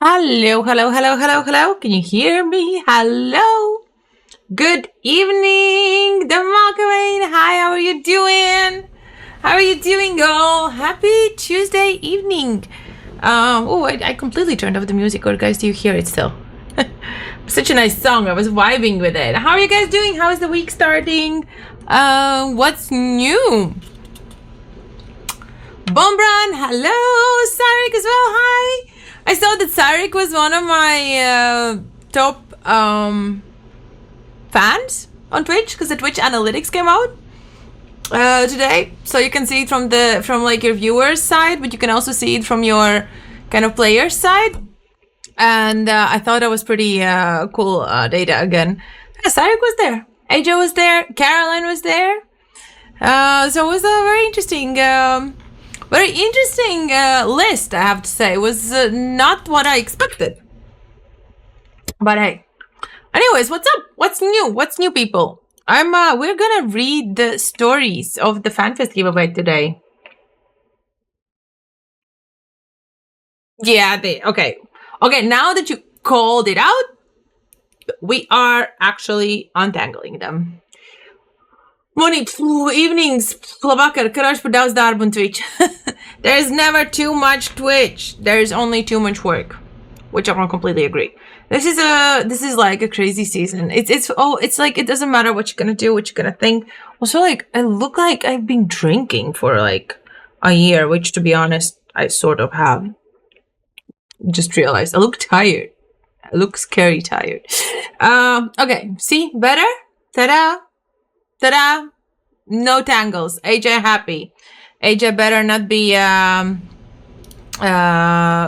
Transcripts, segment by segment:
Hello, hello, hello, hello, hello. Can you hear me? Hello. Good evening, the Malcolm. Hi, how are you doing? How are you doing, all? Happy Tuesday evening. I completely turned off the music. Or guys, do you hear it still? Such a nice song. I was vibing with it. How are you guys doing? How is the week starting? What's new? Bombran, hello. Sarik as well, hi. I saw that Sarik was one of my top fans on Twitch because the Twitch analytics came out today, so you can see it from like your viewers side, but you can also see it from your kind of players side. And I thought that was pretty cool data again. Yeah, Sarik was there, AJ was there, Caroline was there. So it was a very interesting list, I have to say. It was not what I expected. But hey. Anyways, what's up? What's new? What's new, people? We're gonna read the stories of the FanFest giveaway today. Yeah, okay. Okay, now that you called it out, we are actually untangling them. Morning, evenings, Plavakar, Karash Padaus Darbun Twitch. There's never too much Twitch. There's only too much work, which I completely agree. This is like a crazy season. It's like it doesn't matter what you're gonna do, what you're gonna think. Also, like I look like I've been drinking for like a year, which to be honest, I sort of have. Just realized I look tired. I look scary tired. Okay, see, better? Ta-da! Ta-da! No tangles. AJ happy. AJ better not be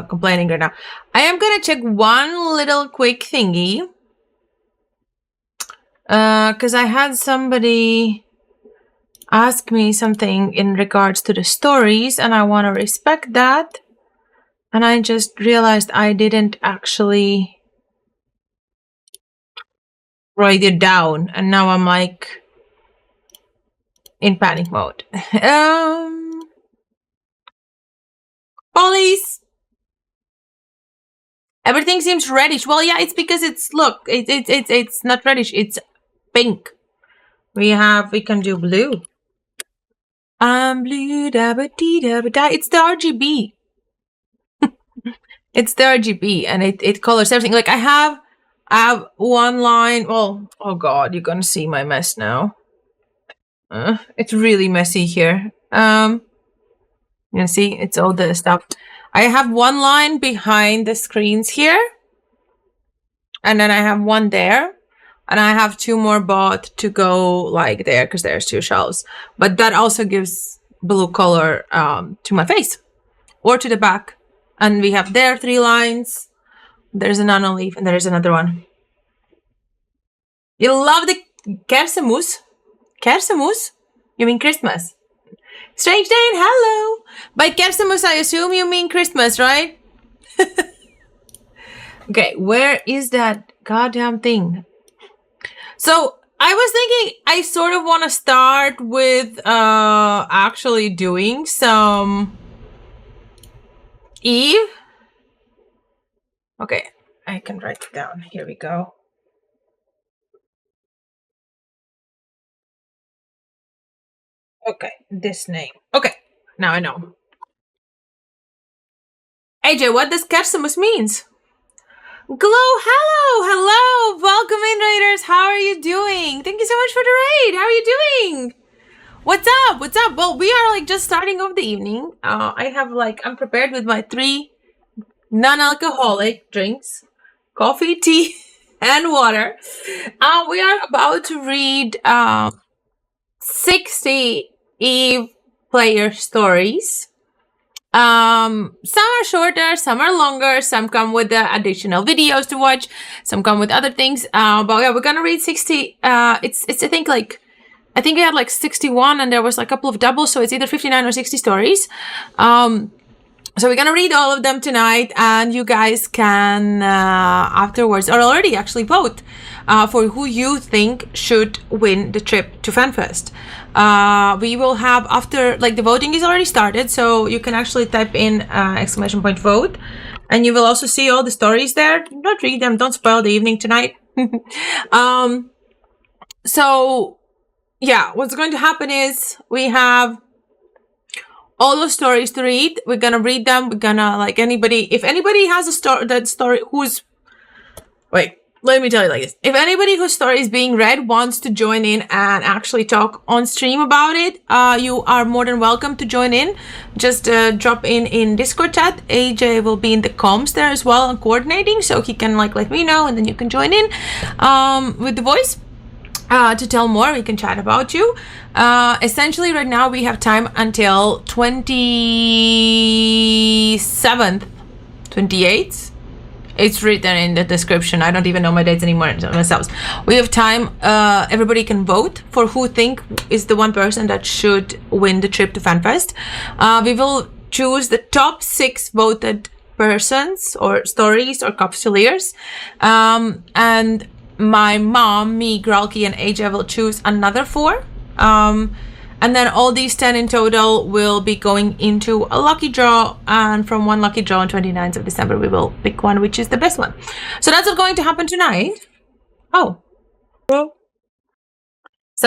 complaining right now. I am gonna check one little quick thingy. Because I had somebody ask me something in regards to the stories, and I want to respect that. And I just realized I didn't actually write it down, and now I'm like in panic mode. Police. Everything seems reddish. Well, yeah, it's because it's not reddish. It's pink. We can do blue. Blue da ba dee da ba da. It's the RGB. It's the RGB, and it colors everything. Like I have one line. Well, oh god, you're gonna see my mess now. It's really messy here. You see, it's all the stuff. I have one line behind the screens here, and then I have one there, and I have two more bought to go like there because there's two shelves. But that also gives blue color to my face or to the back. And we have there 3 lines. There's a nano leaf, and there's another one. You love the kersemus? Kersemus? You mean Christmas? Strange Dane, hello! By kersemus, I assume you mean Christmas, right? Okay, where is that goddamn thing? So, I was thinking I sort of want to start with actually doing some Eve. Okay, I can write it down. Here we go. Okay, this name. Okay, now I know. AJ, what does kersemus means? Glow, hello! Welcome in, raiders. How are you doing? Thank you so much for the raid. How are you doing? What's up? What's up? Well, we are like just starting off the evening. I'm prepared with my 3 non-alcoholic drinks, coffee, tea, and water. We are about to read 60 Eve player stories. Some are shorter, some are longer, some come with additional videos to watch, some come with other things. But yeah, we're gonna read 60. It's I think we had like 61, and there was like a couple of doubles, so it's either 59 or 60 stories. So we're gonna read all of them tonight, and you guys can afterwards, or already actually vote for who you think should win the trip to FanFest. We will have after, like the voting is already started, so you can actually type in !vote And you will also see all the stories there. Don't read them. Don't spoil the evening tonight. So yeah, what's going to happen is we have all the stories to read. We're gonna read them. We're gonna, like, if anybody has a story wait, let me tell you like this. If anybody whose story is being read wants to join in and actually talk on stream about it, you are more than welcome to join in. Just drop in Discord chat. AJ will be in the comms there as well and coordinating, so he can let me know, and then you can join in with the voice. To tell more, we can chat about you. Essentially, right now we have time until 27th, 28th. It's written in the description. I don't even know my dates anymore myself. We have time. Everybody can vote for who think is the one person that should win the trip to FanFest. We will choose the top 6 voted persons or stories or capsuleers. And my mom, me, Gralky, and AJ will choose another 4. And then all these 10 in total will be going into a lucky draw. And from one lucky draw on 29th of December, we will pick one, which is the best one. So that's what's going to happen tonight. Oh. So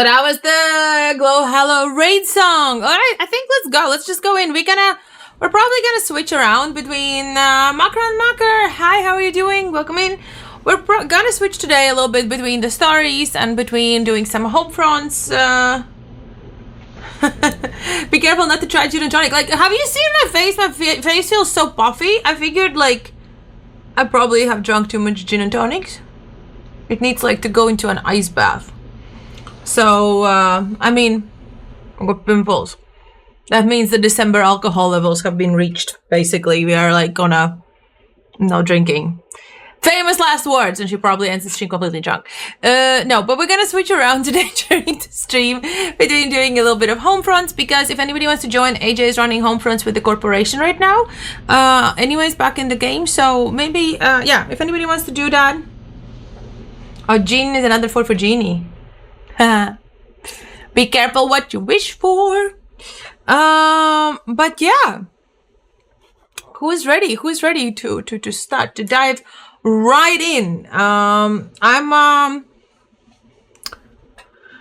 that was the Glow Hello raid song. All right, I think let's go. Let's just go in. We're probably gonna switch around between Makar and Makar. Hi, how are you doing? Welcome in. We're gonna switch today a little bit between the stories and between doing some home fronts. Be careful not to try gin and tonic. Have you seen my face? My face feels so puffy. I figured I probably have drunk too much gin and tonics. It needs to go into an ice bath. So I mean, I've got pimples. That means the December alcohol levels have been reached. Basically, we are no drinking. Famous last words, and she probably ends the stream completely drunk. No, but we're gonna switch around today during the stream between doing a little bit of home fronts, because if anybody wants to join, AJ is running home fronts with the corporation right now. Anyways, back in the game, so maybe, yeah, if anybody wants to do that. Oh, Jean is another 4 for Jeannie. Be careful what you wish for. But yeah. Who's ready? Who's ready to start, to dive right in?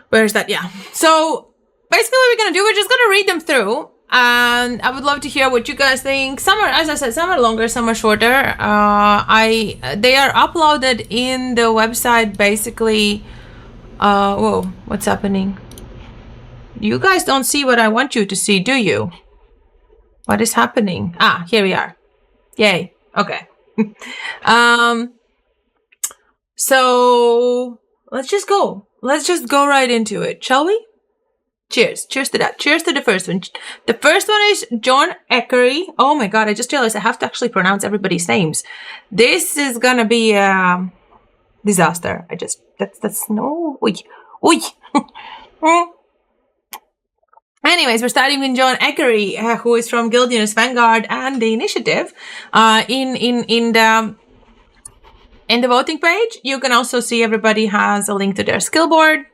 Where's that? Yeah. So basically what we're gonna do, we're just gonna read them through, and I would love to hear what you guys think. Some are, as I said, some are longer, some are shorter. They are uploaded in the website basically. Whoa, what's happening? You guys don't see what I want you to see, do you? What is happening? Ah, here we are. Yay. Okay. So let's just go. Let's just go right into it, shall we? Cheers. Cheers to that. Cheers to the first one. The first one is John Eckery. Oh my god, I just realized I have to actually pronounce everybody's names. This is gonna be a disaster. That's no. Oi. Anyways, we're starting with John Eckery, who is from Guildiness Vanguard and the Initiative. In the voting page, you can also see everybody has a link to their skill board.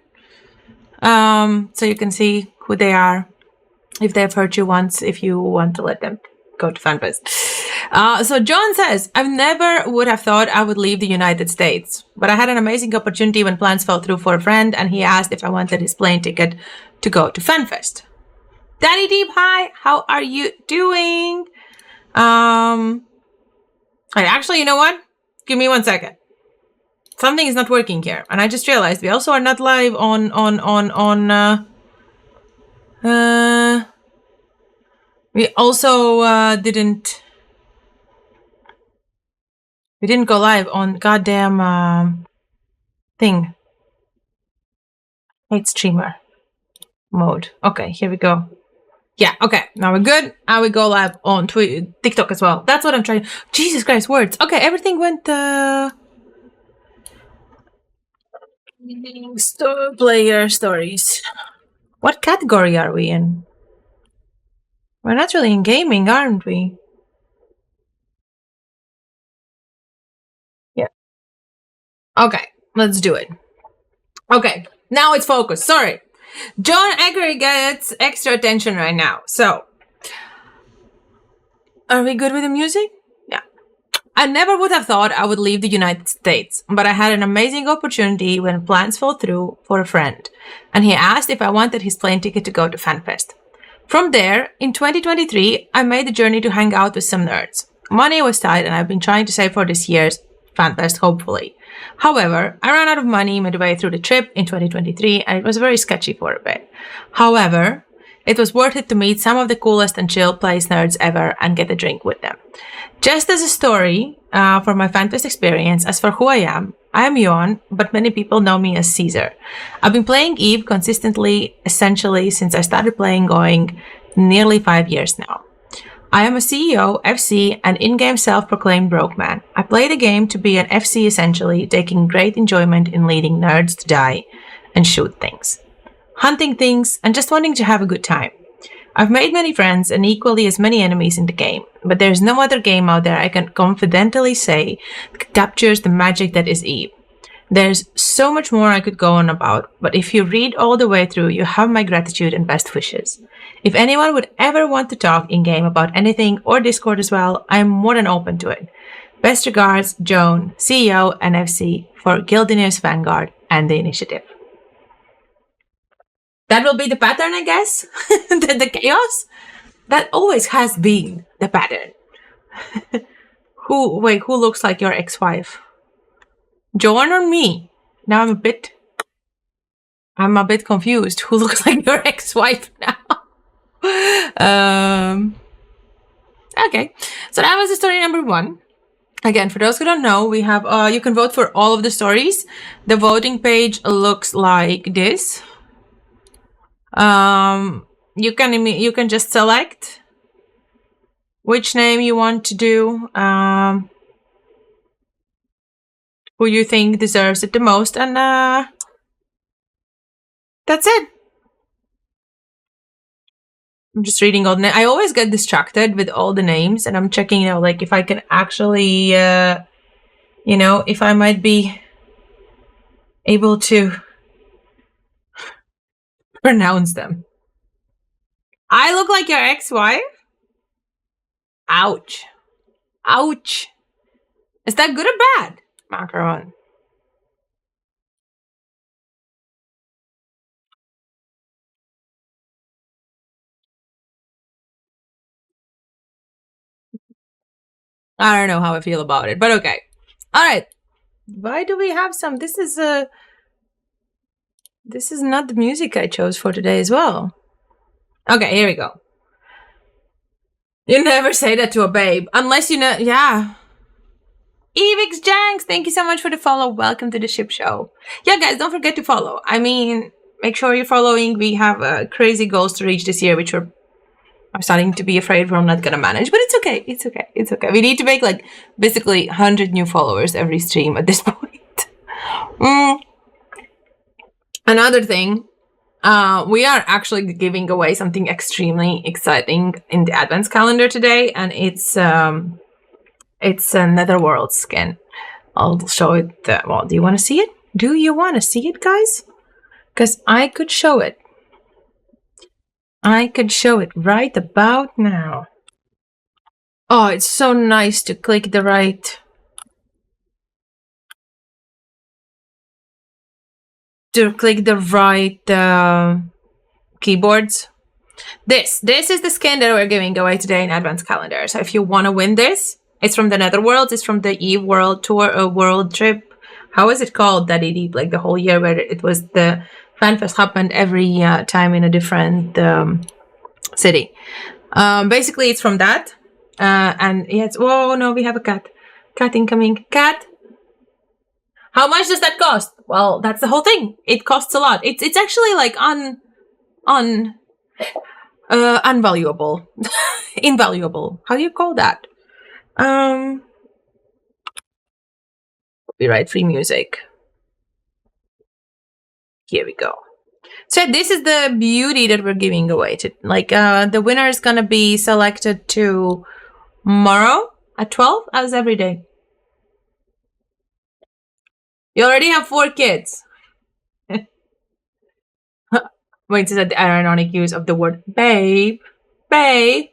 So you can see who they are, if they've hurt you once, if you want to let them go to FanFest. So John says, I never would have thought I would leave the United States, but I had an amazing opportunity when plans fell through for a friend, and he asked if I wanted his plane ticket to go to FanFest. Daddy Deep, hi, how are you doing? Actually, you know what? Give me 1 second. Something is not working here, and I just realized we also are not live on we also didn't go live on goddamn thing. Hate streamer mode. Okay, here we go. Yeah, okay, now we're good. Now we go live on TikTok as well. That's what I'm trying. Jesus Christ, words. Okay, everything went player stories. What category are we in? We're not really in gaming, aren't we? Yeah. Okay, let's do it. Okay, now it's focused. Sorry. John Eckery gets extra attention right now. So, are we good with the music? Yeah. I never would have thought I would leave the United States, but I had an amazing opportunity when plans fell through for a friend, and he asked if I wanted his plane ticket to go to FanFest. From there, in 2023, I made the journey to hang out with some nerds. Money was tight, and I've been trying to save for this year's FanFest, hopefully. However, I ran out of money midway through the trip in 2023, and it was very sketchy for a bit. However, it was worth it to meet some of the coolest and chill place nerds ever and get a drink with them. Just as a story for my FanFest experience, as for who I am Yon, but many people know me as Caesar. I've been playing Eve consistently, essentially, since I started playing going nearly 5 years now. I am a CEO, FC, and in-game self-proclaimed broke man. I play the game to be an FC essentially, taking great enjoyment in leading nerds to die and shoot things, hunting things, and just wanting to have a good time. I've made many friends and equally as many enemies in the game, but there's no other game out there I can confidently say captures the magic that is Eve. There's so much more I could go on about, but if you read all the way through, you have my gratitude and best wishes. If anyone would ever want to talk in-game about anything or Discord as well, I'm more than open to it. Best regards, Joan, CEO and FC for Gildenius Vanguard and the Initiative. That will be the pattern, I guess. the chaos. That always has been the pattern. Who looks like your ex-wife? Joan or me? Now I'm a bit confused. Who looks like your ex-wife now? Okay. So that was the story number 1. Again, for those who don't know, we have you can vote for all of the stories. The voting page looks like this. You can just select which name you want to do, who you think deserves it the most, and that's it. I'm just reading all the names. I always get distracted with all the names, and I'm checking, like if I can actually, if I might be able to pronounce them. I look like your ex-wife? Ouch. Ouch. Is that good or bad, Macaron? I don't know how I feel about it, but okay. All right. Why do we have some? This is not the music I chose for today as well. Okay, here we go. You never say that to a babe. Unless you know, yeah. Evix Janks, thank you so much for the follow. Welcome to the ship show. Yeah, guys, don't forget to follow. I mean, make sure you're following. We have crazy goals to reach this year, which I'm starting to be afraid we're not gonna manage. But it's okay. It's okay. It's okay. We need to make like basically 100 new followers every stream at this point. Another thing. We are actually giving away something extremely exciting in the advents calendar today, and it's a Netherworld skin. I'll show it. Well, do you want to see it? Do you want to see it, guys? Because I could show it. I could show it right about now. Oh, it's so nice to click the right... keyboards. This is the skin that we're giving away today in Advance Calendar. So if you want to win this, it's from the Netherworld. It's from the Eve World Tour, world trip. How is it called that they did like the whole year where it was the FanFest happened every time in a different city. Basically, it's from that. And yes, whoa, no, we have a cat. Cat incoming. Cat. How much does that cost? Well, that's the whole thing. It costs a lot. It's actually like unvaluable. Invaluable. How do you call that? Copyright free music. Here we go. So this is the beauty that we're giving away to, like, the winner is gonna be selected tomorrow at 12 as every day. You already have 4 kids. Wait, is that the ironic use of the word babe? Babe.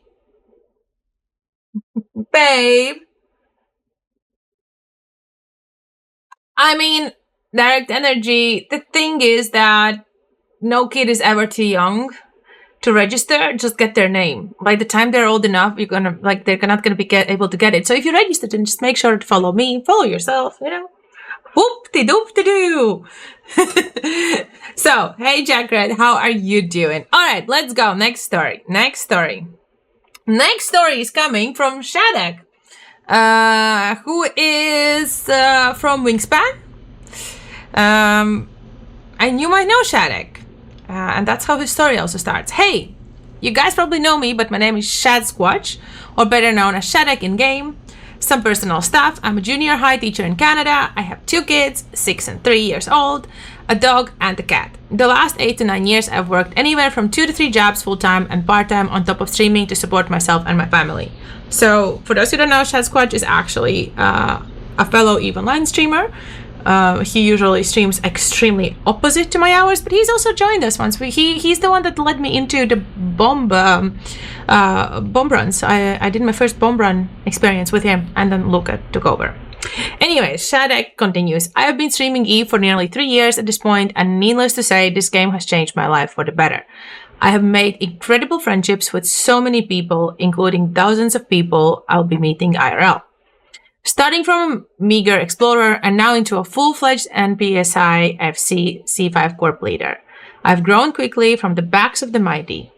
Babe. I mean, direct energy, the thing is that no kid is ever too young to register. Just get their name. By the time they're old enough, they're not gonna be able to get it. So if you register, then just make sure to follow me, follow yourself, Whoop-de-doop-de-doo. So, hey Jackred, how are you doing? All right, let's go. Next story is coming from Shadek, who is from Wingspan. And you might know Shadek. And that's how his story also starts. Hey, you guys probably know me, but my name is Shad Squatch, or better known as Shadek in game. Some personal stuff. I'm a junior high teacher in Canada. I have 2 kids, 6 and 3 years old, a dog and a cat. The last 8 to 9 years, I've worked anywhere from 2 to 3 jobs full-time and part-time on top of streaming to support myself and my family. So for those who don't know, Shad Squatch is actually a fellow Eve Online streamer. He usually streams extremely opposite to my hours, but he's also joined us once. He's the one that led me into the bomb runs. I did my first bomb run experience with him, and then Luca took over. Anyways, Shadek continues. I have been streaming Eve for nearly 3 years at this point, and needless to say, this game has changed my life for the better. I have made incredible friendships with so many people, including thousands of people I'll be meeting IRL. Starting from a meager explorer and now into a full-fledged NPSI FC C5 Corp leader. I've grown quickly from the backs of the mighty.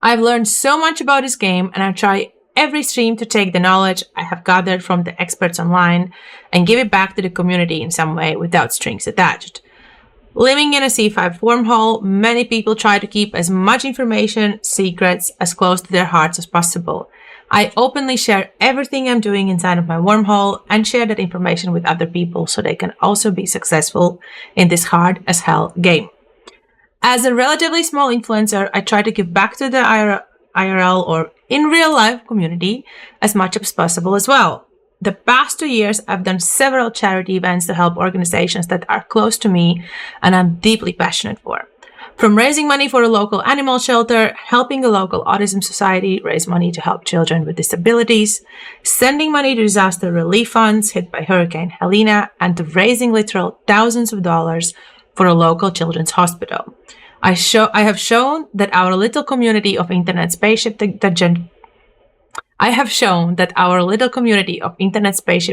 I've learned so much about this game, and I try every stream to take the knowledge I have gathered from the experts online and give it back to the community in some way without strings attached. Living in a C5 wormhole, many people try to keep as much information, secrets, as close to their hearts as possible. I openly share everything I'm doing inside of my wormhole and share that information with other people so they can also be successful in this hard as hell game. As a relatively small influencer, I try to give back to the IRL or in real life community as much as possible as well. The past 2 years, I've done several charity events to help organizations that are close to me and I'm deeply passionate for. From raising money for a local animal shelter, helping a local autism society raise money to help children with disabilities, sending money to disaster relief funds hit by Hurricane Helena, and to raising literal thousands of dollars for a local children's hospital. I have shown that our little community of internet spaceship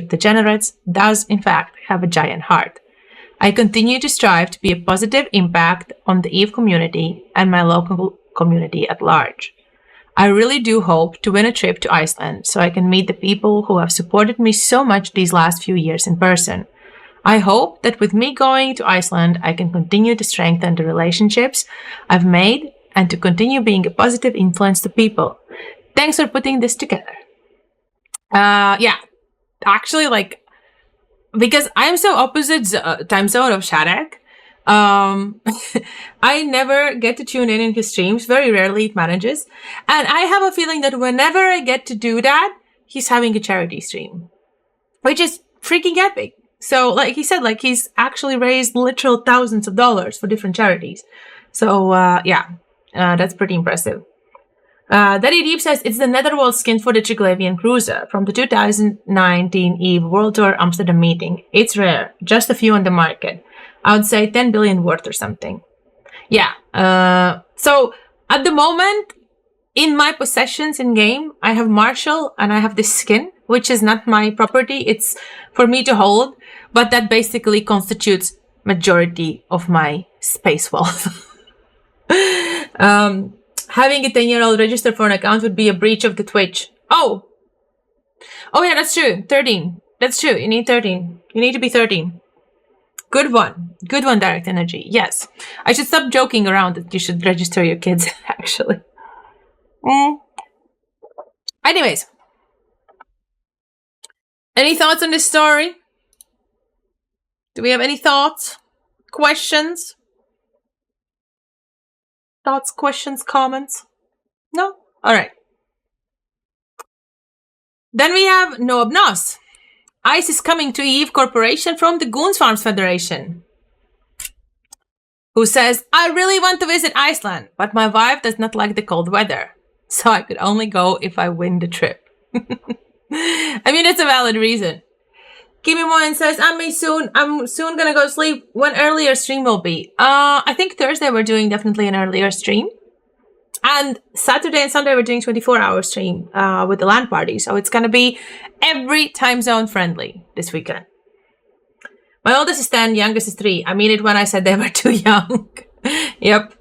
degenerates does in fact have a giant heart. I continue to strive to be a positive impact on the Eve community and my local community at large. I really do hope to win a trip to Iceland so I can meet the people who have supported me so much these last few years in person. I hope that with me going to Iceland, I can continue to strengthen the relationships I've made and to continue being a positive influence to people. Thanks for putting this together. Actually, because I'm so opposite time zone of Shadek, I never get to tune in his streams. Very rarely it manages. And I have a feeling that whenever I get to do that, he's having a charity stream, which is freaking epic. So like he said, he's actually raised literal thousands of dollars for different charities. So that's pretty impressive. Daddy Deep says it's the Netherworld skin for the Triglavian cruiser from the 2019 Eve World Tour Amsterdam meeting. It's rare, just a few on the market. I would say 10 billion worth or something. Yeah. So at the moment, in my possessions in game, I have Marshall and I have this skin, which is not my property. It's for me to hold, but that basically constitutes majority of my space wealth. Having a 10-year-old register for an account would be a breach of the Twitch. Oh yeah, that's true. 13. That's true. You need 13. You need to be 13. Good one. Good one, Direct Energy. Yes. I should stop joking around that you should register your kids, actually. Anyways. Any thoughts on this story? Do we have any thoughts? Questions? Thoughts, questions, comments? No? Alright. Then we have Noab Nos. ICE is coming to Eve Corporation from the Goons Farms Federation, who says, I really want to visit Iceland, but my wife does not like the cold weather, so I could only go if I win the trip. I mean, it's a valid reason. Give me more insights. I'm soon gonna go sleep. When earlier stream will be? I think Thursday we're doing definitely an earlier stream. And Saturday and Sunday we're doing 24-hour stream with the LAN party. So it's gonna be every time zone friendly this weekend. My oldest is 10, youngest is 3. I mean it when I said they were too young. Yep.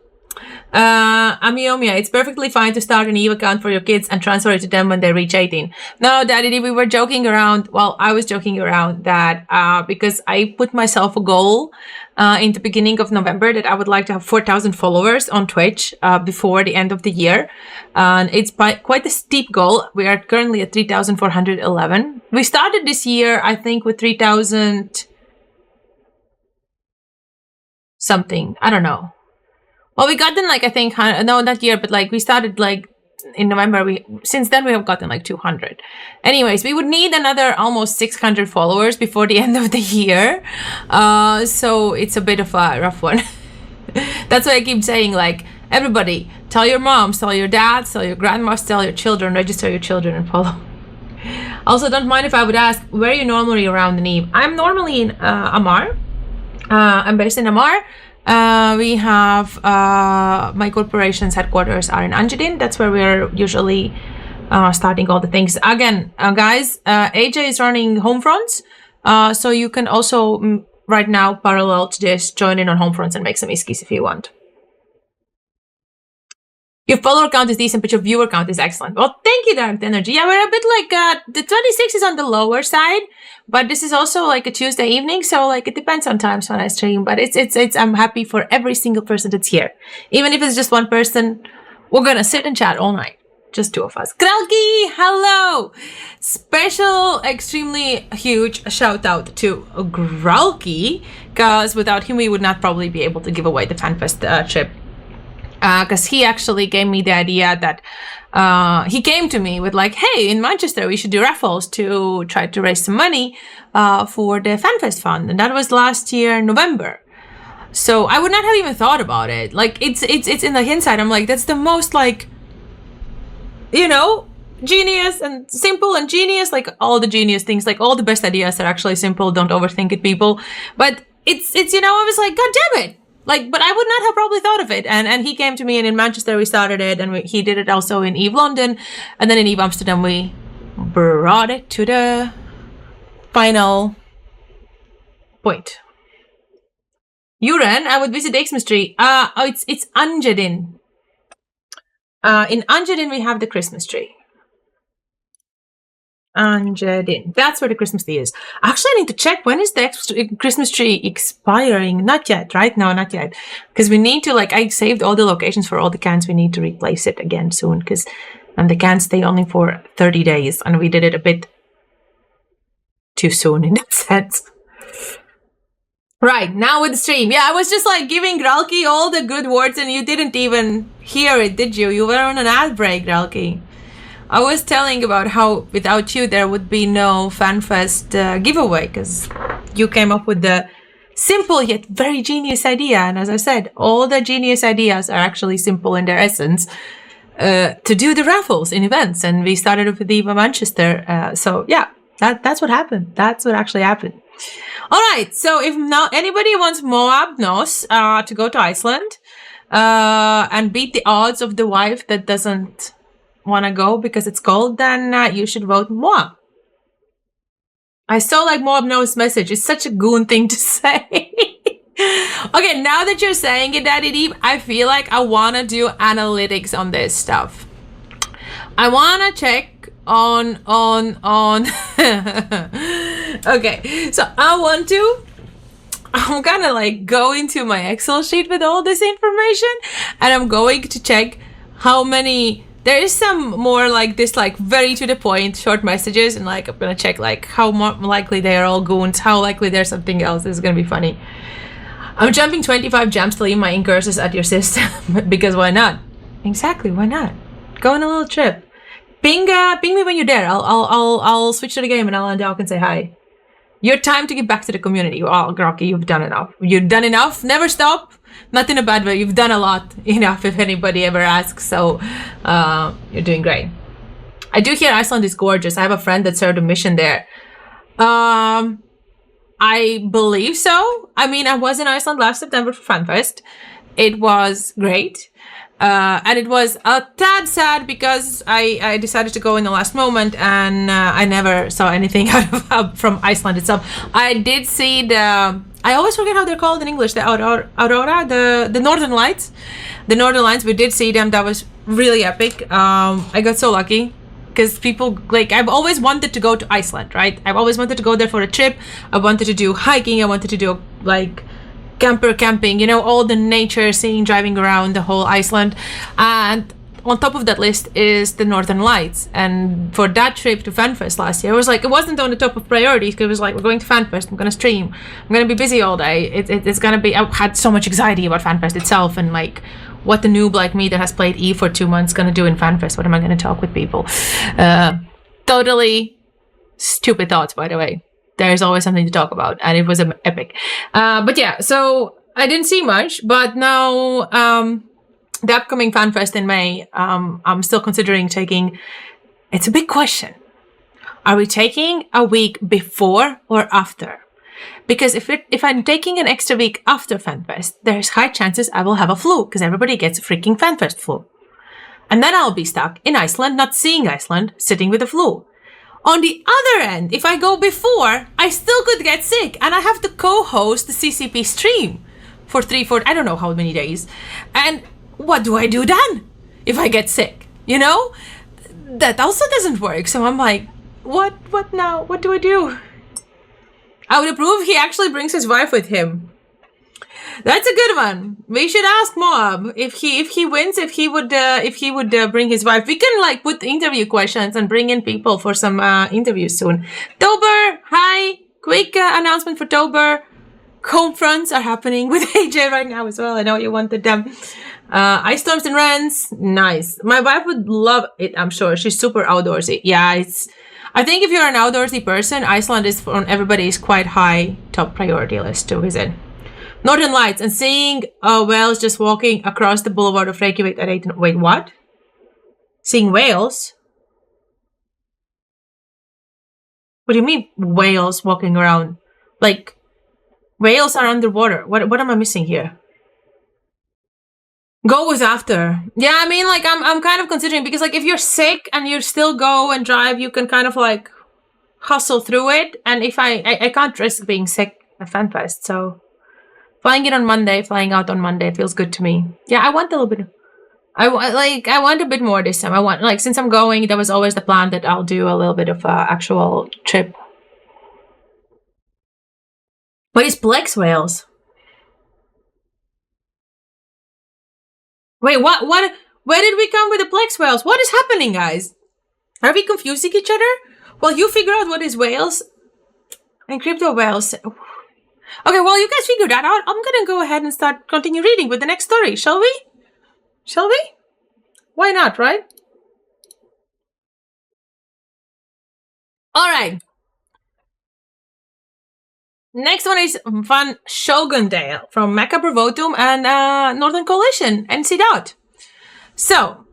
Amiomia, it's perfectly fine to start an Eve account for your kids and transfer it to them when they reach 18. No, Daddy, we were joking around. Well, I was joking around that because I put myself a goal in the beginning of November that I would like to have 4,000 followers on Twitch before the end of the year. And it's quite a steep goal. We are currently at 3,411. We started this year, I think, with 3,000 something. I don't know. Well, we got them like, I think, no, not year, but like we started like in November. Since then we have gotten like 200. Anyways, we would need another almost 600 followers before the end of the year. So it's a bit of a rough one. That's why I keep saying, like, everybody, tell your moms, tell your dads, tell your grandmas, tell your children, register your children and follow. Also, don't mind if I would ask, where are you normally around in Eve? I'm normally in Amar. I'm based in Amar. We have my corporation's headquarters are in Anjadin. That's where we're usually starting all the things. Again, guys, AJ is running Homefronts. So you can also, right now, parallel to this, join in on Homefronts and make some iskis if you want. Your follower count is decent, but your viewer count is excellent. Well, thank you, Dark Energy. Yeah, we're a bit like, the 26 is on the lower side, but this is also like a Tuesday evening, so like it depends on times when I stream, but it's I'm happy for every single person that's here. Even if it's just one person, we're gonna sit and chat all night. Just two of us. Kralki, hello! Special, extremely huge shout out to Gralki, because without him, we would not probably be able to give away the FanFest trip. Because he actually gave me the idea that he came to me with like, hey, in Manchester, we should do raffles to try to raise some money for the FanFest fund. And that was last year, November. So I would not have even thought about it. Like, it's in the hindsight. I'm like, that's the most like, you know, genius and simple and genius. Like all the genius things, like all the best ideas are actually simple. Don't overthink it, people. But it's you know, I was like, God damn it. Like, but I would not have probably thought of it. And he came to me, and in Manchester we started it, and he did it also in Eve London, and then in Eve Amsterdam we brought it to the final point. Uren, I would visit Xmas tree. It's Anjadin. In Anjadin we have the Christmas tree. Anjadin. That's where the Christmas tree is. Actually, I need to check, when is the Christmas tree expiring? Not yet, right? No, not yet. Because we need to, like, I saved all the locations for all the cans. We need to replace it again soon, because the cans stay only for 30 days. And we did it a bit too soon in that sense. Right, now with the stream. Yeah, I was just like giving Gralki all the good words and you didn't even hear it, did you? You were on an ad break, Gralki. I was telling about how without you there would be no FanFest giveaway, because you came up with the simple yet very genius idea. And as I said, all the genius ideas are actually simple in their essence, to do the raffles in events. And we started with Eve Manchester. So yeah, that's what happened. That's what actually happened. All right. So if not anybody wants Moab Nos to go to Iceland and beat the odds of the wife that doesn't want to go because it's cold, then you should vote Moab. I saw like Moab No's message. It's such a goon thing to say. Okay, now that you're saying it, Daddy Deep, I feel like I want to do analytics on this stuff. I want to check on okay, so I'm gonna like go into my Excel sheet with all this information, and I'm going to check how many. There is some more like this, like very to the point short messages, and like I'm gonna check like how likely they are all goons, how likely there's something else. This is gonna be funny. I'm jumping 25 jumps to leave my incurses at your system because why not? Exactly, why not? Go on a little trip. Ping me when you're there. I'll switch to the game and I'll undock and say hi. Your time to get back to the community. Oh, Grocky, you've done enough. You've done enough. Never stop. Not in a bad way. You've done a lot. Enough if anybody ever asks. So you're doing great. I do hear Iceland is gorgeous. I have a friend that served a mission there. I believe so. I mean, I was in Iceland last September for FanFest. It was great. And it was a tad sad because I decided to go in the last moment, and I never saw anything from Iceland itself. I did see I always forget how they're called in English, the Aurora, the Northern Lights. The Northern Lights, we did see them. That was really epic. I got so lucky. Because people, like, I've always wanted to go to Iceland, right? I've always wanted to go there for a trip. I wanted to do hiking. I wanted to do, like, camping, all the nature, seeing, driving around the whole Iceland. And on top of that list is the Northern Lights. And for that trip to FanFest last year, it wasn't on the top of priorities. It was like, we're going to FanFest. I'm going to stream. I'm going to be busy all day. It's going to be, I had so much anxiety about FanFest itself, and like, what the noob like me that has played Eve for 2 months gonna do in FanFest? What am I gonna talk with people? Totally stupid thoughts, by the way. There's always something to talk about, and it was epic. But yeah, so I didn't see much, but now the upcoming FanFest in May, I'm still considering taking. It's a big question. Are we taking a week before or after? Because if I'm taking an extra week after FanFest, there's high chances I will have a flu, because everybody gets a freaking FanFest flu. And then I'll be stuck in Iceland, not seeing Iceland, sitting with the flu. On the other end, if I go before, I still could get sick, and I have to co-host the CCP stream for 4, I don't know how many days. And what do I do then if I get sick? That also doesn't work. So I'm like, what now? What do I do? I would approve he actually brings his wife with him. That's a good one. We should ask Moab if he wins, if he would bring his wife. We can like put interview questions and bring in people for some interviews soon. Tober, hi! Quick announcement for Tober. Home fronts are happening with AJ right now as well. I know you wanted them. Ice storms and rains, nice. My wife would love it. I'm sure she's super outdoorsy. Yeah, I think if you're an outdoorsy person, Iceland is on everybody's quite high top priority list to visit. Northern Lights and seeing whales just walking across the boulevard of Reykjavik at 8. Wait, what? Seeing whales? What do you mean whales walking around? Like, whales are underwater. What am I missing here? Go with after. Yeah, I mean, like, I'm kind of considering, because, like, if you're sick and you still go and drive, you can kind of, like, hustle through it. And if I can't risk being sick at FanFest, so flying in on Monday, flying out on Monday feels good to me. Yeah, I want a little bit. I want a bit more this time. I want, like, since I'm going, that was always the plan that I'll do a little bit of actual trip. What is Plex whales? Wait, what? Where did we come with the Plex whales? What is happening, guys? Are we confusing each other? Well, you figure out what is whales and crypto whales. Okay, well, you guys figure that out. I'm gonna go ahead and continue reading with the next story, shall we? Shall we? Why not, right? All right. Next one is Van Shogundale from Macabre Votum and Northern Coalition, NC Dot. So,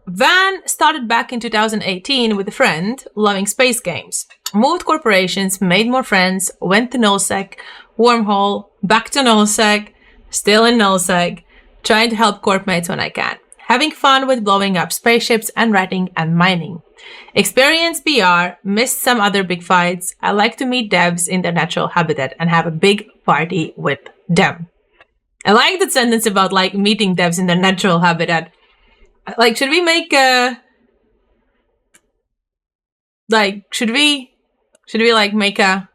Van started back in 2018 with a friend, loving space games. Moved corporations, made more friends, went to nullsec, wormhole, back to nullsec, still in nullsec, trying to help corp mates when I can. Having fun with blowing up spaceships and ratting and mining. Experience BR, missed some other big fights. I like to meet devs in their natural habitat and have a big party with them. I like that sentence about like meeting devs in their natural habitat. Like, should we make should we like make a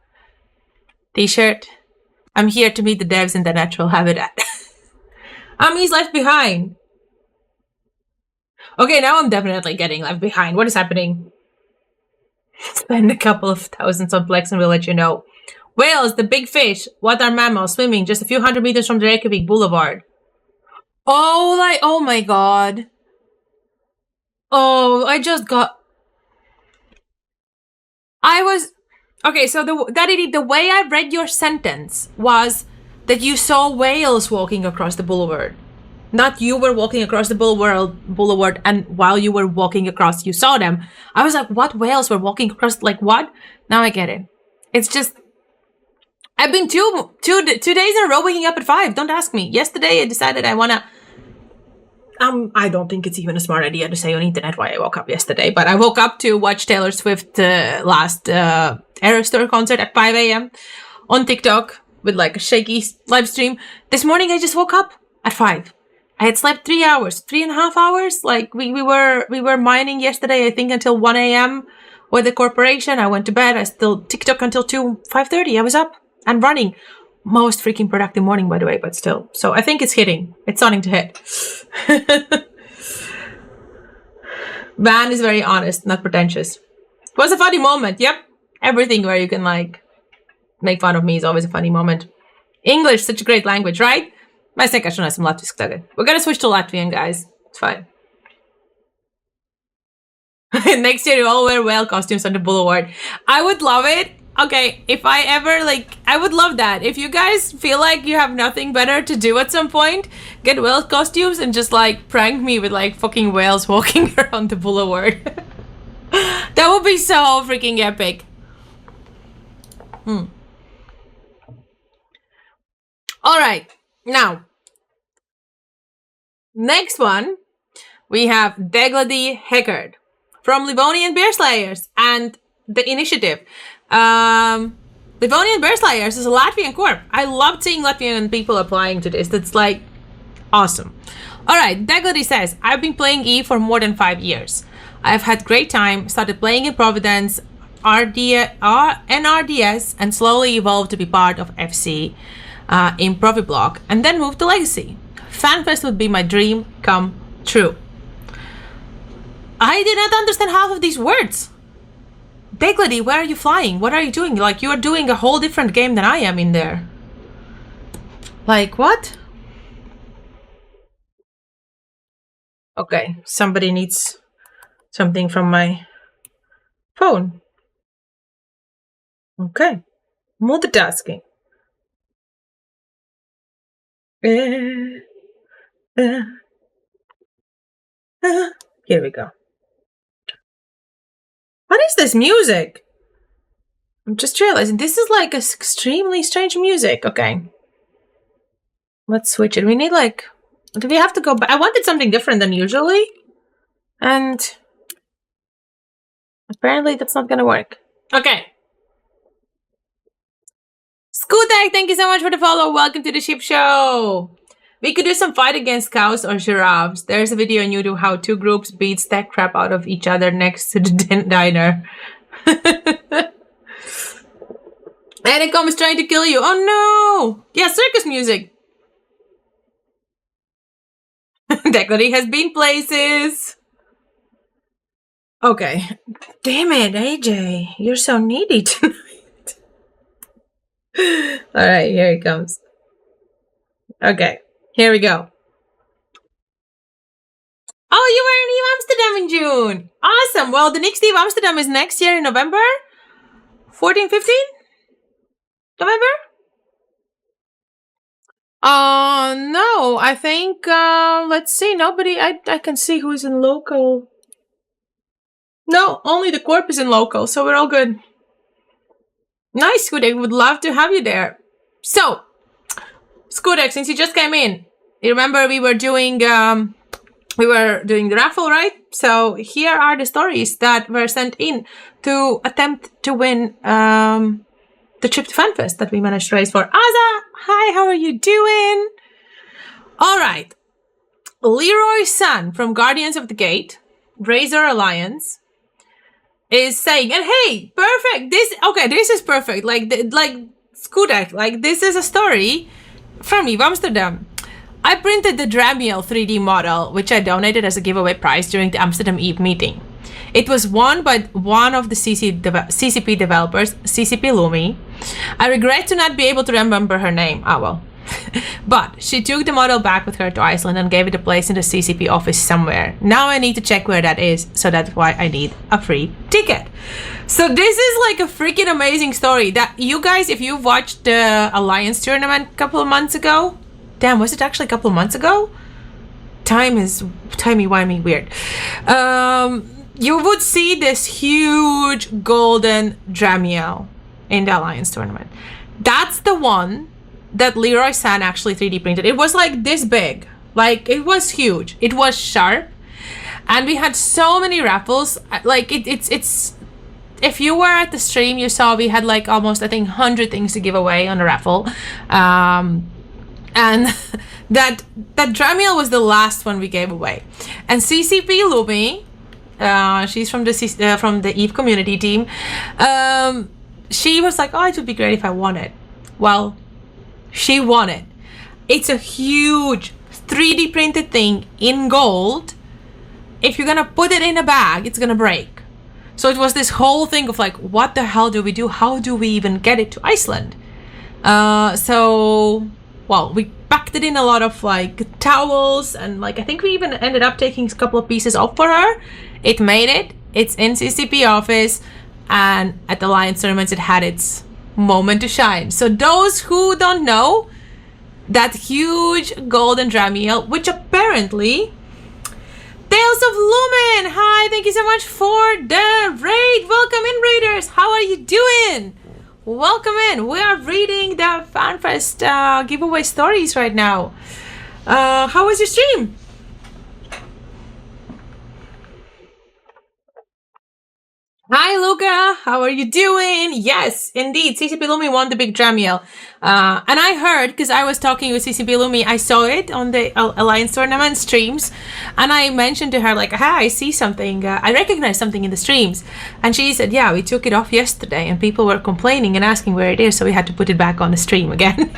t-shirt? I'm here to meet the devs in their natural habitat. Ami's left behind. Okay, now I'm definitely getting left behind. What is happening? Spend a couple of thousands on Plex and we'll let you know. Whales, the big fish. What are mammals swimming just a few hundred meters from the Reykjavik Boulevard? Oh my god. Oh, I just got... Okay, so the way I read your sentence was that you saw whales walking across the boulevard. Not you were walking across the boulevard and while you were walking across, you saw them. I was like, what whales were walking across? Like, what? Now I get it. It's just... I've been two days in a row waking up at 5. Don't ask me. Yesterday, I decided I wanna. I don't think it's even a smart idea to say on internet why I woke up yesterday, but I woke up to watch Taylor Swift last Eras Tour concert at 5 a.m. on TikTok with like a shaky live stream. This morning, I just woke up at 5. I had slept 3 hours, 3.5 hours. Like we were mining yesterday, I think until 1 a.m. with the corporation. I went to bed. I still TikTok until 5:30. I was up and running. Most freaking productive morning, by the way, but still. So I think it's hitting. It's starting to hit. Van is very honest, not pretentious. It was a funny moment. Yep. Everything where you can like make fun of me is always a funny moment. English, such a great language, right? Mes vienkārši runāsim latviski tagad. We're gonna switch to Latvian, guys. It's fine. Next year you all wear whale costumes on the boulevard. I would love it. Okay, if I ever, like, I would love that. If you guys feel like you have nothing better to do at some point, get whale costumes and just, like, prank me with, like, fucking whales walking around the boulevard. That would be so freaking epic. Alright, now. Next one, we have Deglady Heckard from Livonian Bear Slayers and the initiative. Livonian Bear Slayers is a Latvian corp. I loved seeing Latvian people applying to this. That's like awesome. Alright, Deglady says, I've been playing Eve for more than 5 years. I've had great time, started playing in Providence, NRDS, and slowly evolved to be part of FC in Proviblock, and then moved to Legacy. FanFest would be my dream come true. I did not understand half of these words. Deglady, where are you flying? What are you doing? Like, you are doing a whole different game than I am in there. Like, what? Okay, somebody needs something from my phone. Okay, multitasking. Here we go. What is this music? I'm just realizing this is like extremely strange music. Okay. Let's switch it. We need like... Do we have to go back? I wanted something different than usually. And... apparently that's not gonna work. Okay. Skutek, thank you so much for the follow. Welcome to the Ship Show. We could do some fight against cows or giraffes. There's a video on YouTube how 2 groups beats the crap out of each other next to the diner. And it comes trying to kill you. Oh no! Yeah, circus music. Deglady has been places. Okay. Damn it, AJ. You're so needy tonight. Alright, here it comes. Okay. Here we go. Oh, you were in Eve Amsterdam in June. Awesome. Well, the next Eve Amsterdam is next year in November. 14, 15? November? No. I think, let's see. Nobody, I can see who's in local. No, only the corp is in local, so we're all good. Nice, Skudek. Would love to have you there. So, Skudek, since you just came in, you remember we were doing the raffle, right? So here are the stories that were sent in to attempt to win the trip to FanFest that we managed to raise for. Aza, hi, how are you doing? All right. Leroy Sun from Guardians of the Gate, Razor Alliance, is saying, and hey, perfect. This is perfect. Like Skudek, like this is a story from Eve Amsterdam. I printed the Dramiel 3D model, which I donated as a giveaway prize during the Amsterdam Eve meeting. It was won by one of the CCP developers, CCP Lumi. I regret to not be able to remember her name. Ah, well. But she took the model back with her to Iceland and gave it a place in the CCP office somewhere. Now I need to check where that is, so that's why I need a free ticket. So this is like a freaking amazing story that you guys, if you watched the Alliance tournament a couple of months ago, damn, was it actually a couple of months ago? Time is timey-wimey weird. You would see this huge golden Dramiel in the Alliance tournament. That's the one that Leroy San actually 3D printed. It was like this big. Like, it was huge. It was sharp. And we had so many raffles. Like, it's if you were at the stream, you saw we had like almost, I think, 100 things to give away on the raffle. And that Dramiel was the last one we gave away. And CCP Lumi, she's from the Eve community team. She was like, oh, it would be great if I won it. Well, she won it. It's a huge 3D printed thing in gold. If you're gonna put it in a bag, it's gonna break. So it was this whole thing of like, what the hell do we do? How do we even get it to Iceland? Well, we packed it in a lot of like towels, and like I think we even ended up taking a couple of pieces off for her. It made it. It's in CCP office, and at the Lions tournaments it had its moment to shine. So those who don't know, that huge golden Dramiel, which apparently Tales of Lumen, hi, thank you so much for the raid. Welcome in, raiders. How are you doing? Welcome in. We are reading the FanFest giveaway stories right now. How was your stream? Hi, Luca. How are you doing? Yes, indeed. CCP Lumi won the big Dramiel. And I heard, because I was talking with CCP Lumi, I saw it on the Alliance Tournament streams. And I mentioned to her, like, hi, I see something. I recognize something in the streams. And she said, yeah, we took it off yesterday. And people were complaining and asking where it is. So we had to put it back on the stream again.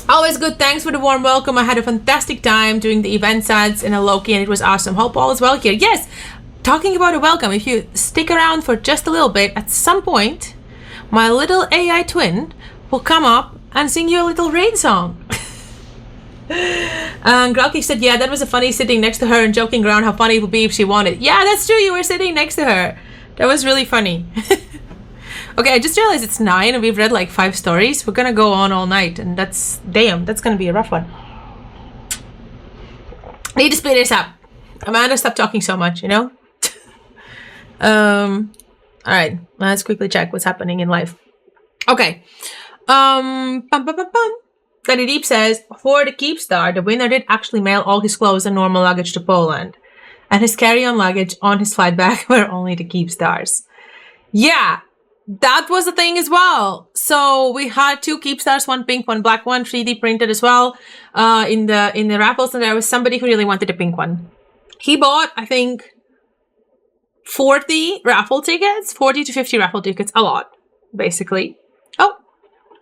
Always good. Thanks for the warm welcome. I had a fantastic time doing the event ads in a Loki. And it was awesome. Hope all is well here. Yes. Talking about a welcome, if you stick around for just a little bit, at some point, my little AI twin will come up and sing you a little raid song. And Gralky said, yeah, that was a funny sitting next to her and joking around how funny it would be if she wanted. Yeah, that's true. You were sitting next to her. That was really funny. Okay, I just realized it's 9 and we've read like 5 stories. We're going to go on all night, and that's going to be a rough one. Need to speed this up. Amanda, stop talking so much, you know? All right, let's quickly check what's happening in life. Okay. Daddy Deep says, for the Keepstar, the winner did actually mail all his clothes and normal luggage to Poland. And his carry-on luggage on his flight back were only the Keepstars. Yeah, that was the thing as well. So we had 2 Keepstars, 1 pink, 1 black one, 3D printed as well, in the raffles. And there was somebody who really wanted the pink one. He bought, I think, 40 raffle tickets, 40 to 50 raffle tickets, a lot, basically. Oh,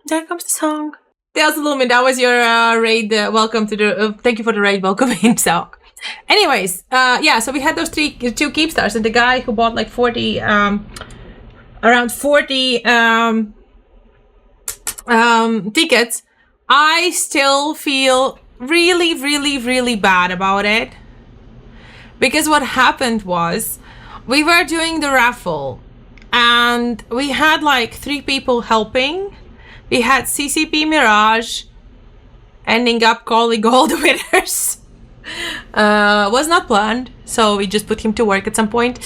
there comes the song. Tales of Lumen, that was your raid. Welcome to the, thank you for the raid, welcome in, so. Anyways, yeah, so we had those 2 Keepstars, and the guy who bought like 40, around 40 tickets, I still feel really, really, really bad about it. Because what happened was, we were doing the raffle and we had like 3 people helping. We had CCP Mirage ending up calling all the winners. Was not planned, so we just put him to work at some point.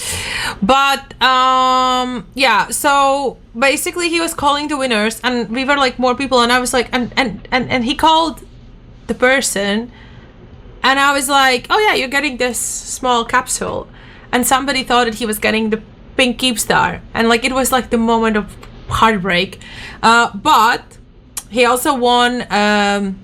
But yeah, so basically he was calling the winners and we were like more people, and I was like, and he called the person and I was like, oh yeah, you're getting this small capsule. And somebody thought that he was getting the pink Keepstar. And like, it was like the moment of heartbreak. But he also won a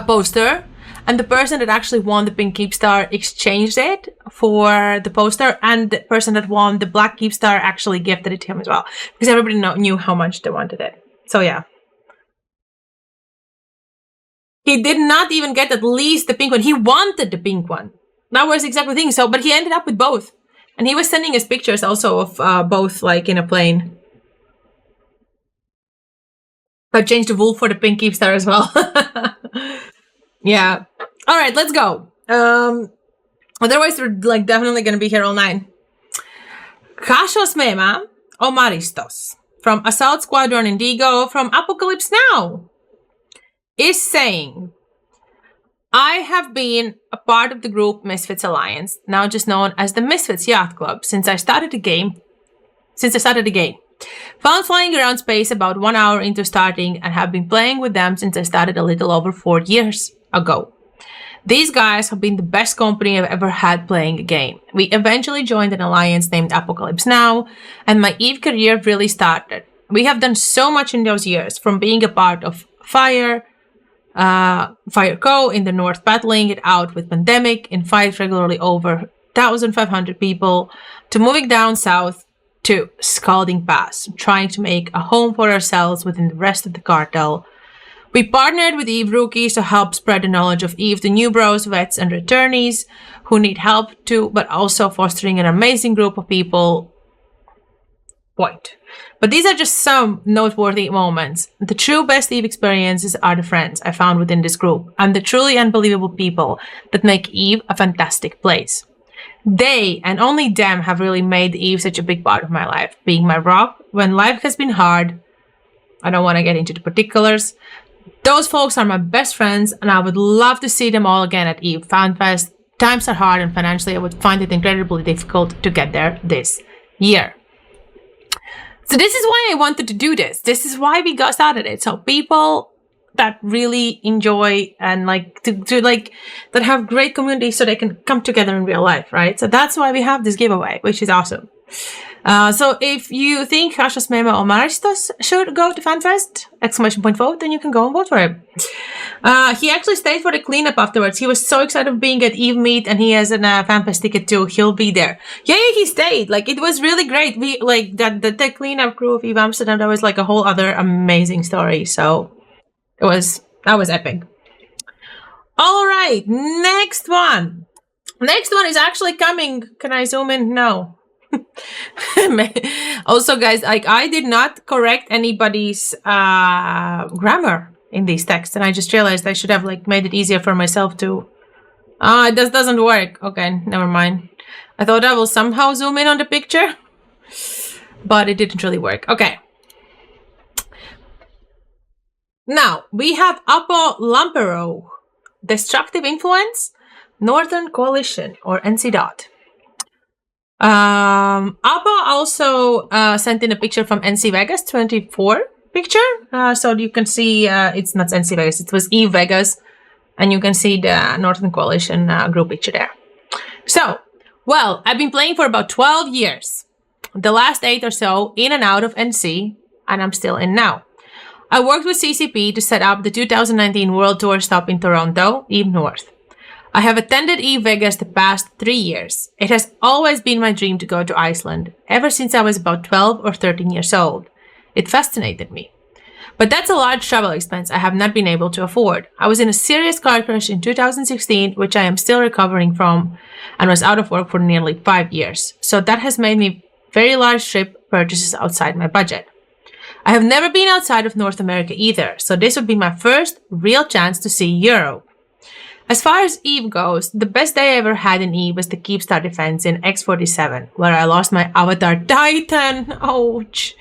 poster. And the person that actually won the pink Keepstar exchanged it for the poster. And the person that won the black Keepstar actually gifted it to him as well. Because everybody knew how much they wanted it. So yeah. He did not even get at least the pink one. He wanted the pink one. That was exactly the thing. So, but he ended up with both. And he was sending us pictures also of both, like, in a plane. I changed the wool for the pink Keepstar as well. Yeah. All right, let's go. Otherwise, we're, like, definitely going to be here all night. Kashos Mema Omaristos from Assault Squadron Indigo from Apocalypse Now is saying, I have been a part of the group Misfits Alliance, now just known as the Misfits Yacht Club, since I started the game. Found flying around space about 1 hour into starting and have been playing with them since I started a little over 4 years ago. These guys have been the best company I've ever had playing a game. We eventually joined an alliance named Apocalypse Now, and my Eve career really started. We have done so much in those years, from being a part of Fire Co. in the north, battling it out with pandemic in fights regularly over 1,500 people, to moving down south to Scalding Pass, trying to make a home for ourselves within the rest of the cartel. We partnered with Eve rookies to help spread the knowledge of Eve to new bros, vets, and returnees who need help too, but also fostering an amazing group of people. Point. But these are just some noteworthy moments. The true best Eve experiences are the friends I found within this group and the truly unbelievable people that make Eve a fantastic place. They, and only them, have really made Eve such a big part of my life, being my rock when life has been hard. I don't want to get into the particulars. Those folks are my best friends, and I would love to see them all again at Eve FanFest. Times are hard, and financially I would find it incredibly difficult to get there this year. So this is why I wanted to do this. This is why we got started it. So people that really enjoy and like to like that have great communities so they can come together in real life, right? So that's why we have this giveaway, which is awesome. So if you think Kašas Memo or Maristos should go to FanFest, !vote, then you can go and vote for him. He actually stayed for the cleanup afterwards. He was so excited being at Eve Meet, and he has a FanFest ticket too. He'll be there. Yeah, he stayed. Like, it was really great. We like the cleanup crew of Eve Amsterdam. That was like a whole other amazing story. So that was epic. All right, next one. Next one is actually coming. Can I zoom in? No. Also, guys, like, I did not correct anybody's grammar in these texts, and I just realized I should have like made it easier for myself to. It doesn't work. Okay, never mind. I thought I will somehow zoom in on the picture, but it didn't really work. Okay. Now we have Apo Lampero, Destructive Influence, Northern Coalition, or NC Dot. Apo also sent in a picture from NC Vegas 24 picture. So you can see it's not NC Vegas, it was Eve Vegas, and you can see the Northern Coalition group picture there. So, well, I've been playing for about 12 years. The last 8 or so in and out of NC, and I'm still in now. I worked with CCP to set up the 2019 World Tour stop in Toronto, Eve North. I have attended Eve Vegas the past 3 years. It has always been my dream to go to Iceland, ever since I was about 12 or 13 years old. It fascinated me. But that's a large travel expense I have not been able to afford. I was in a serious car crash in 2016, which I am still recovering from, and was out of work for nearly 5 years. So that has made me very large trip purchases outside my budget. I have never been outside of North America either, so this would be my first real chance to see Europe. As far as Eve goes, the best day I ever had in Eve was the Keepstar defense in X47, where I lost my avatar Titan. Ouch.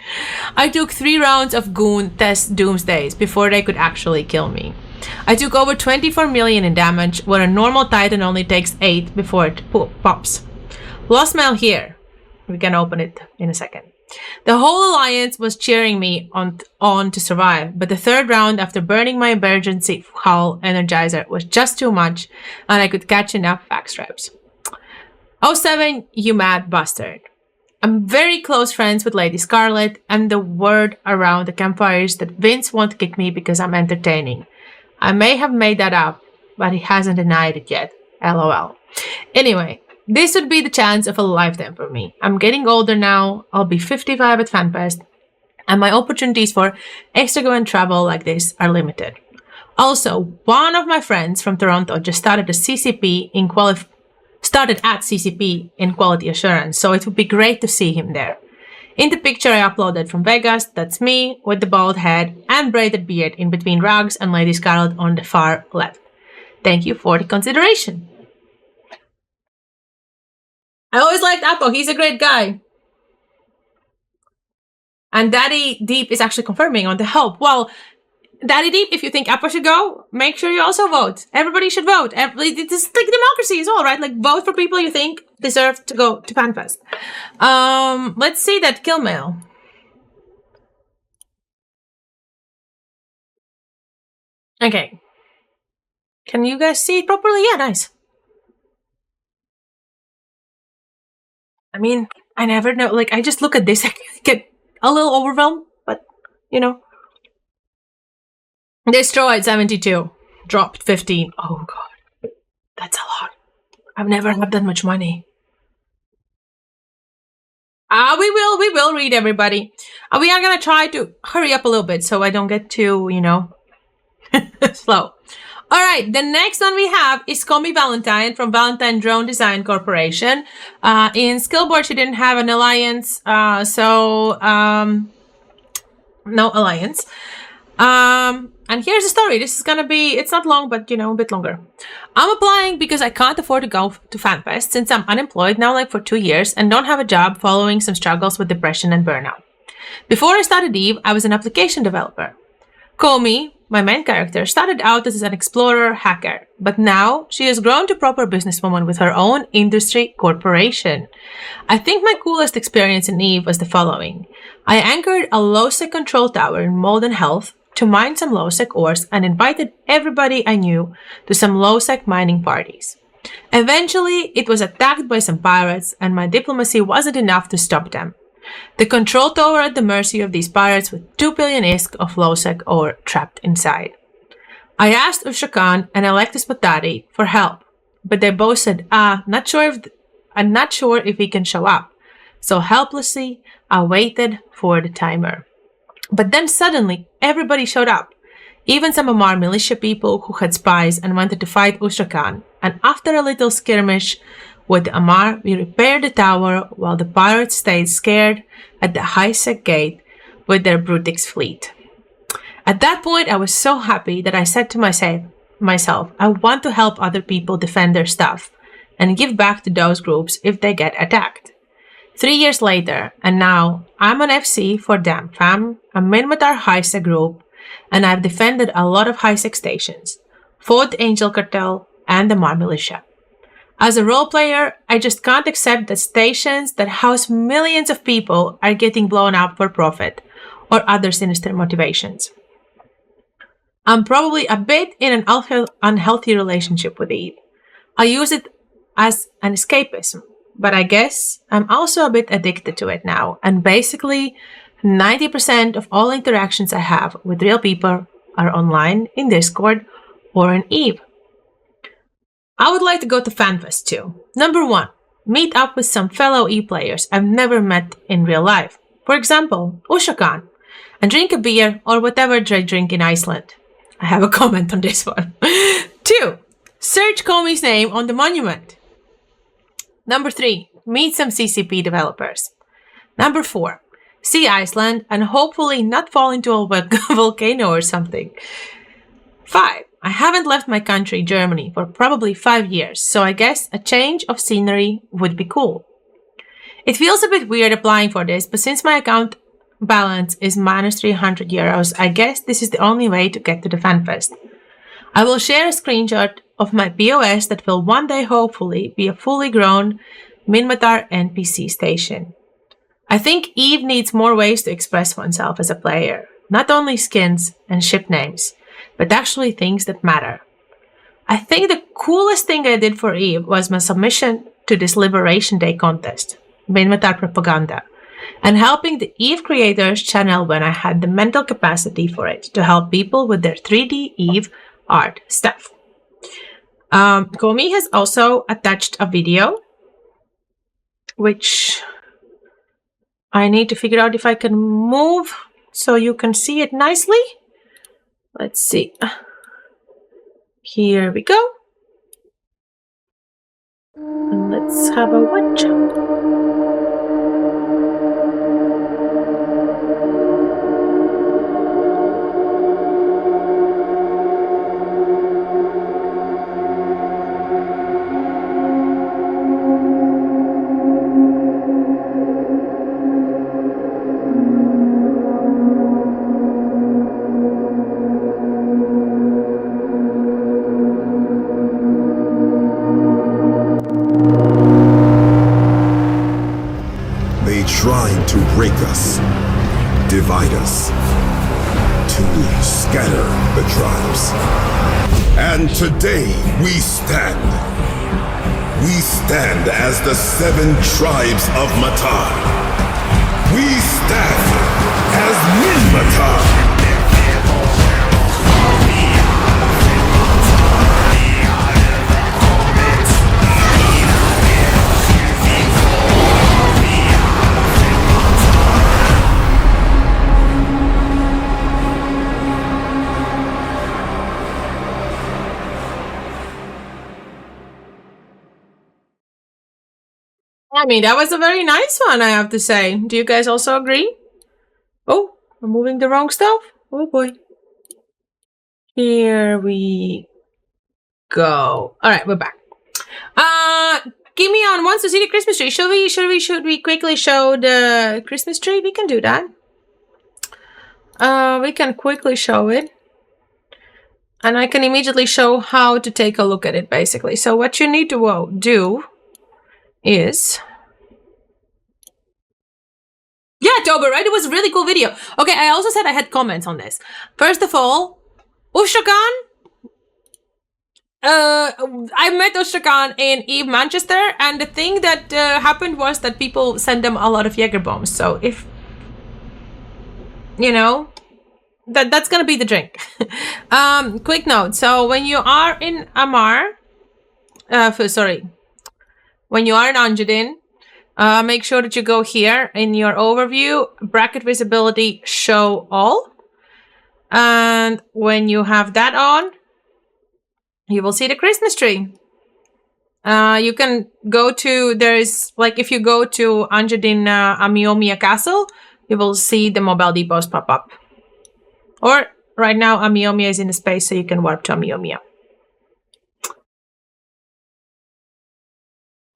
I took 3 rounds of Goon test Doomsdays before they could actually kill me. I took over 24 million in damage, where a normal Titan only takes 8 before it pops. Lost mail here. We can open it in a second. The whole alliance was cheering me on to survive, but the 3rd round after burning my emergency hull energizer was just too much, and I could catch enough backstraps. 07, you mad bastard. I'm very close friends with Lady Scarlet, and the word around the campfire is that Vince won't kick me because I'm entertaining. I may have made that up, but he hasn't denied it yet. LOL. Anyway. This would be the chance of a lifetime for me. I'm getting older now. I'll be 55 at FanFest, and my opportunities for extravagant travel like this are limited. Also, one of my friends from Toronto just started at CCP in quality assurance, so it would be great to see him there. In the picture I uploaded from Vegas, that's me with the bald head and braided beard in between rugs and Lady Scarlet on the far left. Thank you for the consideration. I always liked Apo. He's a great guy. And Daddy Deep is actually confirming on the help. Well, Daddy Deep, if you think Apo should go, make sure you also vote. Everybody should vote. It's like democracy as well, right? Like, vote for people you think deserve to go to FanFest. Let's see that kill mail. Okay. Can you guys see it properly? Yeah, nice. I mean, I never know. Like, I just look at this, I get a little overwhelmed, but, you know. Destroyed 72. Dropped 15. Oh, God. That's a lot. I've never had that much money. We will read, everybody. We are gonna try to hurry up a little bit so I don't get too, slow. All right, the next one we have is Call Me Valentine from Valentine Drone Design Corporation. In Skillboard, she didn't have an alliance, no alliance. And here's the story. This is gonna be, it's not long, but a bit longer. I'm applying because I can't afford to go to FanFest since I'm unemployed now like for 2 years and don't have a job following some struggles with depression and burnout. Before I started Eve, I was an application developer. Komi, my main character, started out as an explorer hacker, but now she has grown to proper businesswoman with her own industry corporation. I think my coolest experience in Eve was the following. I anchored a low-sec control tower in Molden Health to mine some low-sec ores and invited everybody I knew to some low-sec mining parties. Eventually, it was attacked by some pirates and my diplomacy wasn't enough to stop them. The control tower at the mercy of these pirates with 2 billion ISK of low-sec ore trapped inside. I asked Usha Khan and Alexis Matari for help, but they both said, I'm not sure if he can show up. So helplessly, I waited for the timer. But then suddenly, everybody showed up. Even some Amar militia people who had spies and wanted to fight Usha Khan. And after a little skirmish with the Amar, we repaired the tower while the pirates stayed scared at the high-sec gate with their Brutix fleet. At that point, I was so happy that I said to myself, I want to help other people defend their stuff and give back to those groups if they get attacked. 3 years later, and now I'm an FC for Dam Fam, a Minmatar high-sec group, and I've defended a lot of high-sec stations, fought the Angel Cartel and the Mar Militia. As a role player, I just can't accept that stations that house millions of people are getting blown up for profit or other sinister motivations. I'm probably a bit in an unhealthy relationship with Eve. I use it as an escapism, but I guess I'm also a bit addicted to it now, and basically 90% of all interactions I have with real people are online, in Discord, or in Eve. I would like to go to FanFest too. Number 1, meet up with some fellow Eve players I've never met in real life. For example, Usha Khan, and drink a beer or whatever they drink in Iceland. I have a comment on this one. 2, search Komi's name on the monument. Number 3, meet some CCP developers. Number 4, see Iceland and hopefully not fall into a volcano or something. 5, I haven't left my country, Germany, for probably 5 years, so I guess a change of scenery would be cool. It feels a bit weird applying for this, but since my account balance is minus 300 euros, I guess this is the only way to get to the FanFest. I will share a screenshot of my POS that will one day hopefully be a fully grown Minmatar NPC station. I think Eve needs more ways to express oneself as a player, not only skins and ship names, but actually things that matter. I think the coolest thing I did for Eve was my submission to this Liberation Day contest, Minmatar Propaganda, and helping the Eve creators channel when I had the mental capacity for it to help people with their 3D Eve art stuff. Komi has also attached a video, which I need to figure out if I can move so you can see it nicely. Let's see. Here we go. And let's have a watch. Trying to break us, divide us, to scatter the tribes. And today we stand. We stand as the 7 tribes of Matar. We stand as Min-Matar. I mean, that was a very nice one, I have to say. Do you guys also agree? Oh, I'm moving the wrong stuff. Oh boy. Here we go. All right, we're back. Kimeon wants to see the Christmas tree. Should we quickly show the Christmas tree? We can do that. We can quickly show it. And I can immediately show how to take a look at it, basically. So what you need to do is... Yeah, Tober, right? It was a really cool video. Okay, I also said I had comments on this. First of all, Ushakan. I met Ushakan in Eve Manchester, and the thing that happened was that people sent them a lot of Jaeger bombs. So if, you know, that's gonna be the drink. Quick note. So when you are in Amar, when you are in Anjadin, make sure that you go here in your overview, bracket visibility, show all. And when you have that on, you will see the Christmas tree. You can go to, if you go to Anjadin Amiomia Castle, you will see the mobile depots pop up. Or right now, Amiomia is in a space, so you can warp to Amiomia.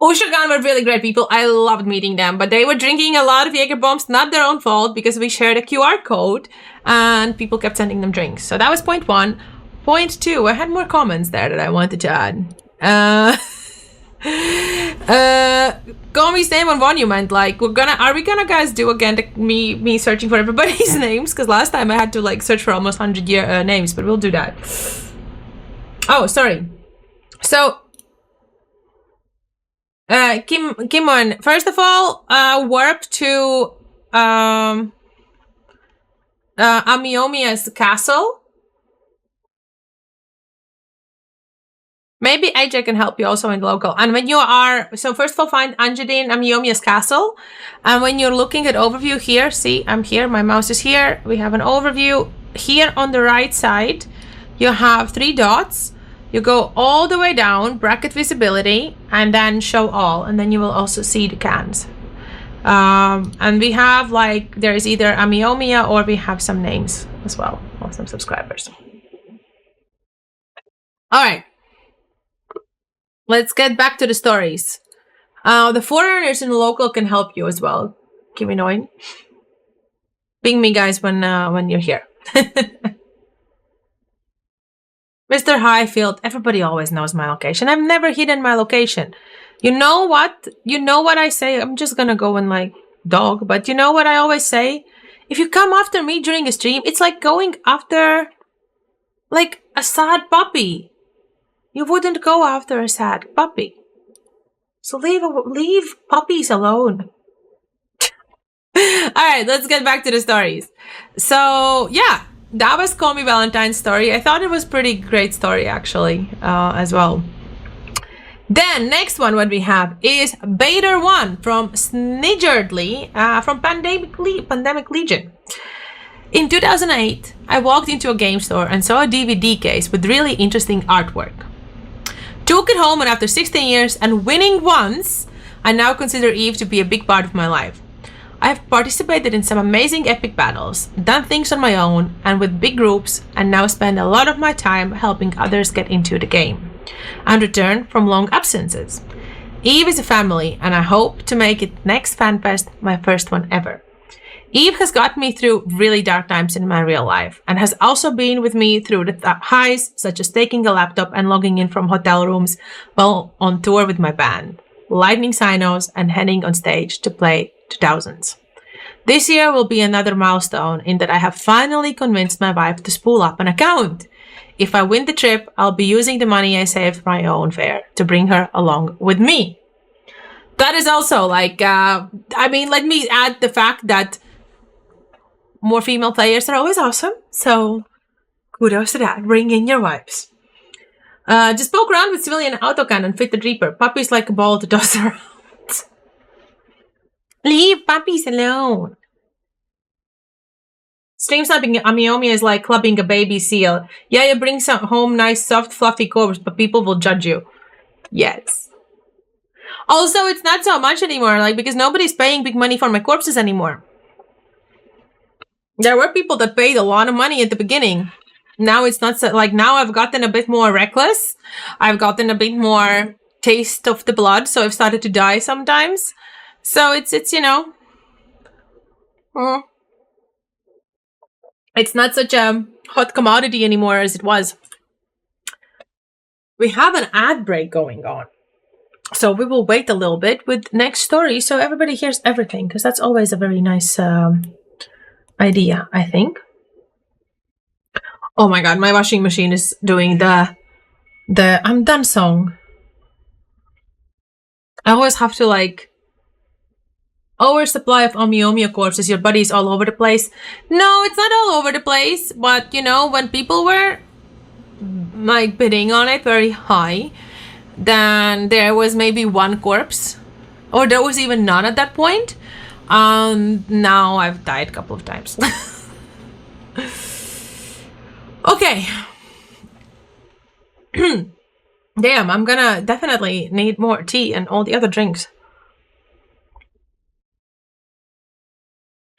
Ushagan were really great people. I loved meeting them, but they were drinking a lot of Jaeger bombs, not their own fault, because we shared a QR code and people kept sending them drinks. So that was point 1. Point 2, I had more comments there that I wanted to add. Gomi's name on Monument, like, are we gonna guys do again me searching for everybody's names? Because last time I had to like search for almost 100 names, but we'll do that. Oh, sorry. So, Kimon, first of all, warp to Amiomia's castle. Maybe AJ can help you also in local. And when you are, so first of all, find Anjadin Amiomia's castle. And when you're looking at overview here, see, I'm here, my mouse is here. We have an overview. Here on the right side, you have 3 dots. You go all the way down, bracket visibility, and then show all. And then you will also see the cans. And we have there is either Amiomia or we have some names as well of some subscribers. All right. Let's get back to the stories. The foreigners in the local can help you as well. Keep me knowing. Ping me, guys, when you're here. Mr. Highfield, everybody always knows my location. I've never hidden my location. You know what? You know what I say? I'm just gonna go and dog, but you know what I always say? If you come after me during a stream, it's like going after a sad puppy. You wouldn't go after a sad puppy. So leave puppies alone. All right, let's get back to the stories. So yeah, that was Call Me Valentine's story. I thought it was pretty great story actually, as well. Then next one, what we have is Bader 1 from Snidgerdly, from Pandemic Legion. In 2008, I walked into a game store and saw a DVD case with really interesting artwork. Took it home, and after 16 years and winning once, I now consider Eve to be a big part of my life. I have participated in some amazing epic battles, done things on my own and with big groups, and now spend a lot of my time helping others get into the game and return from long absences. Eve is a family, and I hope to make it next FanFest my first one ever. Eve has got me through really dark times in my real life and has also been with me through the highs, such as taking a laptop and logging in from hotel rooms while on tour with my band, lightning sinos, and heading on stage to play to thousands. This year will be another milestone in that I have finally convinced my wife to spool up an account. If I win the trip, I'll be using the money I saved for my own fare to bring her along with me. That is also like, let me add the fact that more female players are always awesome. So kudos to that. Bring in your wives. Just poke around with civilian autocannon, fit the Reaper. Puppies like a ball to toss around. Leave puppies alone. Stream sniping Amiomia is like clubbing a baby seal. Yeah, you bring some home nice, soft, fluffy corpse, but people will judge you. Yes. Also, it's not so much anymore, like, because nobody's paying big money for my corpses anymore. There were people that paid a lot of money at the beginning. Now it's not so, like, now I've gotten a bit more reckless. I've gotten a bit more taste of the blood, so I've started to die sometimes. So it's you know, it's not such a hot commodity anymore as it was. We have an ad break going on. So we will wait a little bit with next story so everybody hears everything, because that's always a very nice idea, I think. Oh my god, my washing machine is doing the I'm done song. I always have to like oversupply of Amiomia corpses, your body's all over the place. No, it's not all over the place, but you know, when people were like bidding on it very high, then there was maybe one corpse, or there was even none at that point. Now I've died a couple of times. Okay. Damn, I'm gonna definitely need more tea and all the other drinks.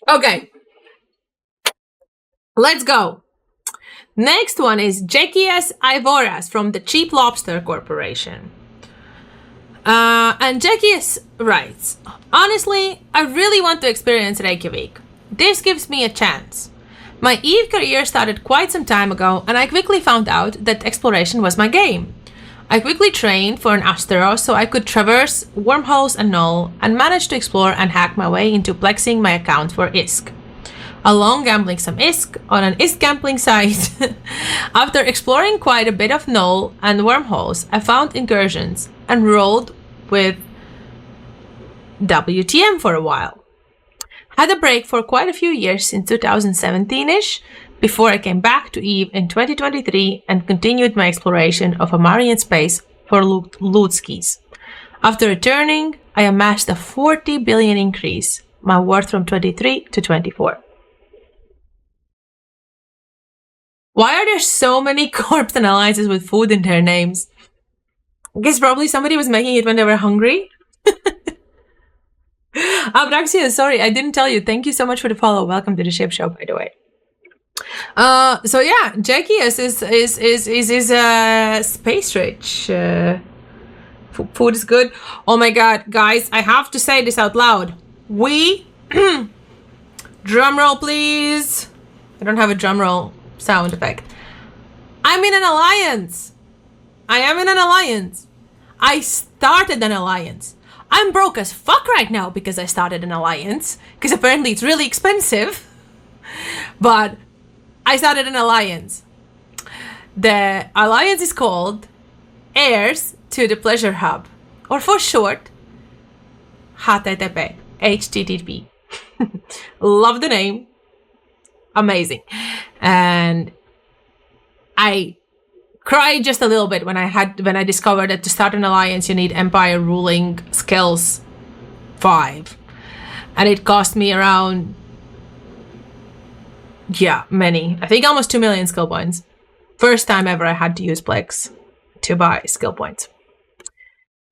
Okay. Let's go. Next one is Jekias Ivoras from the Cheap Lobster Corporation. And Jekias writes, honestly, I really want to experience Reykjavik. This gives me a chance. My Eve career started quite some time ago, and I quickly found out that exploration was my game. I quickly trained for an Astero so I could traverse wormholes and null, and managed to explore and hack my way into plexing my account for ISK. Along gambling some ISK on an ISK gambling site. After exploring quite a bit of null and wormholes, I found incursions and rolled with WTM for a while. Had a break for quite a few years in 2017-ish, before I came back to Eve in 2023 and continued my exploration of Amarian space for loot skis. After returning, I amassed a 40 billion increase, my worth from 23 to 24. Why are there so many corpse analyzes with food in their names? I guess probably somebody was making it when they were hungry. Abraxia, sorry, I didn't tell you. Thank you so much for the follow. Welcome to the Ship Show, by the way. So yeah, Jackie is space rich. Food is good. Oh my god, guys, I have to say this out loud. We drum roll, please. I don't have a drum roll sound effect. I'm in an alliance. I am in an alliance. I started an alliance. I'm broke as fuck right now because I started an alliance, because apparently it's really expensive. But I started an alliance. The alliance is called Heirs to the Pleasure Hub, or for short, HTTP. HTTP. Love the name. Amazing. And I cried just a little bit when I discovered that to start an alliance you need Empire ruling skills 5, and it cost me around many. I think almost 2 million skill points. First time ever I had to use Plex to buy skill points,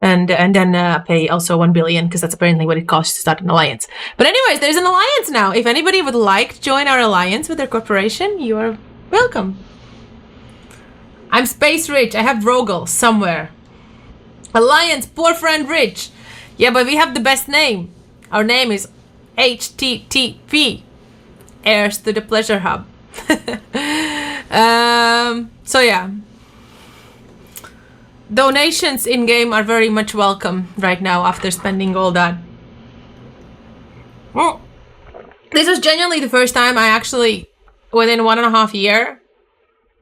and then pay also 1 billion because that's apparently what it costs to start an alliance. But anyways, there's an alliance now. If anybody would like to join our alliance with their corporation, you are welcome. I'm space rich. I have Rogel somewhere. Alliance, poor friend rich. Yeah, but we have the best name. Our name is HTTP. Heirs to the Pleasure Hub. So yeah. Donations in-game are very much welcome right now after spending all that. This was genuinely the first time I actually, within 1.5 years,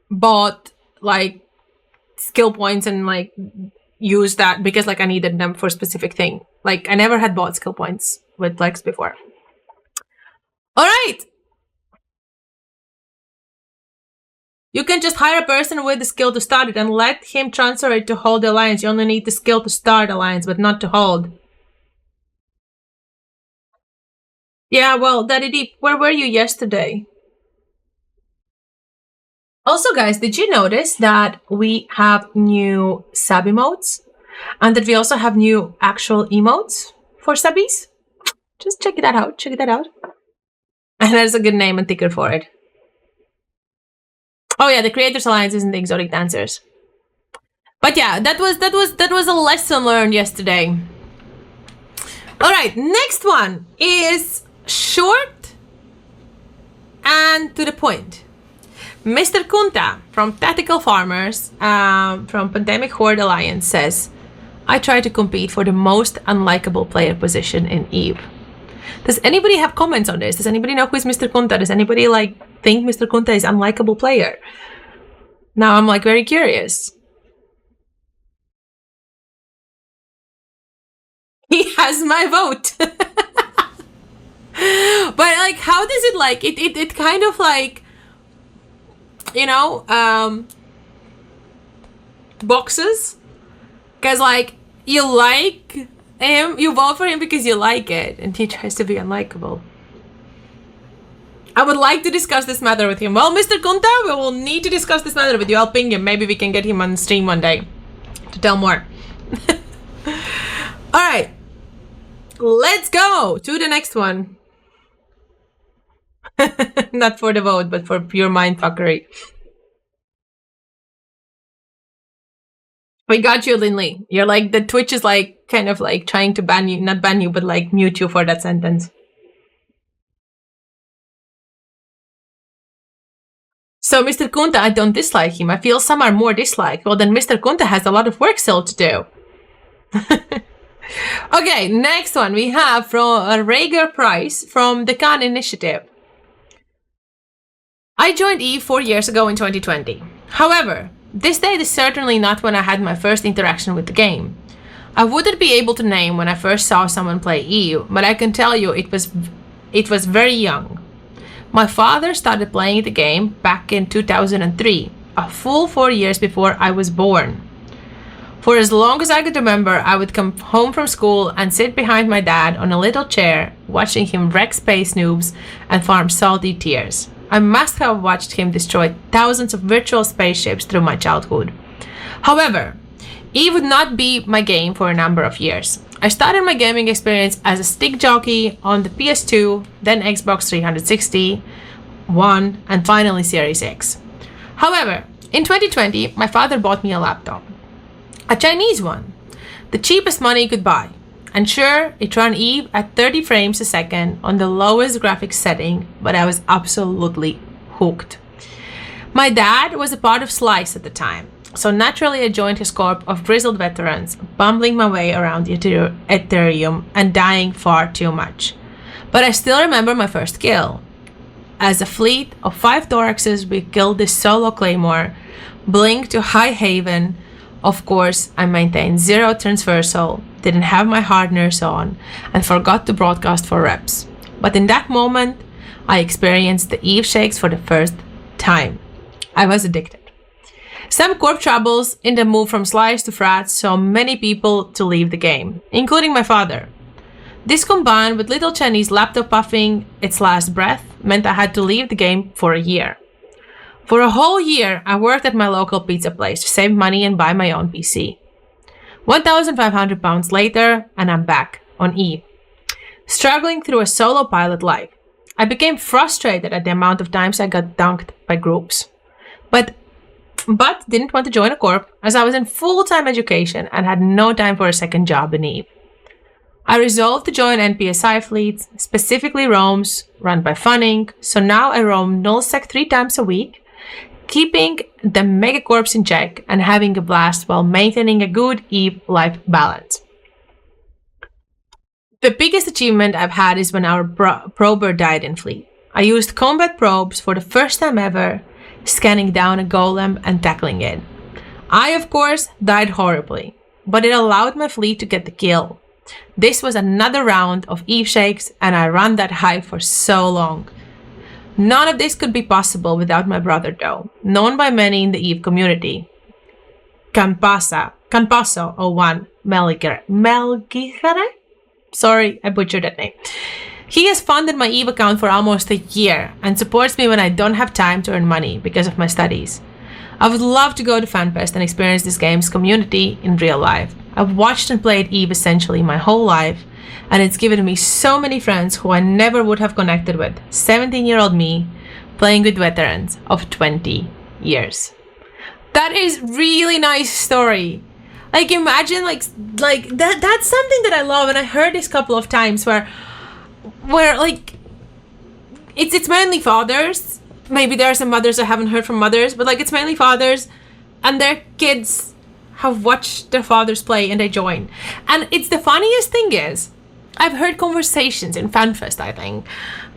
bought like skill points and like used that because like I needed them for a specific thing. Like I never had bought skill points with Flex before. All right. You can just hire a person with the skill to start it and let him transfer it to hold the alliance. You only need the skill to start alliance, but not to hold. Yeah, well, Daddy Deep, where were you yesterday? Also, guys, did you notice that we have new sub emotes? And that we also have new actual emotes for subbies? Just check that out. Check that out. And there's a good name and ticker for it. Oh yeah, the Creators Alliance isn't the exotic dancers. But yeah, that was a lesson learned yesterday. All right, next one is short and to the point. Mr. Kunta from Tactical Farmers from Pandemic Horde Alliance says, I try to compete for the most unlikable player position in Eve. Does anybody have comments on this? Does anybody know who is Mr. Kunta? Does anybody like think Mr. Kunta is unlikable player? Now I'm like very curious. He has my vote. But like, how does it like it kind of like, you know, boxes? Because like you like him, you vote for him because you like it, and he tries to be unlikable. I would like to discuss this matter with him. Well, Mr. Kunta, we will need to discuss this matter with you. I'll ping him. Maybe we can get him on stream one day to tell more. All right. Let's go to the next one. Not for the vote, but for pure mindfuckery. We got you, Linley. You're like, the Twitch is like, kind of like trying to ban you, not ban you, but like mute you for that sentence. So Mr. Kunta, I don't dislike him. I feel some are more disliked. Well, then Mr. Kunta has a lot of work still to do. Okay, next one we have from Rhaegar Price from the Khan Initiative. I joined Eve 4 years ago in 2020. However, this date is certainly not when I had my first interaction with the game. I wouldn't be able to name when I first saw someone play Eve, but I can tell you it was very young. My father started playing the game back in 2003, a full 4 years before I was born. For as long as I could remember, I would come home from school and sit behind my dad on a little chair, watching him wreck space noobs and farm salty tears. I must have watched him destroy thousands of virtual spaceships through my childhood. However, Eve would not be my game for a number of years. I started my gaming experience as a stick jockey on the PS2, then Xbox 360, One, and finally Series X. However, in 2020, my father bought me a laptop. A Chinese one, the cheapest money could buy. And sure, it ran Eve at 30 frames a second on the lowest graphics setting, but I was absolutely hooked. My dad was a part of Slice at the time, so naturally I joined his corp of grizzled veterans, bumbling my way around Ethereum and dying far too much. But I still remember my first kill. As a fleet of 5 Thoraxes, we killed this solo claymore, blinked to High Haven. Of course, I maintained 0 transversal, didn't have my hardeners on, and forgot to broadcast for reps. But in that moment, I experienced the Eve shakes for the first time. I was addicted. Some corp troubles in the move from Slice to Frats saw many people to leave the game, including my father. This combined with little Chinese laptop puffing its last breath meant I had to leave the game for a year. For a whole year, I worked at my local pizza place to save money and buy my own PC. 1,500 pounds later, and I'm back on Eve, struggling through a solo pilot life. I became frustrated at the amount of times I got dunked by groups, but didn't want to join a corp as I was in full-time education and had no time for a second job in Eve. I resolved to join NPSI fleets, specifically roams run by Funning, so now I roam nullsec 3 times a week, keeping the megacorps in check and having a blast while maintaining a good Eve life balance. The biggest achievement I've had is when our prober died in fleet. I used combat probes for the first time ever, scanning down a golem and tackling it. I, of course, died horribly, but it allowed my fleet to get the kill. This was another round of Eve shakes, and I ran that high for so long. None of this could be possible without my brother, though, known by many in the Eve community. Canpaso 01 Melgigere? Sorry, I butchered that name. He has funded my Eve account for almost a year and supports me when I don't have time to earn money because of my studies. I would love to go to FanFest and experience this game's community in real life. I've watched and played Eve essentially my whole life, and it's given me so many friends who I never would have connected with. 17-year-old me playing with veterans of 20 years. That is really nice story. Like, imagine like that's something that I love, and I heard this a couple of times where like it's mainly fathers. Maybe there are some mothers I haven't heard from mothers, but like it's mainly fathers and their kids have watched their fathers play and they join. And it's the funniest thing is I've heard conversations in FanFest, I think,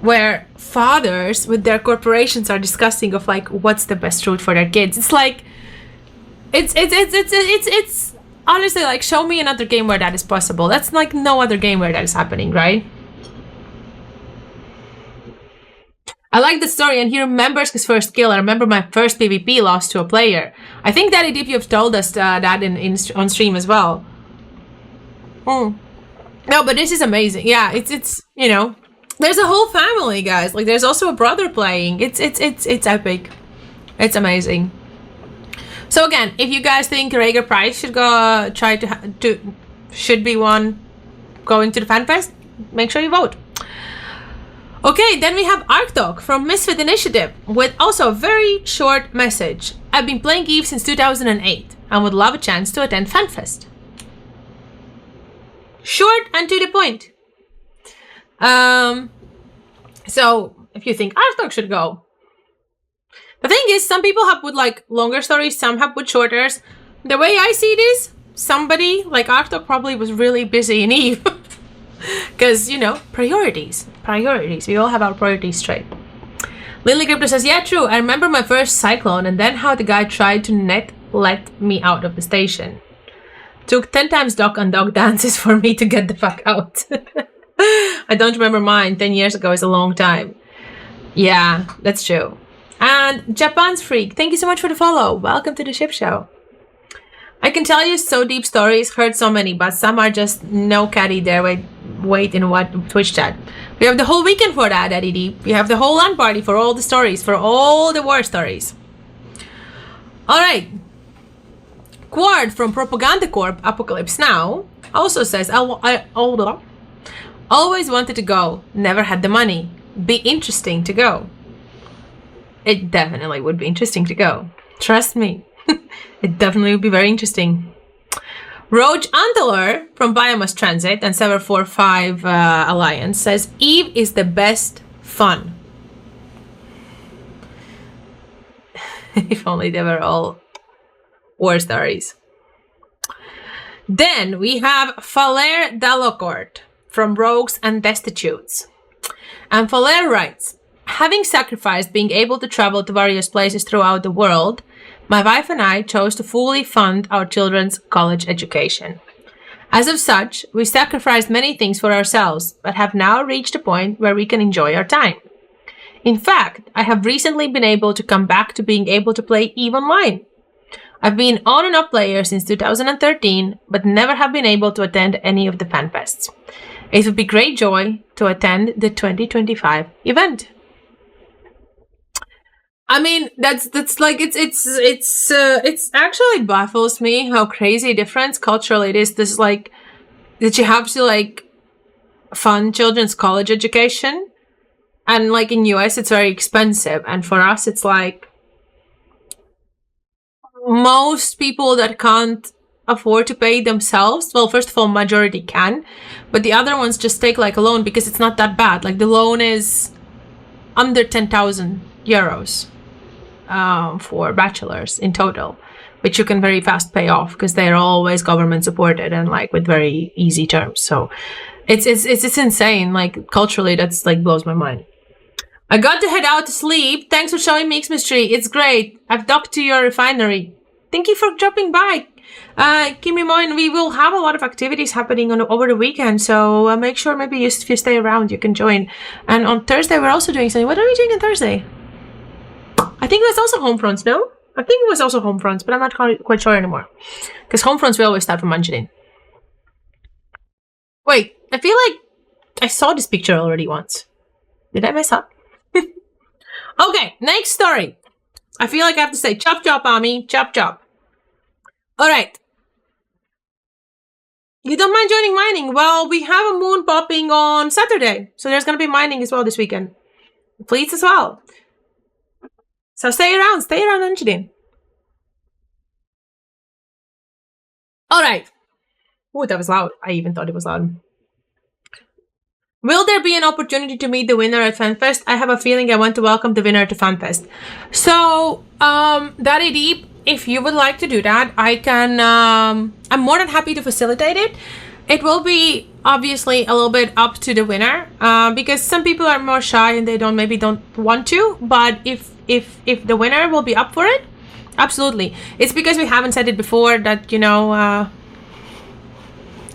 where fathers with their corporations are discussing of like what's the best route for their kids. It's like it's honestly like, show me another game where that is possible. That's like no other game where that is happening, right? I like the story, and he remembers his first kill. I remember my first PvP loss to a player. I think Daddy Deep, you've told us that on stream as well. No, but this is amazing. Yeah, it's you know, there's a whole family, guys. Like, there's also a brother playing. It's epic. It's amazing. So again, if you guys think Rhaegar Price should go should be one going to the FanFest, make sure you vote. Okay, then we have Arcdog from Misfit Initiative with also a very short message. I've been playing Eve since 2008 and would love a chance to attend FanFest. Short and to the point. So if you think Arcdog should go, the thing is, some people have with like longer stories, some have with shorters. The way I see this, somebody like Arcdog probably was really busy in Eve. Because, you know, priorities. We all have our priorities straight. Lily Crypto says, yeah, true. I remember my first cyclone and then how the guy tried to let me out of the station. Took 10 times dog on dog dances for me to get the fuck out. I don't remember mine. 10 years ago is a long time. Yeah, that's true. And Japan's Freak, thank you so much for the follow. Welcome to the Ship Show. I can tell you so deep stories, heard so many, but some are just no caddy there. Wait in what Twitch chat. We have the whole weekend for that, Eddie D. We have the whole LAN party for all the stories, for all the war stories. Alright. Quard from Propaganda Corp Apocalypse Now also says, I always wanted to go, never had the money. Be interesting to go. It definitely would be interesting to go. Trust me. It definitely would be very interesting. Roach Antler from Biomass Transit and 745 Alliance says, Eve is the best fun. If only they were all war stories. Then we have Faler Dalocourt from Rogues and Destitutes. And Faler writes, having sacrificed being able to travel to various places throughout the world, my wife and I chose to fully fund our children's college education. As of such, we sacrificed many things for ourselves, but have now reached a point where we can enjoy our time. In fact, I have recently been able to come back to being able to play EVE Online. I've been on and off player since 2013, but never have been able to attend any of the FanFests. It would be great joy to attend the 2025 event. I mean, that's like it's actually baffles me how crazy different culturally it is. This like that you have to like fund children's college education, and like in US it's very expensive, and for us it's like most people that can't afford to pay themselves. Well, first of all, majority can, but the other ones just take like a loan because it's not that bad. Like the loan is under 10,000 euros. For bachelors in total, which you can very fast pay off because they're always government supported and like with very easy terms. So It's insane. Like culturally, that's like blows my mind. I got to head out to sleep. Thanks for showing me Xmas tree. It's great. I've docked to your refinery. Thank you for dropping by. Keep in mind, we will have a lot of activities happening over the weekend, so make sure maybe if you stay around, you can join. And on Thursday, we're also doing something. What are we doing on Thursday? I think it was also Homefronts, no? I think it was also Homefronts, but I'm not quite sure anymore. Because Homefronts, we always start from Angelin. Wait, I feel like I saw this picture already once. Did I mess up? Okay, next story. I feel like I have to say chop chop, Ami. Chop chop. Alright. You don't mind joining mining? Well, we have a moon popping on Saturday. So there's going to be mining as well this weekend. Fleets as well. So stay around Angelin. Alright. Oh, that was loud. I even thought it was loud. Will there be an opportunity to meet the winner at FanFest? I have a feeling I want to welcome the winner to FanFest. So, Daddy Deep, if you would like to do that, I can, I'm more than happy to facilitate it. It will be obviously a little bit up to the winner, because some people are more shy and they maybe don't want to, but if the winner will be up for it, absolutely. It's because we haven't said it before that, you know,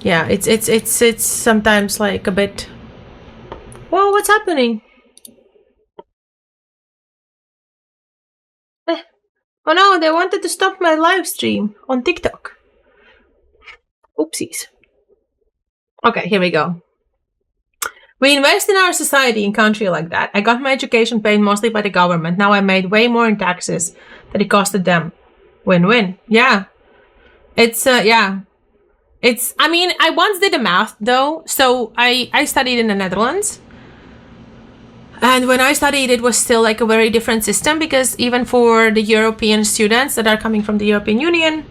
yeah, it's sometimes like a bit, whoa, what's happening? Oh no, they wanted to stop my live stream on TikTok. Oopsies. Okay, here we go. We invest in our society in country like that. I got my education paid mostly by the government. Now I made way more in taxes than it costed them. Win-win. Yeah. It's, yeah. It's, I mean, I once did the math though. So I studied in the Netherlands. And when I studied, it was still like a very different system, because even for the European students that are coming from the European Union,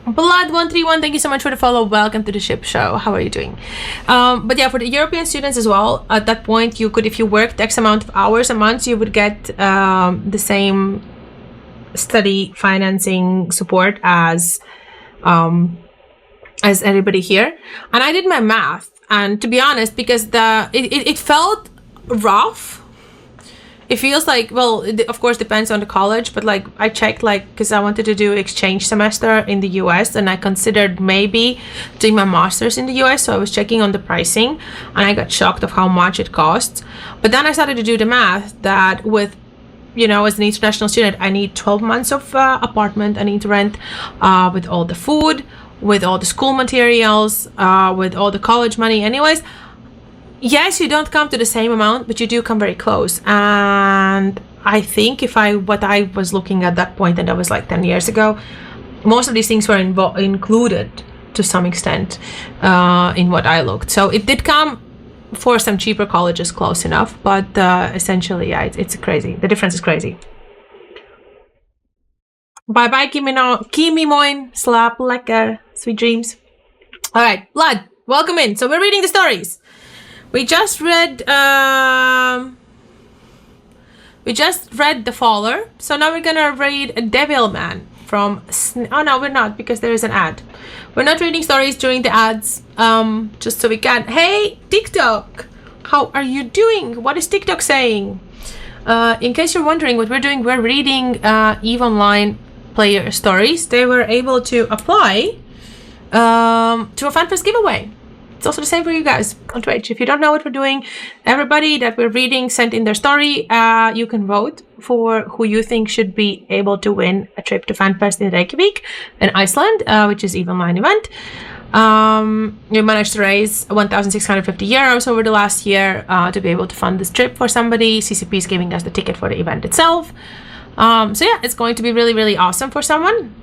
Blood131, thank you so much for the follow. Welcome to the ship show. How are you doing? But yeah, for the European students as well, at that point, you could, if you worked X amount of hours a month, you would get the same study financing support as everybody here. And I did my math, and to be honest, because it felt rough. It feels like, well, it of course depends on the college, but like I checked, like, because I wanted to do exchange semester in the US, and I considered maybe doing my master's in the US, so I was checking on the pricing, and I got shocked of how much it costs. But then I started to do the math that with, you know, as an international student, I need 12 months of apartment I need to rent, with all the food, with all the school materials, with all the college money anyways. Yes, you don't come to the same amount, but you do come very close. And I think what I was looking at that point, and that was like 10 years ago, most of these things were included to some extent in what I looked. So it did come for some cheaper colleges close enough, but essentially, yeah, it's crazy. The difference is crazy. Bye-bye, Kimi Moin, slap lekker, sweet dreams. All right, Blood, welcome in. So we're reading the stories. We just read The Faller, so now we're gonna read Devilman from oh no, we're not, because there is an ad. We're not reading stories during the ads, just so we can. Hey TikTok, how are you doing? What is TikTok saying? In case you're wondering what we're doing, we're reading Eve Online player stories. They were able to apply to a FanFest giveaway. It's also the same for you guys on Twitch. If you don't know what we're doing, everybody that we're reading sent in their story. You can vote for who you think should be able to win a trip to FanFest in Reykjavik in Iceland, which is Eve Online event. We managed to raise 1,650 euros over the last year to be able to fund this trip for somebody. CCP is giving us the ticket for the event itself. So yeah, it's going to be really, really awesome for someone.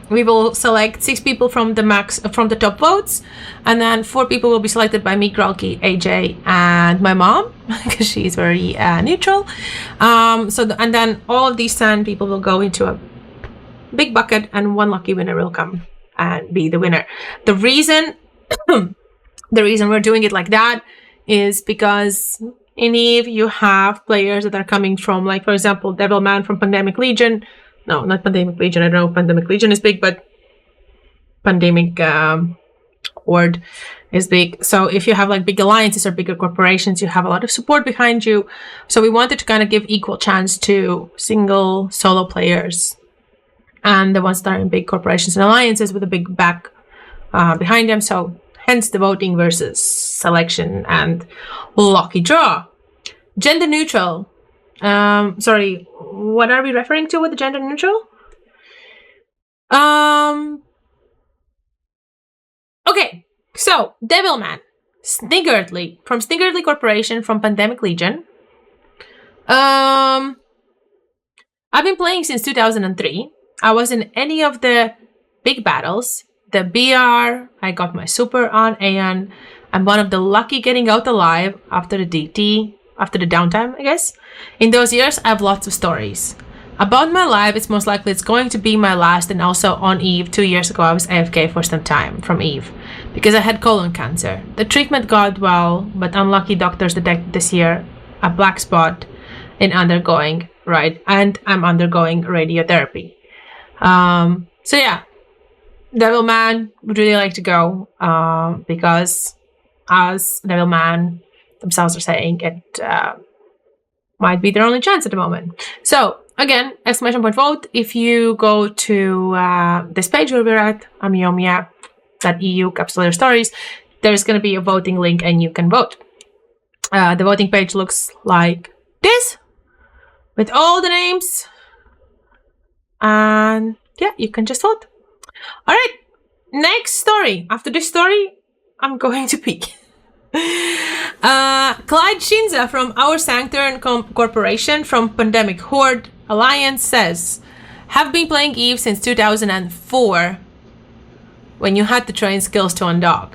We will select 6 people from the top votes, and then 4 people will be selected by me, Grolky, AJ, and my mom, because she's very neutral. And then all of these 10 people will go into a big bucket, and one lucky winner will come and be the winner. The reason we're doing it like that is because in Eve you have players that are coming from, like, for example, Devilman from Pandemic Legion. No, not Pandemic Legion. I don't know if Pandemic Legion is big, but Pandemic horde is big. So if you have like big alliances or bigger corporations, you have a lot of support behind you. So we wanted to kind of give equal chance to single solo players and the ones that are in big corporations and alliances with a big back behind them. So hence the voting versus selection and lucky draw. Gender neutral. Sorry, what are we referring to with the gender neutral? Okay, so Devilman, Sniggertly, from Sniggertly Corporation, from Pandemic Legion. I've been playing since 2003. I was in any of the big battles. The BR, I got my super on Aeon. I'm one of the lucky getting out alive after the DT, after the downtime, I guess. In those years, I have lots of stories. About my life, it's most likely it's going to be my last, and also on Eve, 2 years ago, I was AFK for some time from Eve because I had colon cancer. The treatment got well, but unlucky doctors detected this year a black spot in undergoing, right? And I'm undergoing radiotherapy. So yeah, Devilman would really like to go because as Devilman themselves are saying, it might be their only chance at the moment. So again, exclamation point vote. If you go to this page where we're at, Amiomia.eu, Capsulator Stories, there's going to be a voting link and you can vote. The voting page looks like this with all the names. And yeah, you can just vote. All right, next story. After this story, I'm going to peek. Clyde Shinza from Our Sanctuary Corporation from Pandemic Horde Alliance says, have been playing Eve since 2004 when you had to train skills to undock.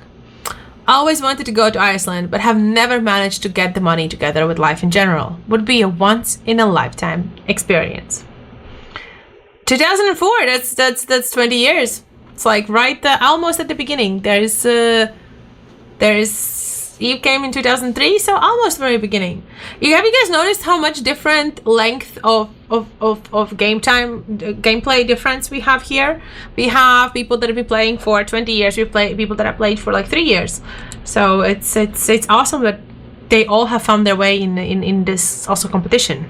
Always wanted to go to Iceland, but have never managed to get the money together with life in general. Would be a once in a lifetime experience. 2004, that's 20 years. It's like right almost at the beginning. There's Eve came in 2003, so almost very beginning. Have you guys noticed how much different length of gameplay difference we have here? We have people that have been playing for 20 years. We play people that have played for like 3 years. So it's awesome that they all have found their way in this also competition.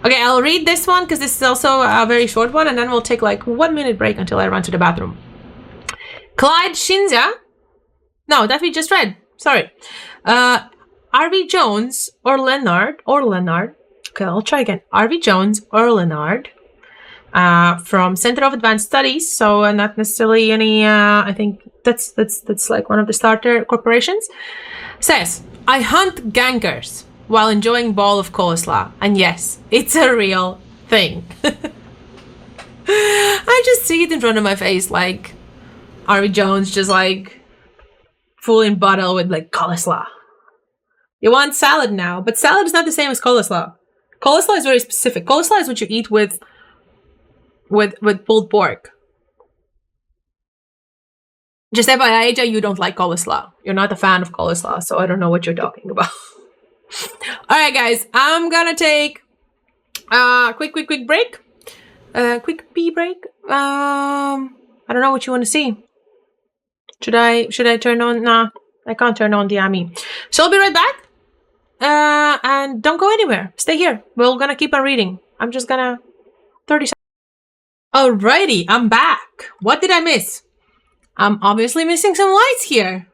Okay, I'll read this one because this is also a very short one, and then we'll take like 1 minute break until I run to the bathroom. Clyde Shinza. No, that we just read. Sorry. R.V. Jones or Leonard. Okay, I'll try again. R.V. Jones or Leonard from Center of Advanced Studies. So not necessarily any, I think that's like one of the starter corporations. Says, I hunt gankers while enjoying bowl of coleslaw. And yes, it's a real thing. I just see it in front of my face, like R.V. Jones just like full in bottle with like coleslaw. You want salad now, but salad is not the same as coleslaw. Coleslaw is very specific. Coleslaw is what you eat with pulled pork. Just FYI, AJ, you don't like coleslaw. You're not a fan of coleslaw, so I don't know what you're talking about. All right, guys, I'm gonna take a quick break. Quick pee break. I don't know what you want to see. Should I turn on? Nah, I can't turn on the Ami. So I'll be right back. And don't go anywhere. Stay here. We're gonna keep on reading. I'm just gonna 30 seconds. Alrighty, I'm back. What did I miss? I'm obviously missing some lights here.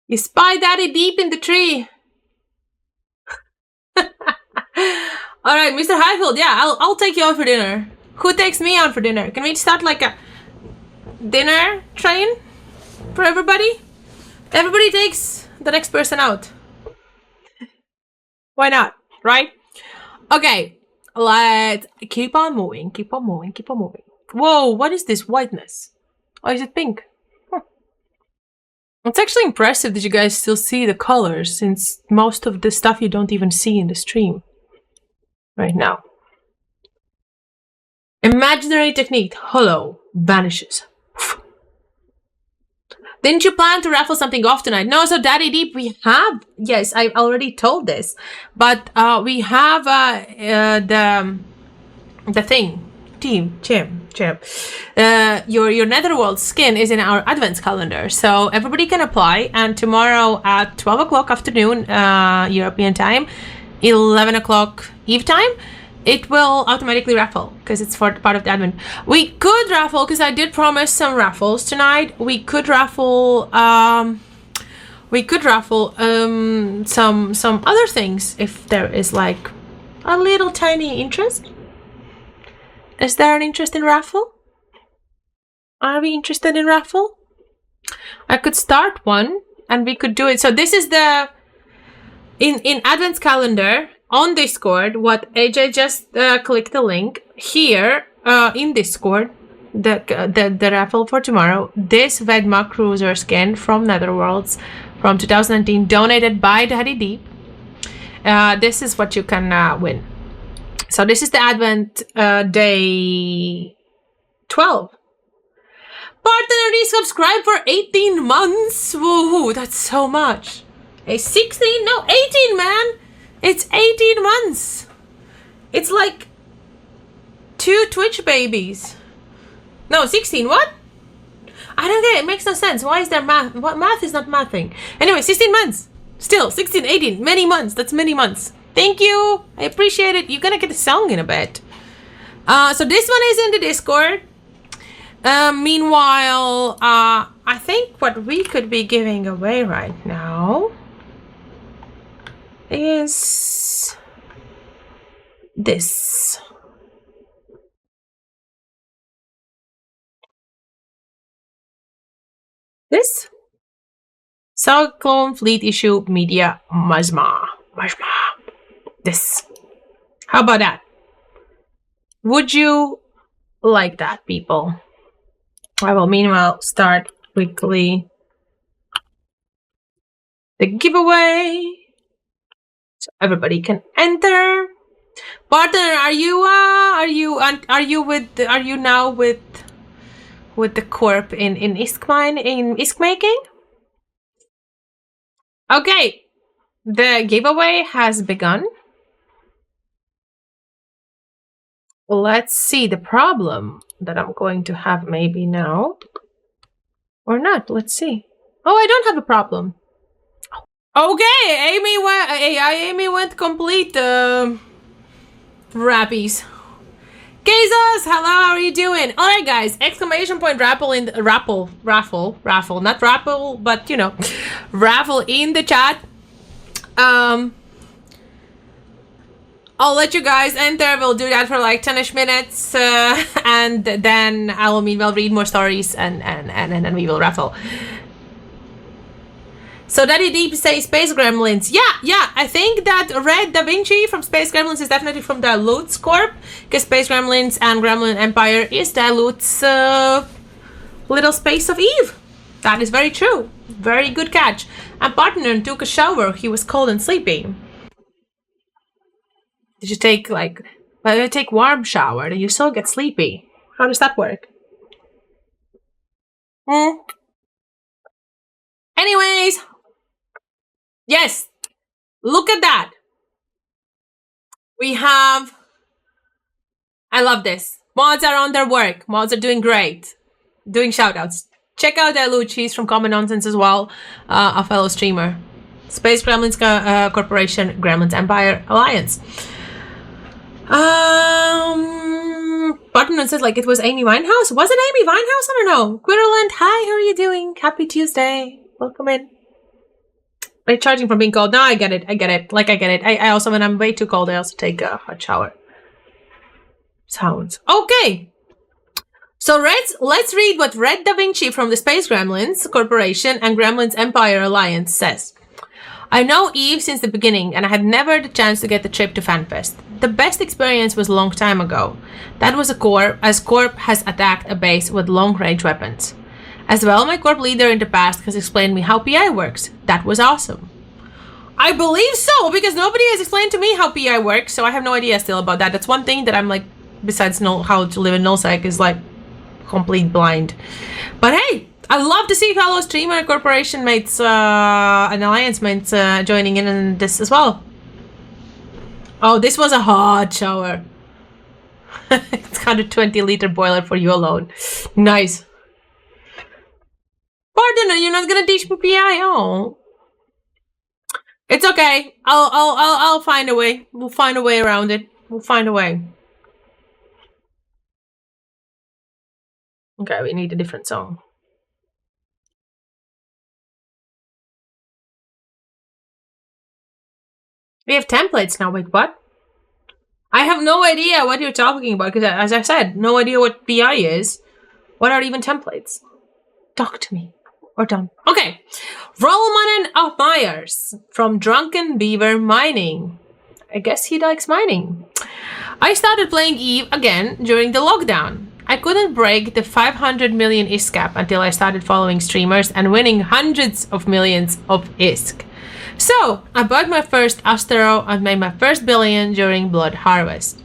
You spy Daddy deep in the tree. All right, Mr. Highfield. Yeah, I'll take you out for dinner. Who takes me out for dinner? Can we start like a dinner train for everybody? Everybody takes the next person out. Why not, right? Okay, let's keep on moving. Whoa, what is this whiteness? Oh, is it pink? Huh. It's actually impressive that you guys still see the colors, since most of the stuff you don't even see in the stream right now. Imaginary technique, hollow, vanishes. Didn't you plan to raffle something off tonight? No, so Daddy Deep, we have, yes, I already told this, but we have the thing, Tim, your Netherworld skin is in our advents calendar, so everybody can apply. And tomorrow at 12 o'clock afternoon European time, 11 o'clock Eve time, it will automatically raffle because it's for part of the advent. We could raffle, because I did promise some raffles tonight. We could raffle some other things if there is like a little tiny interest. Is there an interest in raffle? Are we interested in raffle? I could start one and we could do it. So this is the in Advent's calendar on Discord. What AJ just clicked the link here in Discord. The raffle for tomorrow. This Vedma Cruiser skin from Netherworlds from 2019, donated by Daddy Deep. This is what you can win. So this is the Advent day 12. Partner resubscribe for 18 months. Woohoo, that's so much. A 16? No, 18, man. It's 18 months. It's like 2 Twitch babies. No, 16, what? I don't get it. It makes no sense. Why is there math? What math is not mathing? Anyway, 16 months. Still, 16, 18. Many months. That's many months. Thank you. I appreciate it. You're gonna get a song in a bit. So this one is in the Discord. Meanwhile, I think what we could be giving away right now is this. This Cyclone Fleet Issue Media Mazma. This. How about that? Would you like that, people? I will meanwhile start quickly the giveaway so everybody can enter. Partner, are you now with the corp in Iskmine in Iskmaking? Okay, the giveaway has begun. Let's see the problem that I'm going to have maybe now. Or not, let's see. Oh, I don't have a problem. Okay, Amy went complete rappies. Kazos, hello, how are you doing? Alright guys, exclamation point raffle in the raffle, not raffle, but you know, raffle in the chat. I'll let you guys enter. We'll do that for like 10ish minutes, and then we'll read more stories, and then we will raffle. So Daddy Deep says Space Gremlins. Yeah, I think that Red Da Vinci from Space Gremlins is definitely from Dilute's Corp, because Space Gremlins and Gremlin Empire is Dilute's little space of Eve. That is very true. Very good catch. And partner took a shower. He was cold and sleepy. Did you take take warm shower? Do you still get sleepy? How does that work? Anyways, yes, look at that. We have, I love this. Mods are on their work. Mods are doing great. Doing shoutouts. Check out Dilute. She's from Common Nonsense as well. A fellow streamer. Space Gremlins Corporation, Gremlins Empire Alliance. Button says like it was Amy Winehouse. Was it Amy Winehouse? I don't know. Quirland, hi, how are you doing? Happy Tuesday. Welcome in. Are you charging from being cold? No, I get it. I get it. I also, when I'm way too cold, I also take a hot shower. Sounds. Okay. So let's read what Red Da Vinci from the Space Gremlins Corporation and Gremlins Empire Alliance says. I know Eve since the beginning, and I had never the chance to get the trip to FanFest. The best experience was a long time ago. That was a Corp, as Corp has attacked a base with long-range weapons. As well, my Corp leader in the past has explained me how PI works. That was awesome. I believe so, because nobody has explained to me how PI works, so I have no idea still about that. That's one thing that I'm like, besides know how to live in nullsec, is like complete blind. But hey, I love to see fellow streamer corporation mates and alliance mates joining in this as well. Oh, this was a hot shower. It's 120-liter boiler for you alone. Nice. Partner, you're not gonna teach me PI? Oh. It's okay. I'll find a way. We'll find a way around it. We'll find a way. Okay, we need a different song. We have templates now. Wait, what? I have no idea what you're talking about because, as I said, no idea what PI is. What are even templates? Talk to me. Or don't. Okay. Rolmanen of Myers from Drunken Beaver Mining. I guess he likes mining. I started playing Eve again during the lockdown. I couldn't break the 500 million ISK cap until I started following streamers and winning hundreds of millions of ISK. So, I bought my first Astero and made my first billion during Blood Harvest.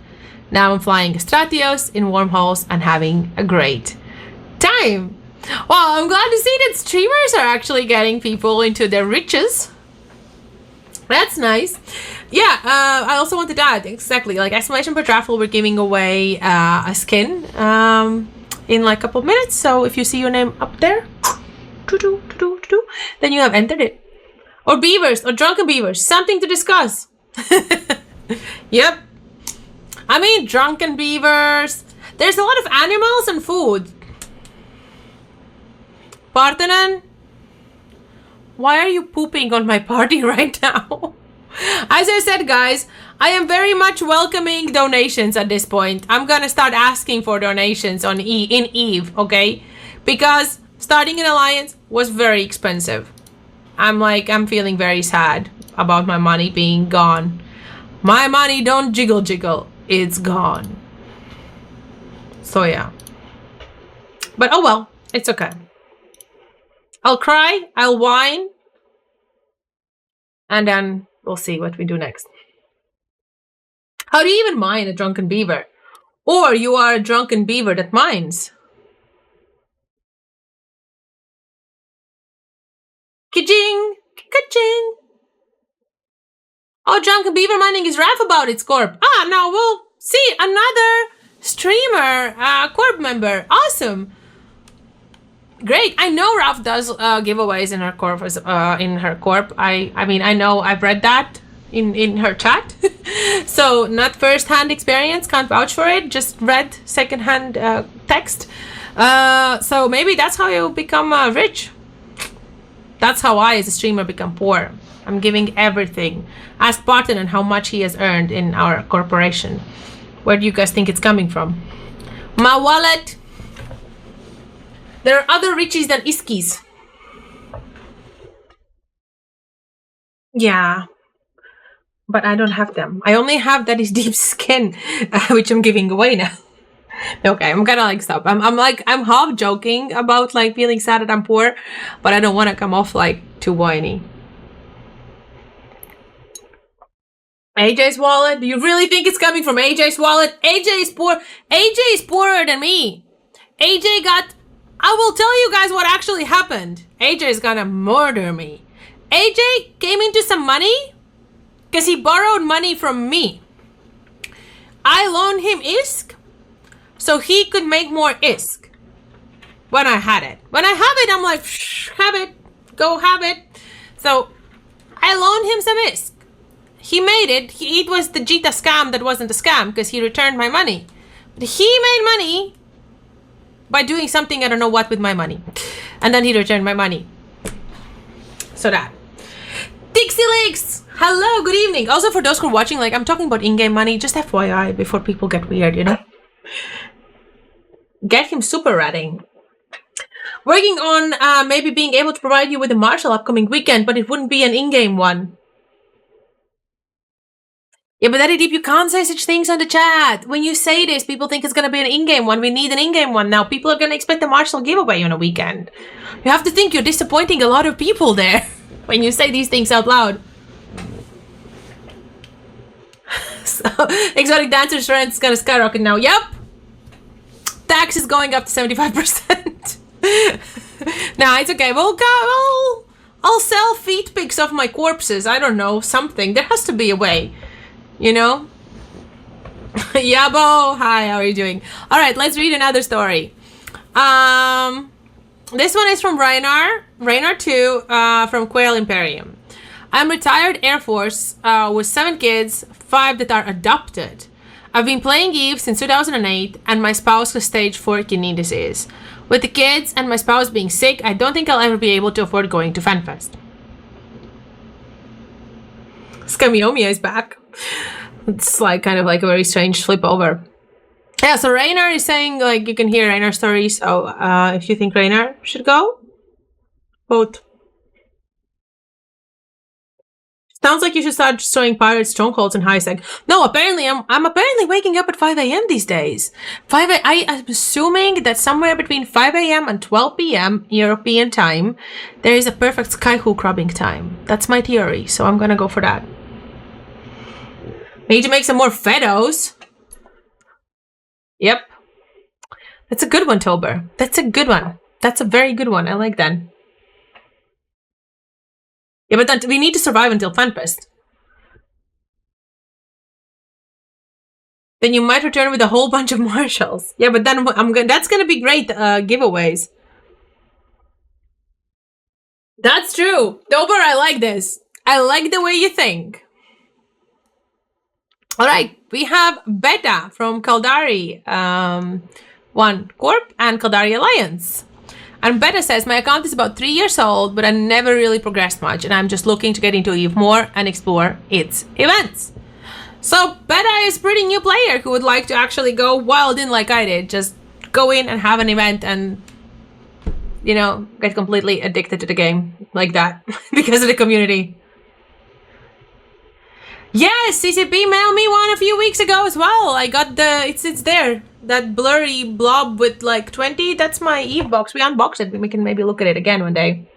Now I'm flying Stratios in wormholes and having a great time. Well, I'm glad to see that streamers are actually getting people into their riches. That's nice. Yeah, I also wanted to add, exactly, like exclamation per raffle, we're giving away a skin in like a couple of minutes. So if you see your name up there, then you have entered it. Or beavers, or drunken beavers, something to discuss. Yep. I mean, drunken beavers. There's a lot of animals and food. Parthenon, why are you pooping on my party right now? As I said, guys, I am very much welcoming donations at this point. I'm gonna start asking for donations in Eve, okay? Because starting an alliance was very expensive. I'm feeling very sad about my money being gone. My money don't jiggle jiggle. It's gone. So yeah. But oh well, it's okay. I'll cry, I'll whine, and then we'll see what we do next. How do you even mine a drunken beaver? Or you are a drunken beaver that mines. Ka-ching! Ka-ching! Oh, drunken beaver mining is rough about its corp. Ah, now we'll see another streamer, corp member. Awesome. Great. I know Ralph does giveaways in her corp. I mean, I know I've read that in her chat. So not first-hand experience, can't vouch for it. Just read second-hand text. So maybe that's how you become rich. That's how I, as a streamer, become poor. I'm giving everything. Ask Barton on how much he has earned in our corporation. Where do you guys think it's coming from? My wallet. There are other riches than Iskis. Yeah. But I don't have them. I only have that is deep skin, which I'm giving away now. Okay, I'm gonna like stop. I'm half joking about like feeling sad that I'm poor, but I don't want to come off like too whiny. AJ's wallet? Do you really think it's coming from AJ's wallet? AJ is poor. AJ is poorer than me. AJ got... I will tell you guys what actually happened. AJ is gonna murder me. AJ came into some money because he borrowed money from me. I loaned him ISK so he could make more ISK when I had it. When I have it, I'm like, have it. Go have it. So I loaned him some ISK. He made it. It was the Jita scam that wasn't a scam because he returned my money. But he made money by doing something, I don't know what, with my money. And then he returned my money. So that. Dixie Leaks! Hello, good evening. Also, for those who are watching, like, I'm talking about in-game money, just FYI, before people get weird, you know? Get him super ratting. Working on maybe being able to provide you with a Marshall upcoming weekend, but it wouldn't be an in-game one. Yeah, but Daddy Deep, you can't say such things on the chat. When you say this, people think it's going to be an in-game one. We need an in-game one now. People are going to expect a Marshall giveaway on a weekend. You have to think you're disappointing a lot of people there when you say these things out loud. So, exotic dancer rent is going to skyrocket now. Yep. Tax is going up to 75%. Nah, it's okay. I'll sell feet pics of my corpses. I don't know, something. There has to be a way. You know? Yabo, hi, how are you doing? All right, let's read another story. This one is from Raynar 2 from Quail Imperium. I'm retired Air Force with 7 kids, 5 that are adopted. I've been playing Eve since 2008, and my spouse has stage 4 kidney disease. With the kids and my spouse being sick, I don't think I'll ever be able to afford going to FanFest. Amiomia is back. It's like kind of like a very strange flip over. Yeah, so Raynar is saying, like, you can hear Raynar's story, so if you think Raynar should go, vote. Sounds like you should start destroying pirate strongholds in high sec. No, apparently I'm apparently waking up at 5 a.m. these days. I'm assuming that somewhere between 5 a.m. and 12 p.m. European time, there is a perfect skyhook rubbing time. That's my theory, so I'm gonna go for that. Need to make some more Fedos. Yep. That's a good one, Tober. That's a good one. That's a very good one. I like that. Yeah, but then we need to survive until FanFest. Then you might return with a whole bunch of marshals. Yeah, but then that's gonna be great giveaways. That's true. Tober, I like this. I like the way you think. All right, we have Beta from Caldari 1 Corp and Caldari Alliance. And Beta says, my account is about 3 years old, but I never really progressed much, and I'm just looking to get into Eve more and explore its events. So Beta is a pretty new player who would like to actually go wild in like I did. Just go in and have an event and, you know, get completely addicted to the game like that because of the community. Yes, CCP mailed me one a few weeks ago as well. I got it's there. That blurry blob with like 20. That's my Eve box. We unboxed it. We can maybe look at it again one day.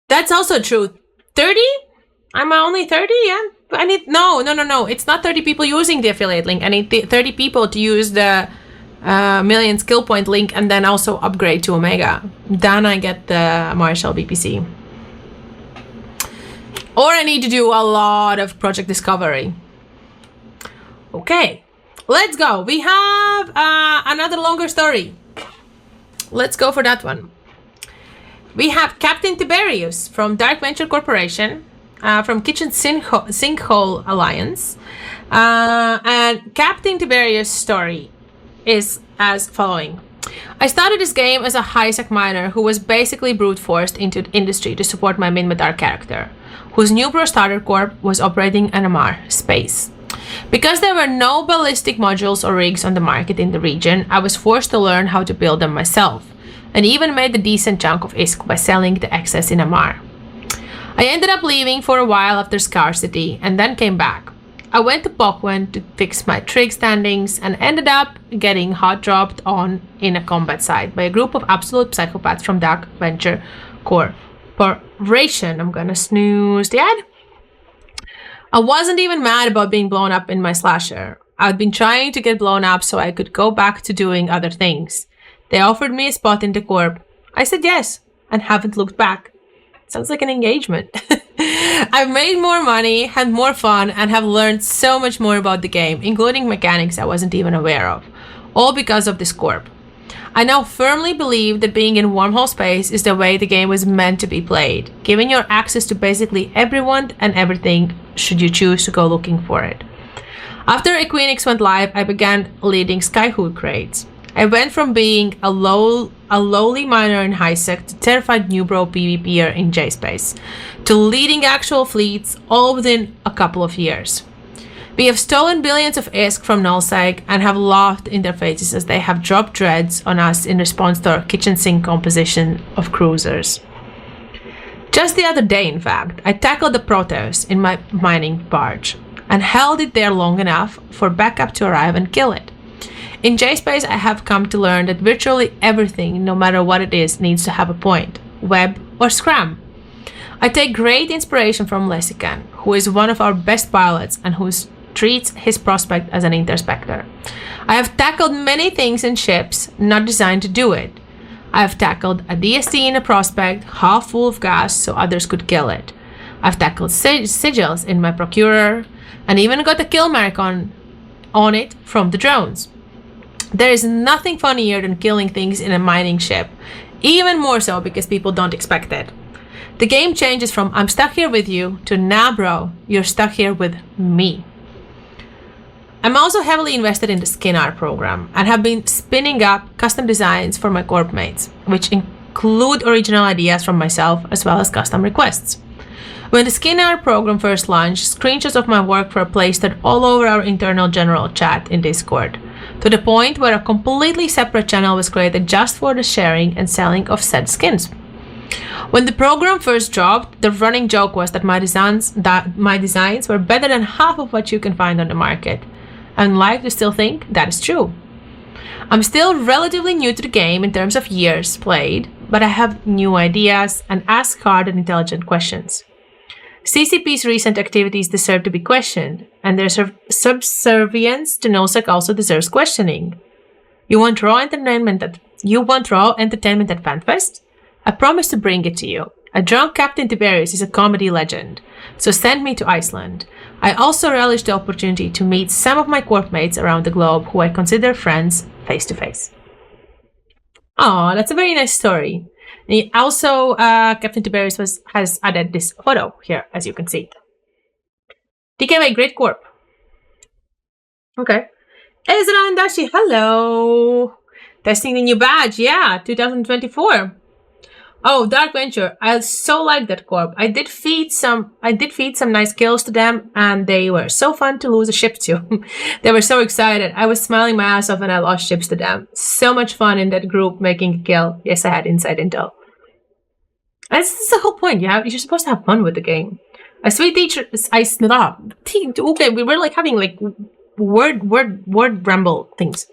That's also true. 30? I'm only 30, yeah? I need... No. It's not 30 people using the affiliate link. I need 30 people to use the million skill point link and then also upgrade to Omega. Then I get the Marshall BPC. Or I need to do a lot of project discovery. Okay, let's go. We have another longer story. Let's go for that one. We have Captain Tiberius from Dark Venture Corporation, from Kitchen Sinkhole Alliance. And Captain Tiberius' story is as following. I started this game as a high-sec miner who was basically brute forced into the industry to support my Minmatar character, whose new Pro Starter Corp was operating NMR space. Because there were no ballistic modules or rigs on the market in the region, I was forced to learn how to build them myself, and even made a decent chunk of ISK by selling the excess in NMR. I ended up leaving for a while after scarcity, and then came back. I went to Pokwen to fix my trig standings and ended up getting hot dropped on in a combat site by a group of absolute psychopaths from Dark Venture Corporation. I'm gonna snooze the ad. I wasn't even mad about being blown up in my slasher. I'd been trying to get blown up so I could go back to doing other things. They offered me a spot in the corp. I said yes and haven't looked back. Sounds like an engagement. I've made more money, had more fun, and have learned so much more about the game, including mechanics I wasn't even aware of, all because of this corp. I now firmly believe that being in wormhole space is the way the game was meant to be played, giving you access to basically everyone and everything should you choose to go looking for it. After Equinix went live, I began leading Skyhook raids. I went from being a lowly miner in HighSec to terrified new bro PvPer in J-Space, to leading actual fleets all within a couple of years. We have stolen billions of ISK from nullsec and have laughed in their faces as they have dropped dreads on us in response to our kitchen sink composition of cruisers. Just the other day, in fact, I tackled the Proteus in my mining barge and held it there long enough for backup to arrive and kill it. In J-Space, I have come to learn that virtually everything, no matter what it is, needs to have a point, web or scram. I take great inspiration from Lesican, who is one of our best pilots and who treats his prospect as an interspector. I have tackled many things in ships not designed to do it. I have tackled a DST in a prospect half full of gas so others could kill it. I've tackled sigils in my procurer, and even got a kill mark on it from the drones. There is nothing funnier than killing things in a mining ship, even more so because people don't expect it. The game changes from I'm stuck here with you to nah bro, you're stuck here with me. I'm also heavily invested in the skin art program and have been spinning up custom designs for my corp mates, which include original ideas from myself as well as custom requests. When the skin art program first launched, screenshots of my work were pasted all over our internal general chat in Discord, to the point where a completely separate channel was created just for the sharing and selling of said skins. When the program first dropped, the running joke was that my designs were better than half of what you can find on the market. I'd like to still think that is true. I'm still relatively new to the game in terms of years played, but I have new ideas and ask hard and intelligent questions. CCP's recent activities deserve to be questioned, and their subservience to NullSec also deserves questioning. You want raw entertainment at FanFest? I promise to bring it to you. A drunk Captain Tiberius is a comedy legend, so send me to Iceland. I also relish the opportunity to meet some of my corp mates around the globe who I consider friends face to face. Oh, that's a very nice story. And also, Captain Tiberius has added this photo here, as you can see. TKY, great corp. Okay. Ezra and Dashi, hello. Testing the new badge, yeah, 2024. Oh, Dark Venture, I so like that corp. I did feed some nice kills to them, and they were so fun to lose a ship to. They were so excited. I was smiling my ass off when I lost ships to them. So much fun in that group making a kill. Yes, I had inside intel. That's the whole point. You're supposed to have fun with the game. A sweet teacher. Okay, we were like having like word ramble things.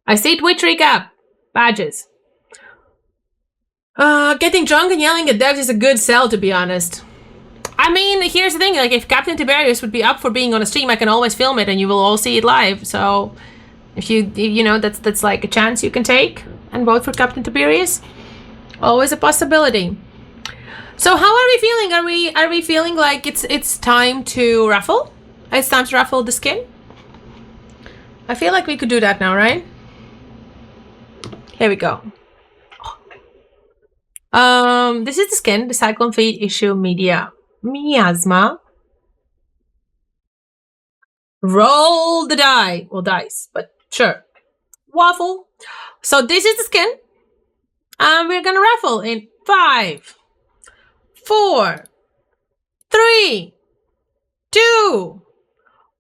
I see Twitch recap badges. Getting drunk and yelling at devs is a good sell, to be honest. I mean, here's the thing, like, if Captain Tiberius would be up for being on a stream, I can always film it and you will all see it live, so if you know, that's like a chance you can take and vote for Captain Tiberius. Always a possibility. So how are we feeling? Are we feeling like it's time to raffle? It's time to raffle the skin? I feel like we could do that now, right? Here we go. This is the skin, the Cyclone Fleet issue miasma. Roll the die. Well, dice, but sure. Waffle. So this is the skin. And we're gonna raffle in 5, 4, 3, 2,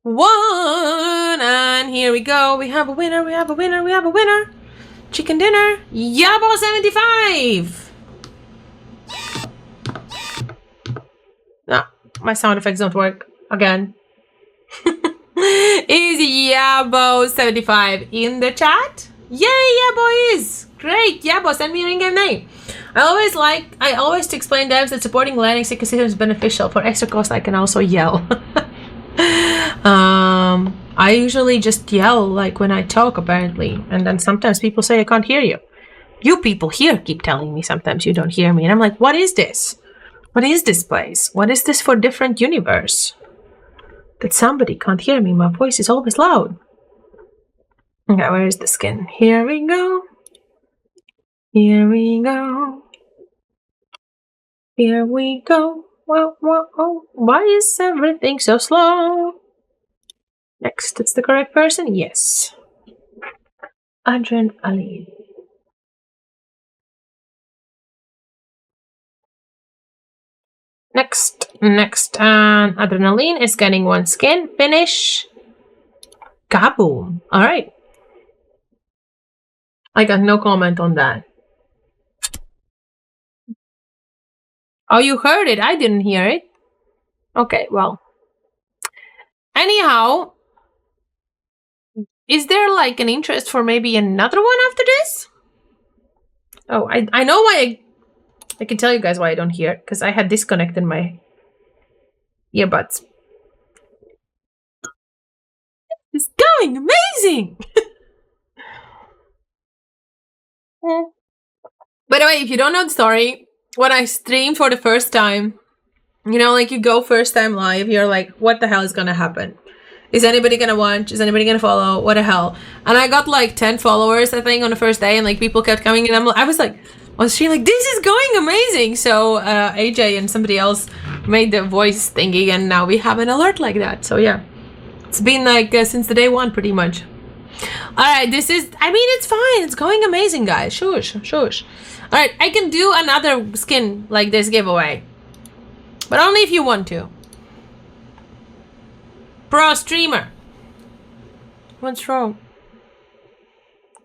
1. And here we go. We have a winner, we have a winner, we have a winner. Chicken dinner. Yabo 75. No, my sound effects don't work again. Is Yabo 75 in the chat? Yay, Yabo is great. Yabo, send me your in-game name. I always to explain devs that supporting Linux ecosystem is beneficial. For extra cost, I can also yell. I usually just yell like when I talk, apparently, and then sometimes people say I can't hear you. You people here keep telling me sometimes you don't hear me, and I'm like, what is this? What is this place? What is this for different universe? That somebody can't hear me. My voice is always loud. Okay, where is the skin? Here we go. Here we go. Here we go. Whoa. Why is everything so slow? Next, it's the correct person? Yes. Adrenaline. Next, and Adrenaline is getting one skin. Finish. Kaboom. Alright. I got no comment on that. Oh, you heard it. I didn't hear it. Okay, well. Anyhow, is there like an interest for maybe another one after this? Oh, I know why I can tell you guys why I don't hear, because I had disconnected my earbuds. It's going amazing! By the way, if you don't know the story, when I streamed for the first time, You know, like you go first time live, you're like, what the hell is gonna happen? Is anybody gonna watch? Is anybody gonna follow? What the hell? And I got like 10 followers, I think, on the first day, and like people kept coming, and I was like, on stream, like, this is going amazing. So AJ and somebody else made the voice thingy, and now we have an alert like that. So yeah, it's been like since the day one, pretty much. All right, this is, I mean, it's fine. It's going amazing, guys. Shush. All right, I can do another skin like this giveaway, but only if you want to. Pro streamer. What's wrong?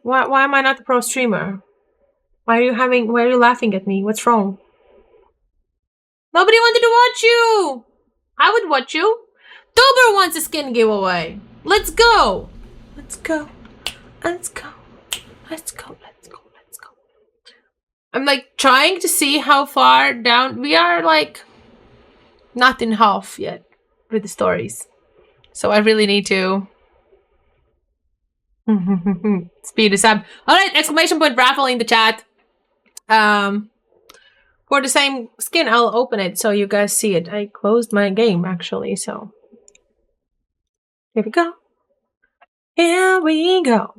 Why am I not a pro streamer? Why are you laughing at me? What's wrong? Nobody wanted to watch you. I would watch you. Tober wants a skin giveaway. Let's go. I'm like trying to see how far down we are, like not in half yet with the stories. So I really need to speed this up. All right, exclamation point raffle in the chat. For the same skin, I'll open it so you guys see it. I closed my game actually, so here we go. Here we go.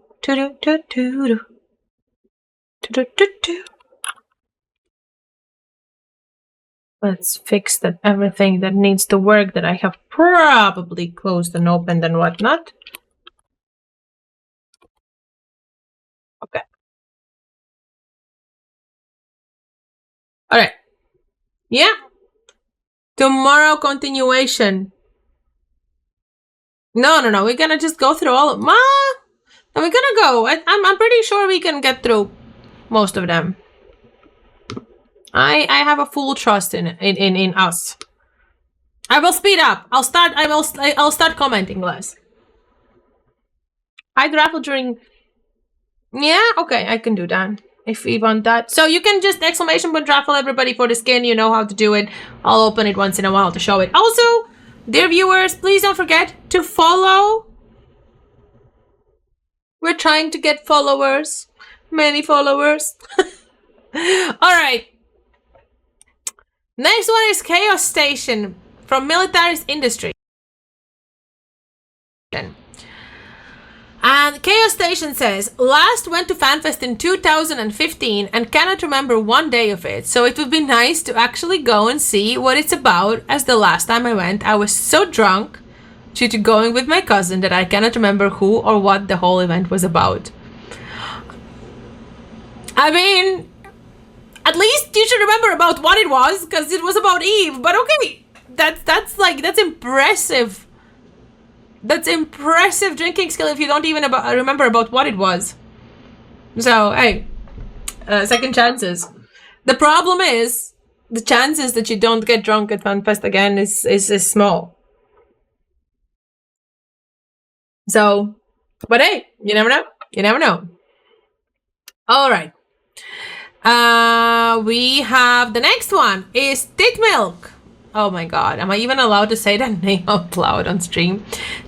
Let's fix that everything that needs to work that I have probably closed and opened and whatnot. Okay. All right. Yeah. Tomorrow continuation. No. We're gonna just go through all of them. No, we're gonna go. I'm pretty sure we can get through most of them. I have a full trust in us. I will speed up. I'll start commenting less. I'd raffle during. Yeah, okay, I can do that if we want that. So you can just exclamation point raffle everybody for the skin. You know how to do it. I'll open it once in a while to show it. Also, dear viewers, please don't forget to follow. We're trying to get followers. Many followers. Alright. Next one is Chaos Station from Militarist Industry. And Chaos Station says, last went to FanFest in 2015 and cannot remember one day of it. So it would be nice to actually go and see what it's about, as the last time I went, I was so drunk due to going with my cousin that I cannot remember who or what the whole event was about. I mean, at least you should remember about what it was, because it was about Eve. But okay, that's impressive. That's impressive drinking skill if you don't even remember about what it was. So hey, second chances. The problem is the chances that you don't get drunk at FanFest again is small. So, but hey, you never know. You never know. All right. We have the next one is Tit Milk. Oh my god, am I even allowed to say that name out loud on stream?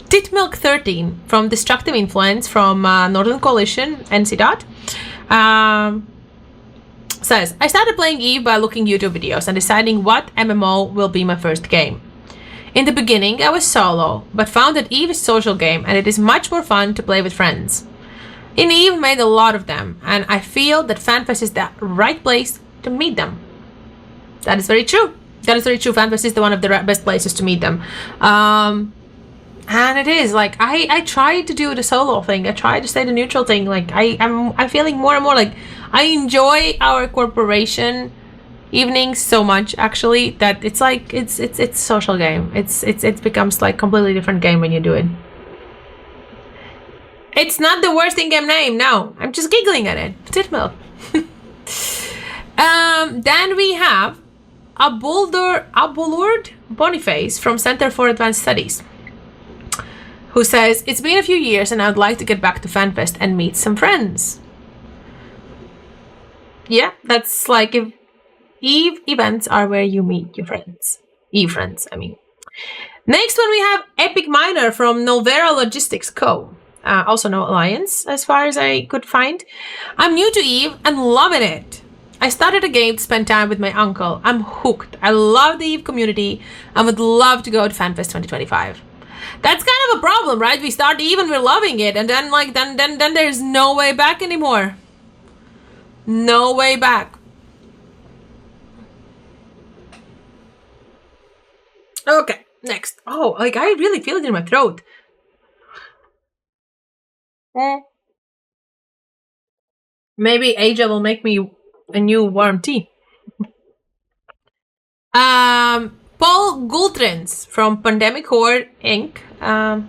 Tit Milk 13 from Destructive Influence from Northern Coalition, NC Dot. Says, I started playing Eve by looking YouTube videos and deciding what MMO will be my first game. In the beginning, I was solo, but found that Eve is a social game and it is much more fun to play with friends. In Eve, made a lot of them, and I feel that FanFest is the right place to meet them. That is very true. That is very true. FanFest is one of the best places to meet them. And it is, like, I try to do the solo thing. I try to stay the neutral thing. Like, I'm feeling more and more like I enjoy our corporation evenings so much, actually, that it's like, it's a social game. It becomes like completely different game when you do it. It's not the worst in-game name, no. I'm just giggling at it. Tit Milk. Then we have Abulurd Boniface from Center for Advanced Studies, who says, it's been a few years and I'd like to get back to FanFest and meet some friends. Yeah, that's like if Eve events are where you meet your friends. Eve friends, I mean. Next one we have Epic Miner from Novera Logistics Co. Also no alliance, as far as I could find. I'm new to Eve and loving it. I started a game to spend time with my uncle. I'm hooked. I love the Eve community and would love to go to FanFest 2025. That's kind of a problem, right? We start Eve and we're loving it, and then then there's no way back anymore. No way back. Okay, next. Oh, like I really feel it in my throat. Maybe Asia will make me a new warm tea. Paul Gultrins from Pandemic Horde Inc.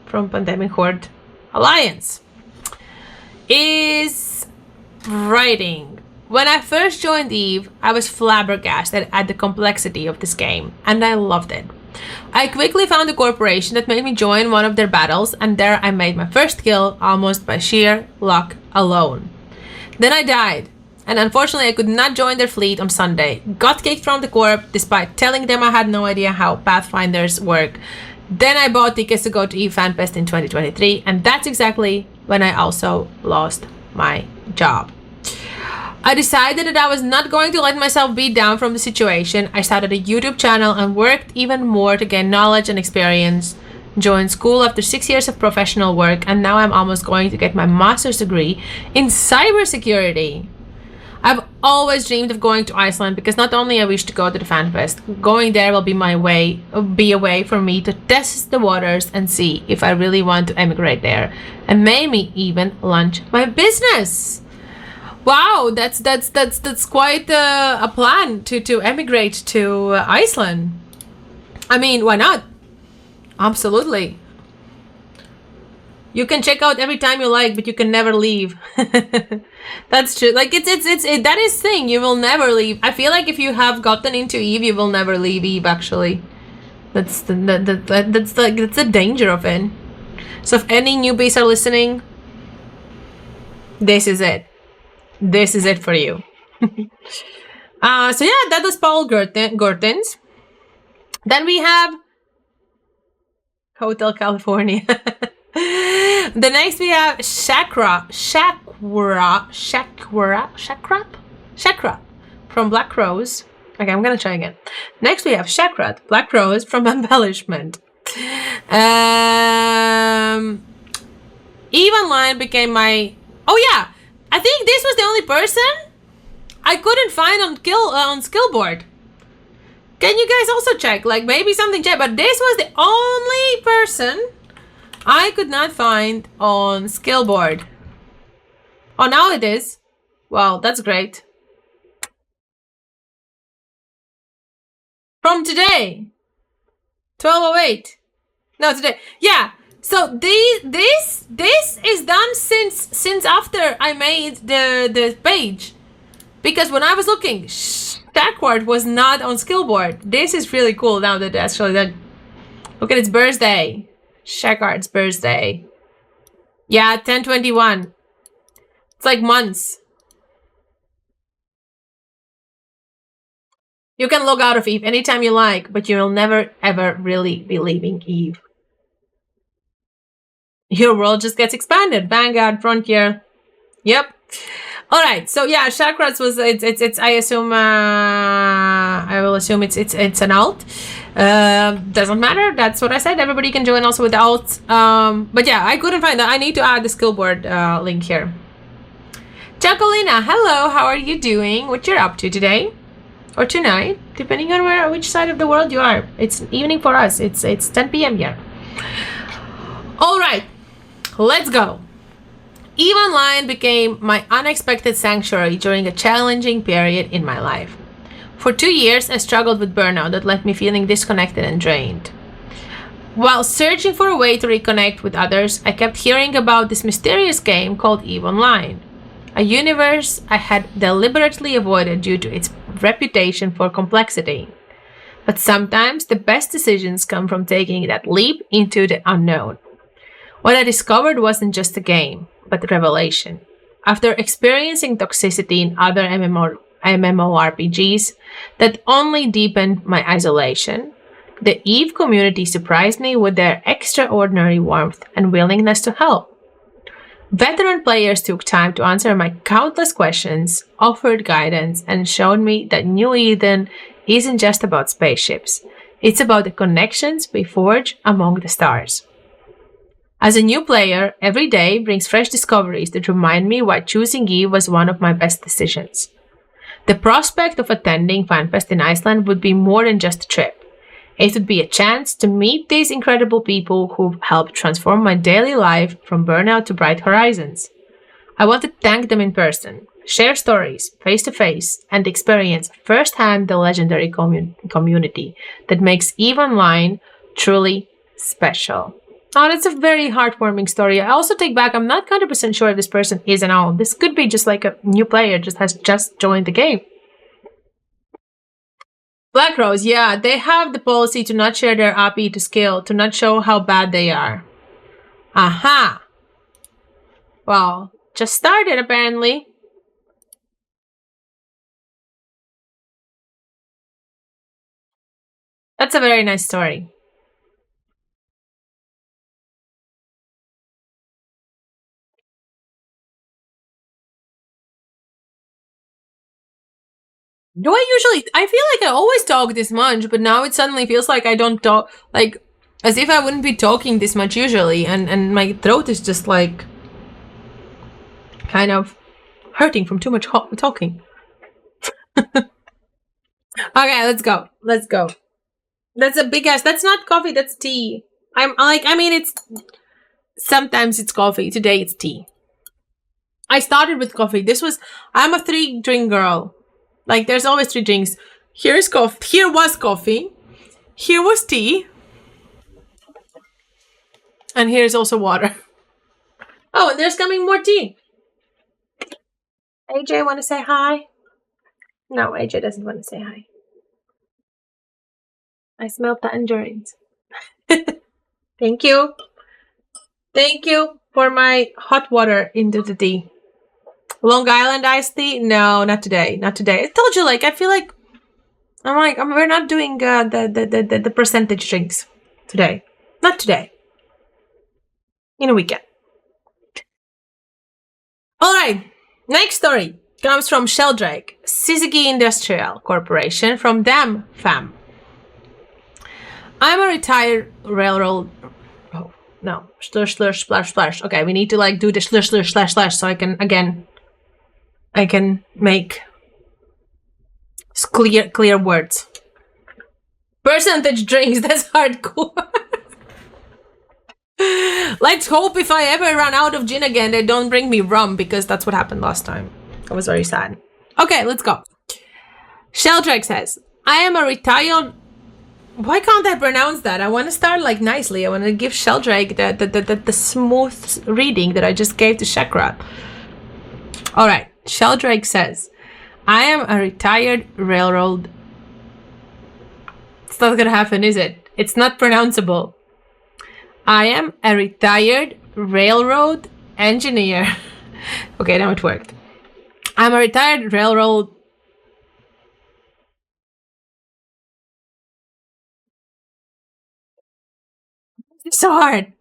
From Pandemic Horde Alliance is writing. When I first joined Eve, I was flabbergasted at the complexity of this game, and I loved it. I quickly found a corporation that made me join one of their battles, and there I made my first kill almost by sheer luck alone. Then I died, and unfortunately I could not join their fleet on Sunday. Got kicked from the corp despite telling them I had no idea how Pathfinders work. Then I bought tickets to go to Eve FanFest in 2023, and that's exactly when I also lost my job. I decided that I was not going to let myself beat down from the situation. I started a YouTube channel and worked even more to gain knowledge and experience. Joined school after 6 years of professional work, and now I'm almost going to get my master's degree in cybersecurity. I've always dreamed of going to Iceland because not only I wish to go to the FanFest, going there will be a way for me to test the waters and see if I really want to emigrate there, and maybe even launch my business. Wow, that's quite a plan to emigrate to Iceland. I mean, why not? Absolutely. You can check out every time you like, but you can never leave. That's true. Like that is thing. You will never leave. I feel like if you have gotten into Eve, you will never leave Eve. Actually, that's the danger of it. So if any newbies are listening, this is it. This is it for you. So yeah, that was Paul Gortens. Then we have Hotel California. The next we have Chakra from Black Rose. Okay, I'm gonna try again. Next we have Chakra, Black Rose from Embellishment. Eve Online became my... Oh yeah! I think this was the only person I couldn't find on Skillboard. Can you guys also check? Like maybe something check, but this was the only person I could not find on Skillboard. Oh, now it is. Wow, that's great. From today, 12:08. No, today. Yeah. So this is done since after I made the page, because when I was looking, Shackward was not on Skillboard. This is really cool now that actually that. Look at its birthday, Shackward's birthday. Yeah, 10/21. It's like months. You can log out of Eve anytime you like, but you will never ever really be leaving Eve. Your world just gets expanded. Vanguard, Frontier. Yep. All right. So yeah, Chakras was it's I assume I will assume it's an alt. Doesn't matter. That's what I said. Everybody can join also with the alt. But yeah, I couldn't find that. I need to add the Skillboard link here. Chocolina, hello. How are you doing? What you're up to today or tonight, depending on which side of the world you are. It's evening for us. It's 10 p.m. here. All right. Let's go. Eve Online became my unexpected sanctuary during a challenging period in my life. For 2 years, I struggled with burnout that left me feeling disconnected and drained. While searching for a way to reconnect with others, I kept hearing about this mysterious game called Eve Online, a universe I had deliberately avoided due to its reputation for complexity. But sometimes the best decisions come from taking that leap into the unknown. What I discovered wasn't just a game, but revelation. After experiencing toxicity in other MMORPGs that only deepened my isolation, the Eve community surprised me with their extraordinary warmth and willingness to help. Veteran players took time to answer my countless questions, offered guidance, and showed me that New Eden isn't just about spaceships. It's about the connections we forge among the stars. As a new player, every day brings fresh discoveries that remind me why choosing Eve was one of my best decisions. The prospect of attending FanFest in Iceland would be more than just a trip. It would be a chance to meet these incredible people who've helped transform my daily life from burnout to bright horizons. I want to thank them in person, share stories face to face, and experience firsthand the legendary community that makes Eve Online truly special. Oh, that's a very heartwarming story. I also take back, I'm not 100% sure if this person is an owl. This could be just like a new player, has just joined the game. Black Rose, yeah, they have the policy to not share their API to scale, to not show how bad they are. Aha! Well, just started apparently. That's a very nice story. I feel like I always talk this much, but now it suddenly feels like I don't talk, like, as if I wouldn't be talking this much usually, and my throat is just like, kind of hurting from too much talking. Okay, let's go. That's a big ass, that's not coffee, that's tea. Sometimes it's coffee, today it's tea. I started with coffee. I'm a 3-drink girl. Like, there's always 3 drinks. Here's coffee. Here was coffee. Here was tea. And here's also water. Oh, and there's coming more tea. AJ, want to say hi? No, AJ doesn't want to say hi. I smelled the endurance. Thank you. Thank you for my hot water into the tea. Long Island iced tea? No, not today. Not today. I told you, like, I feel like we're not doing the percentage drinks today. Not today. In a weekend. All right. Next story comes from Sheldrake, Syzygy Industrial Corporation from Dam Fam. I'm a retired railroad. Oh no! Splash splash splash. Okay, we need to like do the slash so I can make clear words. Percentage drinks. That's hardcore. Let's hope if I ever run out of gin again, they don't bring me rum, because that's what happened last time. I was very sad. Okay, let's go. Sheldrake says, I am a retired... Why can't I pronounce that? I want to start like nicely. I want to give Sheldrake the smooth reading that I just gave to Shakrat. All right. Sheldrake says, I am a retired railroad... It's not going to happen, is it? It's not pronounceable. I am a retired railroad engineer. Okay, now it worked. I'm a retired railroad... It's so hard.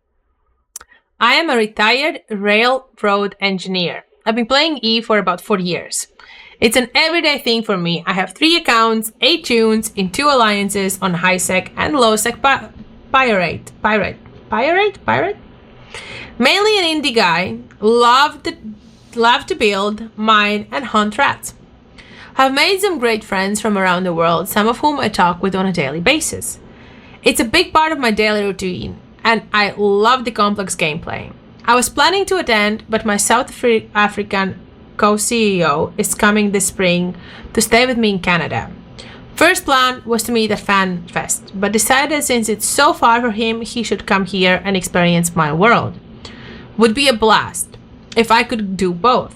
I am a retired railroad engineer. I've been playing Eve for about 4 years. It's an everyday thing for me. I have 3 accounts, 8 tunes in 2 alliances on high-sec and low-sec pirate. Mainly an indie guy. Love to build, mine, and hunt rats. I've made some great friends from around the world, some of whom I talk with on a daily basis. It's a big part of my daily routine, and I love the complex gameplay. I was planning to attend, but my South African co-CEO is coming this spring to stay with me in Canada. First plan was to meet at FanFest, but decided since it's so far for him, he should come here and experience my world. Would be a blast if I could do both.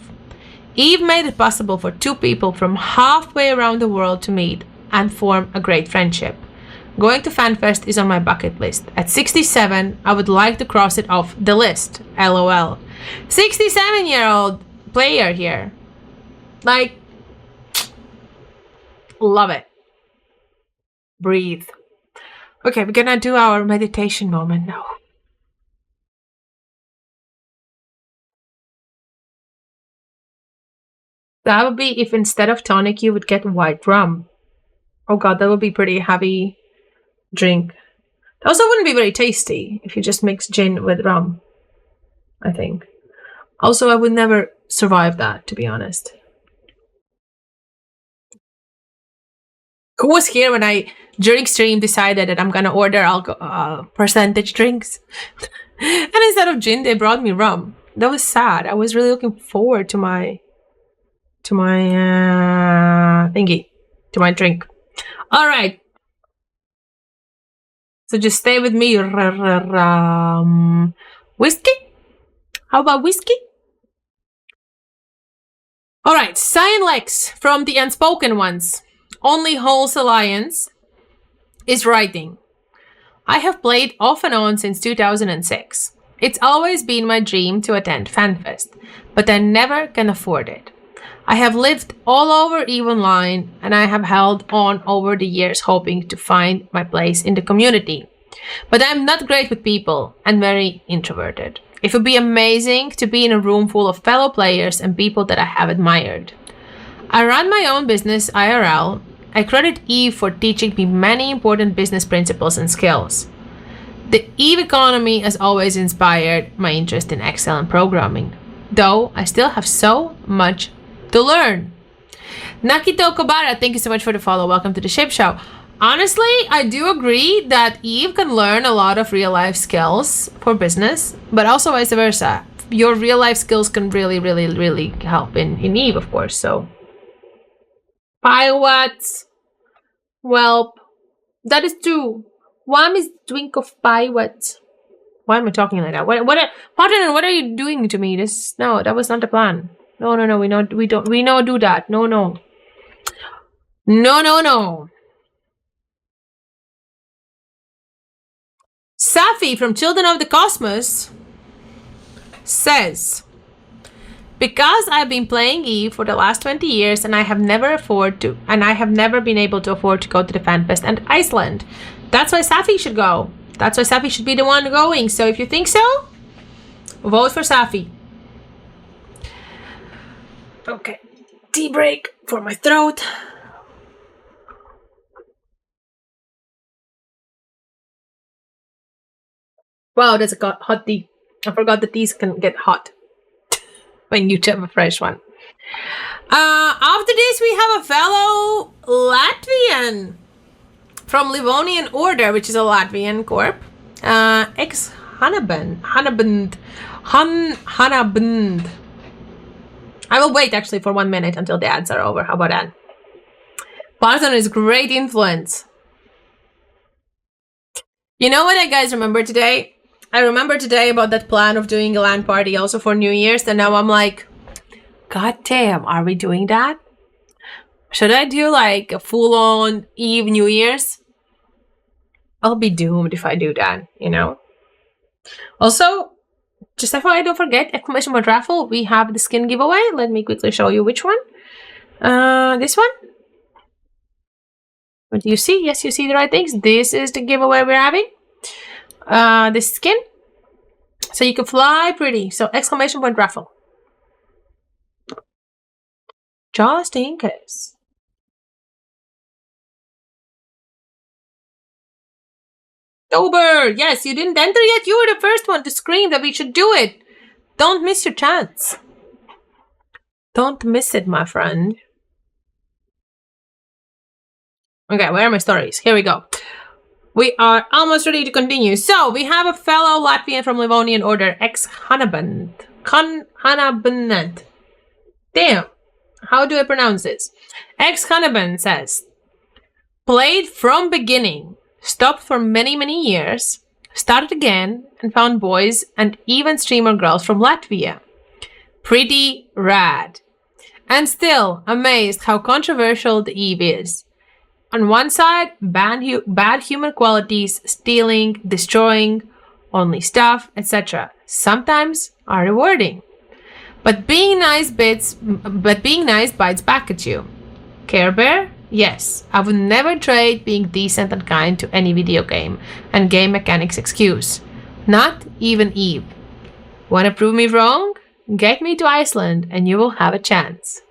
Eve made it possible for 2 people from halfway around the world to meet and form a great friendship. Going to FanFest is on my bucket list. At 67, I would like to cross it off the list. LOL. 67-year-old player here. Like, love it. Breathe. Okay, we're gonna do our meditation moment now. That would be if instead of tonic you would get white rum. Oh god, that would be pretty heavy drink. It also wouldn't be very tasty if you just mix gin with rum, I think. Also, I would never survive that, to be honest. Who was here when I, during stream, decided that I'm gonna order percentage drinks? And instead of gin, they brought me rum. That was sad. I was really looking forward to my thingy, to my drink. All right. So just stay with me. Whiskey? How about whiskey? All right. Cyan Lex from the Unspoken Ones. Only Holes Alliance is writing. I have played off and on since 2006. It's always been my dream to attend FanFest, but I never can afford it. I have lived all over Eve Online, and I have held on over the years hoping to find my place in the community. But I'm not great with people and very introverted. It would be amazing to be in a room full of fellow players and people that I have admired. I run my own business IRL. I credit Eve for teaching me many important business principles and skills. The Eve economy has always inspired my interest in Excel and programming, though I still have so much to learn. Nakito Kobara, thank you so much for the follow. Welcome to the Ship Show. Honestly, I do agree that Eve can learn a lot of real life skills for business, but also vice versa. Your real life skills can really help in Eve, of course. So, Pirates. Well, that is true. One is drink of pirates. Why am I talking like that? Partner, what are you doing to me? No, that was not the plan. No, we don't do that. No. Safi from Children of the Cosmos says, because I've been playing Eve for the last 20 years and I have never been able to afford to go to the FanFest and Iceland. That's why Safi should go. That's why Safi should be the one going. So if you think so, vote for Safi. Okay. Tea break for my throat. Wow, that's a hot tea. I forgot the teas can get hot when you have a fresh one. After this, we have a fellow Latvian from Livonian Order, which is a Latvian corp. Ex-Hanaband. I will wait actually for 1 minute until the ads are over. How about that? Partner is great influence. You know what I guys remember today? I remember today about that plan of doing a LAN party also for New Year's, and now I'm like, god damn, are we doing that? Should I do like a full-on Eve New Year's? I'll be doomed if I do that, you know? Also, just FYI, don't forget, exclamation mark raffle, we have the skin giveaway. Let me quickly show you which one. This one? What do you see? Yes, you see the right things. This is the giveaway we're having. The skin. So you can fly pretty. So exclamation point raffle. Just in case. October! Yes, you didn't enter yet. You were the first one to scream that we should do it. Don't miss your chance. Don't miss it, my friend. Okay, where are my stories? Here we go. We are almost ready to continue. So, we have a fellow Latvian from Livonian Order, ex-Hanaband. Hanaband. Damn. How do I pronounce this? Ex-Hanaband says, played from beginning, stopped for many years, started again, and found boys and even streamer girls from Latvia. Pretty rad. And still amazed how controversial the Eve is. On one side, bad human qualities, stealing, destroying, only stuff, etc. sometimes are rewarding. But being nice bites back at you. Care Bear? Yes, I would never trade being decent and kind to any video game and game mechanics excuse. Not even Eve. Wanna prove me wrong? Get me to Iceland and you will have a chance.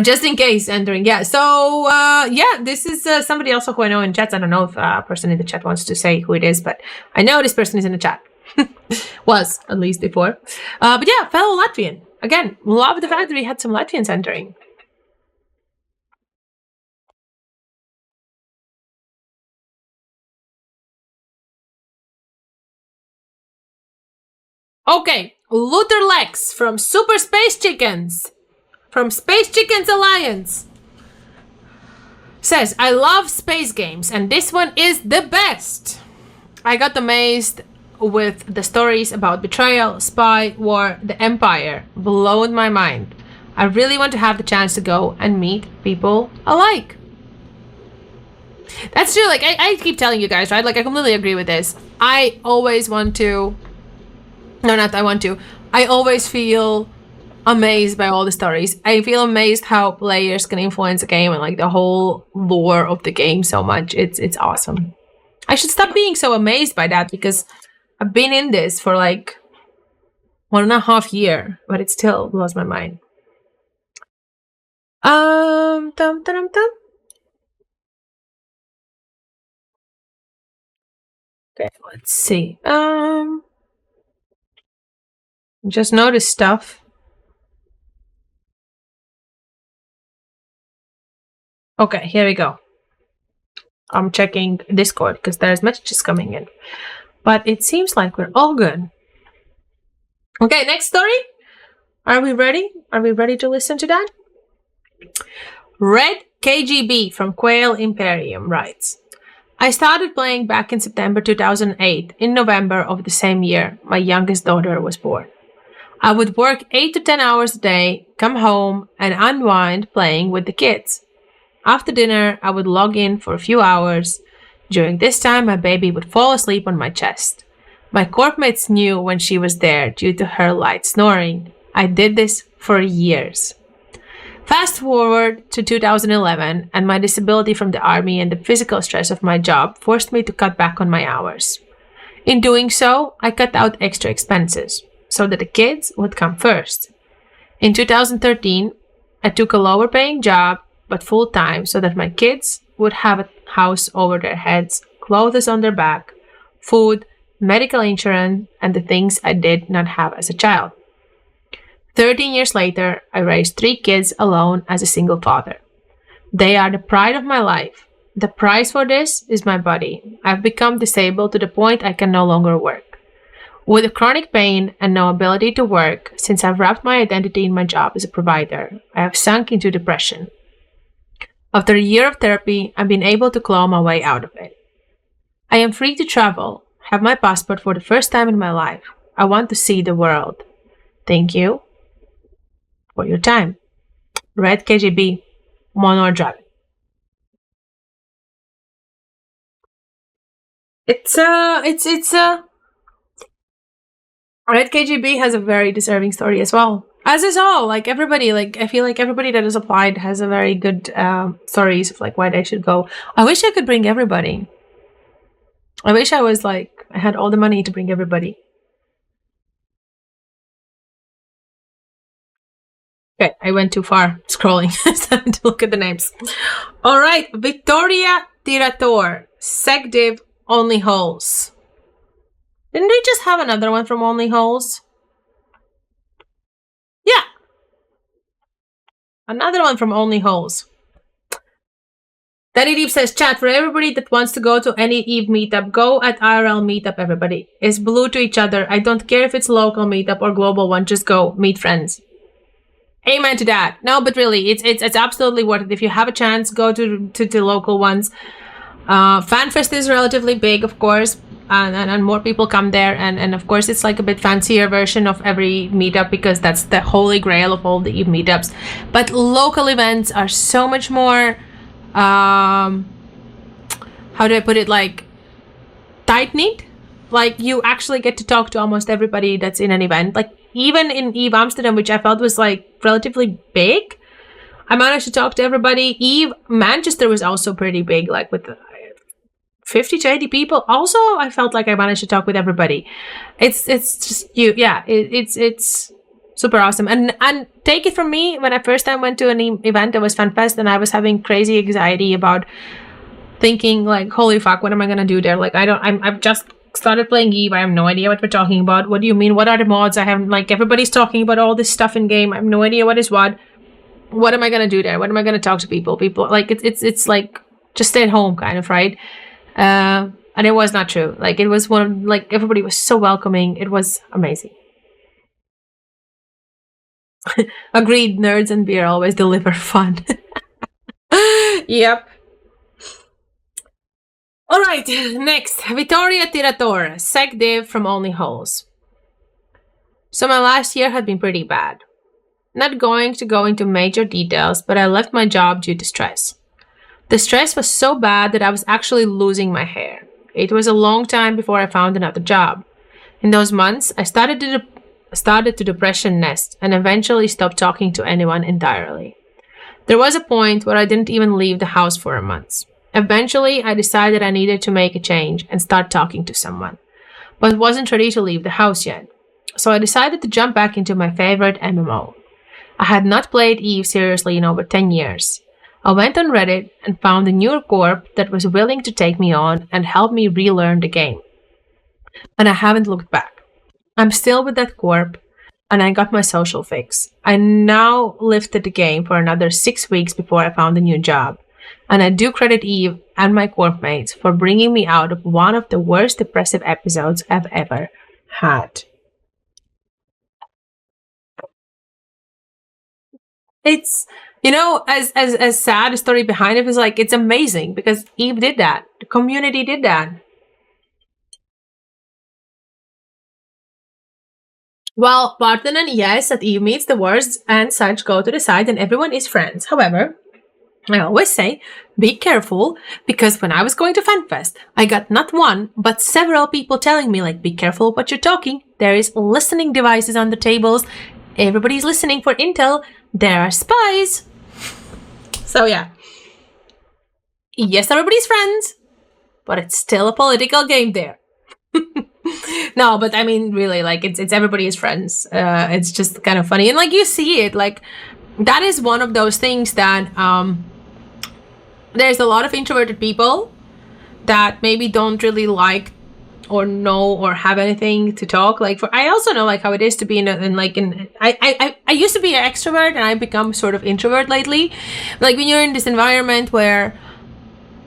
Just in case entering. Yeah. So, this is somebody also who I know in chats. I don't know if a person in the chat wants to say who it is, but I know this person is in the chat. Was, at least before. But yeah, fellow Latvian. Again, love the fact that we had some Latvians entering. Okay, Luther Lex from Super Space Chickens. From Space Chickens Alliance. Says, I love space games and this one is the best. I got amazed with the stories about betrayal, spy, war, the empire. Blown my mind. I really want to have the chance to go and meet people alike. That's true. Like, I keep telling you guys, right? Like, I completely agree with this. I always want to... No, not I want to. I always feel amazed by all the stories. I feel amazed how players can influence a game and like the whole lore of the game so much. It's awesome. I should stop being so amazed by that because I've been in this for like 1.5 years, but it still blows my mind. Dum, dum, dum. Okay, let's see. Just noticed stuff. Okay, here we go. I'm checking Discord because there's messages coming in. But it seems like we're all good. Okay, next story. Are we ready? Are we ready to listen to that? Red KGB from Quail Imperium writes, I started playing back in September 2008. In November of the same year, my youngest daughter was born. I would work 8 to 10 hours a day, come home, and unwind playing with the kids. After dinner, I would log in for a few hours. During this time, my baby would fall asleep on my chest. My corpmates knew when she was there due to her light snoring. I did this for years. Fast forward to 2011, and my disability from the army and the physical stress of my job forced me to cut back on my hours. In doing so, I cut out extra expenses so that the kids would come first. In 2013, I took a lower paying job but full-time so that my kids would have a house over their heads, clothes on their back, food, medical insurance, and the things I did not have as a child. 13 years later, I raised 3 kids alone as a single father. They are the pride of my life. The price for this is my body. I've become disabled to the point I can no longer work. With a chronic pain and no ability to work, since I've wrapped my identity in my job as a provider, I have sunk into depression. After a year of therapy, I've been able to claw my way out of it. I am free to travel, have my passport for the first time in my life. I want to see the world. Thank you for your time. Red KGB, Monor Dragon. Red KGB has a very deserving story as well. As is all, like everybody, like I feel like everybody that has applied has a very good stories of like why they should go. I wish I could bring everybody. I wish I was like, I had all the money to bring everybody. Okay, I went too far scrolling. It's time to look at the names. All right, Victoria Tirator, Segdiv, Only Holes. Didn't we just have another one from Only Holes? Yeah. Another one from Only Holes. Danny Deep says, chat, for everybody that wants to go to any Eve meetup, go at IRL meetup, everybody. It's blue to each other. I don't care if it's local meetup or global one. Just go, meet friends. Amen to that. No, but really, it's absolutely worth it. If you have a chance, go to the local ones. FanFest is relatively big, of course, and more people come there. And of course, it's like a bit fancier version of every meetup because that's the holy grail of all the Eve meetups. But local events are so much more, how do I put it, like tight-knit? Like you actually get to talk to almost everybody that's in an event. Like even in Eve Amsterdam, which I felt was like relatively big, I managed to talk to everybody. Eve Manchester was also pretty big, like with 50 to 80 people. Also, I felt like I managed to talk with everybody. It's just you, yeah. It's Super awesome. And take it from me, when I first time went to an event that was FanFest, and I was having crazy anxiety about thinking like, holy fuck, what am I gonna do there? Like, I've just started playing Eve. I have no idea what we're talking about. What do you mean? What are the mods? I have, like, everybody's talking about all this stuff in game. I have no idea what is what. What am I gonna do there? What am I gonna talk to people? People, like, it's like, just stay at home kind of, right? And it was not true. Like, it was one of, like, everybody was so welcoming. It was amazing. Agreed, nerds and beer always deliver fun. Yep. Alright, next. Vittoria Tiratore, Sec Div from Only Holes. So my last year had been pretty bad. Not going to go into major details, but I left my job due to stress. The stress was so bad that I was actually losing my hair. It was a long time before I found another job. In those months, I started to depression nest and eventually stopped talking to anyone entirely. There was a point where I didn't even leave the house for a month. Eventually, I decided I needed to make a change and start talking to someone, but wasn't ready to leave the house yet. So I decided to jump back into my favorite MMO. I had not played Eve seriously in over 10 years. I went on Reddit and found a new corp that was willing to take me on and help me relearn the game. And I haven't looked back. I'm still with that corp, and I got my social fix. I now lifted the game for another 6 weeks before I found a new job. And I do credit Eve and my corp mates for bringing me out of one of the worst depressive episodes I've ever had. It's, you know, as sad a story behind it is, like, it's amazing because Eve did that. The community did that. Well, Parthenon, yes, at Eve meets the worst and such go to the side and everyone is friends. However, I always say, be careful, because when I was going to FanFest, I got not one, but several people telling me, like, be careful what you're talking. There is listening devices on the tables. Everybody's listening for intel. There are spies. So yeah. Yes, everybody's friends, but it's still a political game there. No, but I mean, really, like, it's everybody is friends. It's just kind of funny. And, like, you see it, like, that is one of those things that, there's a lot of introverted people that maybe don't really like or know or have anything to talk. Like, I also know, like, how it is to be I used to be an extrovert and I've become sort of introvert lately. Like, when you're in this environment where,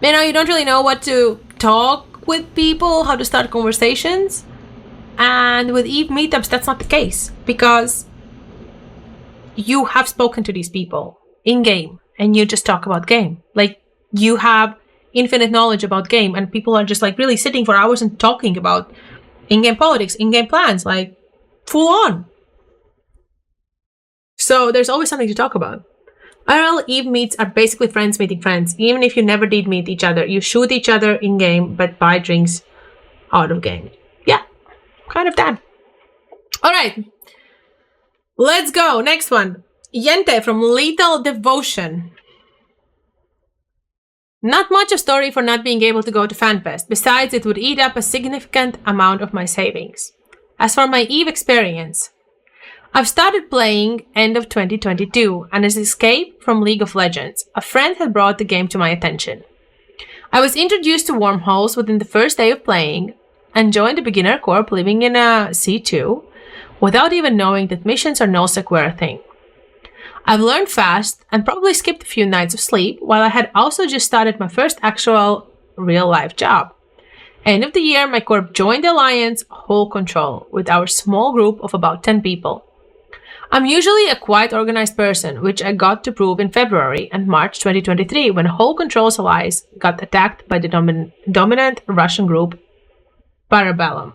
you know, you don't really know what to talk with people, how to start conversations. And with Eve meetups, that's not the case, because you have spoken to these people in game and you just talk about game. Like, you have infinite knowledge about game, and people are just, like, really sitting for hours and talking about in-game politics, in-game plans, like, full on. So there's always something to talk about. IRL Eve meets are basically friends meeting friends. Even if you never did meet each other, you shoot each other in game but buy drinks out of game. Yeah, kind of that. All right, let's go. Next one. Yente from Lethal Devotion. Not much of story for not being able to go to FanFest. Besides, it would eat up a significant amount of my savings. As for my Eve experience, I've started playing end of 2022, and as an escape from League of Legends, a friend had brought the game to my attention. I was introduced to wormholes within the first day of playing, and joined the beginner corp living in a C2, without even knowing that missions or nullsec were a thing. I've learned fast and probably skipped a few nights of sleep, while I had also just started my first actual real-life job. End of the year, my corp joined the alliance Whole Control with our small group of about 10 people. I'm usually a quite organized person, which I got to prove in February and March 2023 when Whole Control's allies got attacked by the dominant Russian group Parabellum.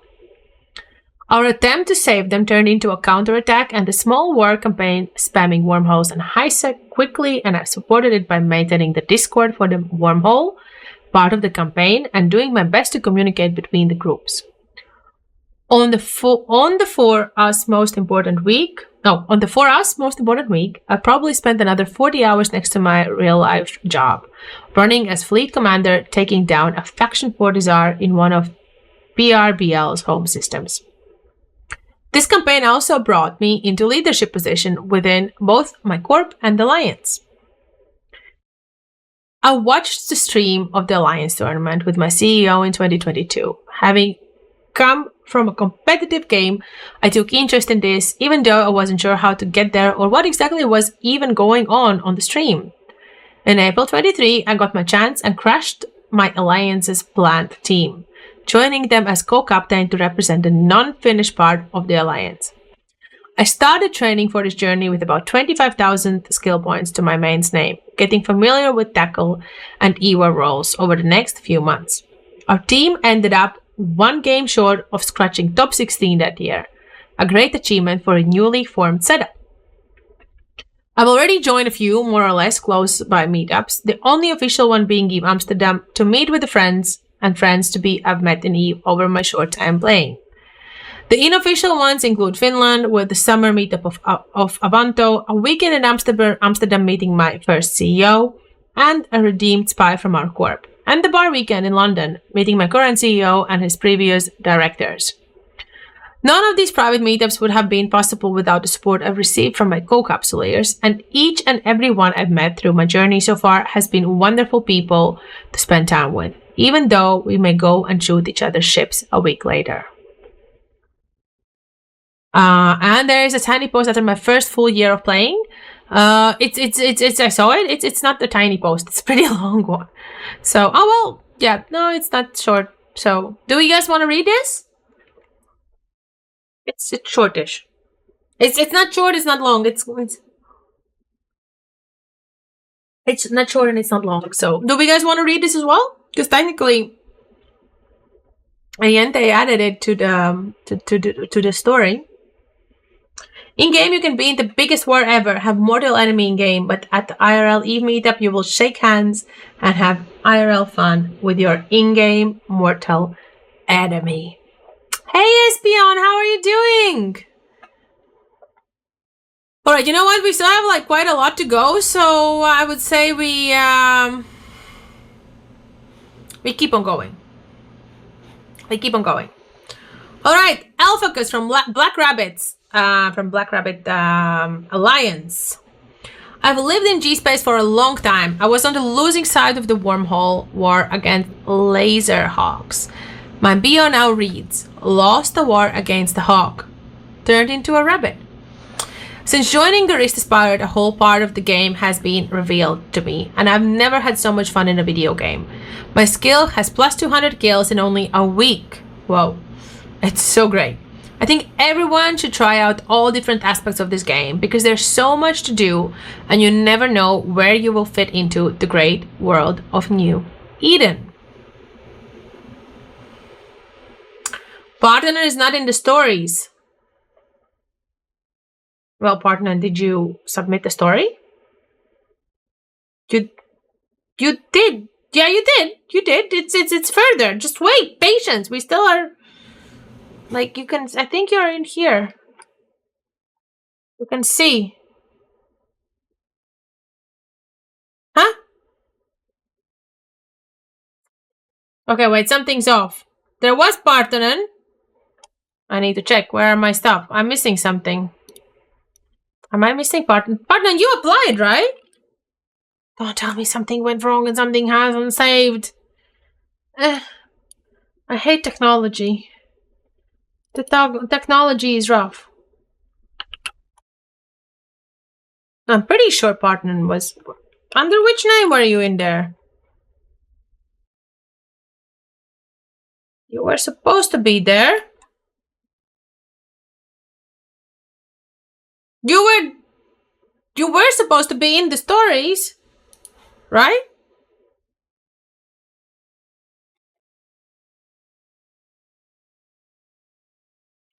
Our attempt to save them turned into a counterattack and a small war campaign spamming wormholes and HiSec quickly, and I supported it by maintaining the Discord for the wormhole part of the campaign and doing my best to communicate between the groups. On the for us most important week, I probably spent another 40 hours next to my real-life job, running as fleet commander, taking down a faction Fortizar in one of PRBL's home systems. This campaign also brought me into leadership position within both my corp and the Alliance. I watched the stream of the Alliance tournament with my CEO in 2022. Having come from a competitive game, I took interest in this, even though I wasn't sure how to get there or what exactly was even going on the stream. In April 23, I got my chance and crashed my Alliance's planned team, joining them as co-captain to represent the non-Finnish part of the Alliance. I started training for this journey with about 25,000 skill points to my main's name, getting familiar with tackle and EWA roles over the next few months. Our team ended up one game short of scratching top 16 that year, a great achievement for a newly formed setup. I've already joined a few more or less close by meetups, the only official one being Eve Amsterdam, to meet with the friends I've met in Eve over my short time playing. The unofficial ones include Finland with the summer meetup of Avanto, a weekend in Amsterdam meeting my first CEO, and a redeemed spy from our corp, and the bar weekend in London meeting my current CEO and his previous directors. None of these private meetups would have been possible without the support I've received from my co-capsulators, and each and every one I've met through my journey so far has been wonderful people to spend time with, even though we may go and shoot each other's ships a week later. And there is a tiny post after my first full year of playing. It's I saw it. It's not a tiny post. It's a pretty long one. So, no, it's not short. So, do you guys want to read this? It's shortish. It's not short. It's not long. It's not short and it's not long. So, do you guys want to read this as well? Because technically, again, they added it to the story. In game, you can be in the biggest war ever, have mortal enemy in game, but at the IRL Eve meetup, you will shake hands and have IRL fun with your in-game mortal enemy. Hey, Espion, how are you doing? All right, you know what? We still have quite a lot to go, so I would say we keep on going. We keep on going. All right, Alphacus from Black Rabbits. From Black Rabbit Alliance. I've lived in G-Space for a long time. I was on the losing side of the wormhole war against laser hawks. My bio now reads, lost the war against the hawk, turned into a rabbit. Since joining Garist Aspired, a whole part of the game has been revealed to me, and I've never had so much fun in a video game. My skill has plus 200 kills in only a week. Whoa, it's so great. I think everyone should try out all different aspects of this game because there's so much to do and you never know where you will fit into the great world of New Eden. Partner is not in the stories. Well, partner, did you submit the story? You did. Yeah, you did. You did. It's further. Just wait. Patience. We still are. You can, I think you're in here. You can see. Huh? Okay, wait, something's off. There was Partonen. I need to check. Where are my stuff? I'm missing something. Am I missing Partonen? Partonen, you applied, right? Don't tell me something went wrong and something hasn't saved. I hate technology. The technology is rough. I'm pretty sure Partner was... Under which name were you in there? You were supposed to be there. You were supposed to be in the stories, right?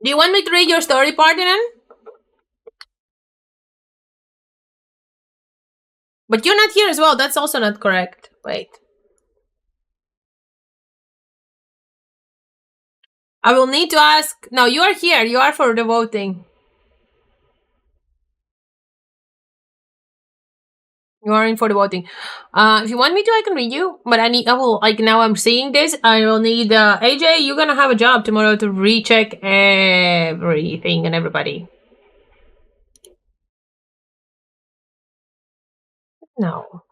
Do you want me to read your story, Partner? But you're not here as well. That's also not correct. Wait. I will need to ask... No, you are here. You are for the voting. You are in for the voting. If you want me to, I can read you. But I will, like, now I'm seeing this. I will need, AJ, you're gonna have a job tomorrow to recheck everything and everybody. No.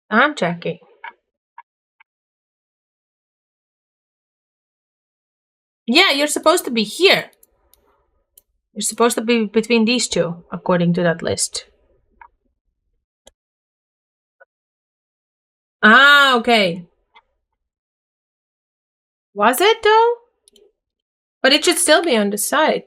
I'm checking. Yeah, you're supposed to be here. You're supposed to be between these two, according to that list. Ah, okay. Was it though? But it should still be on the side.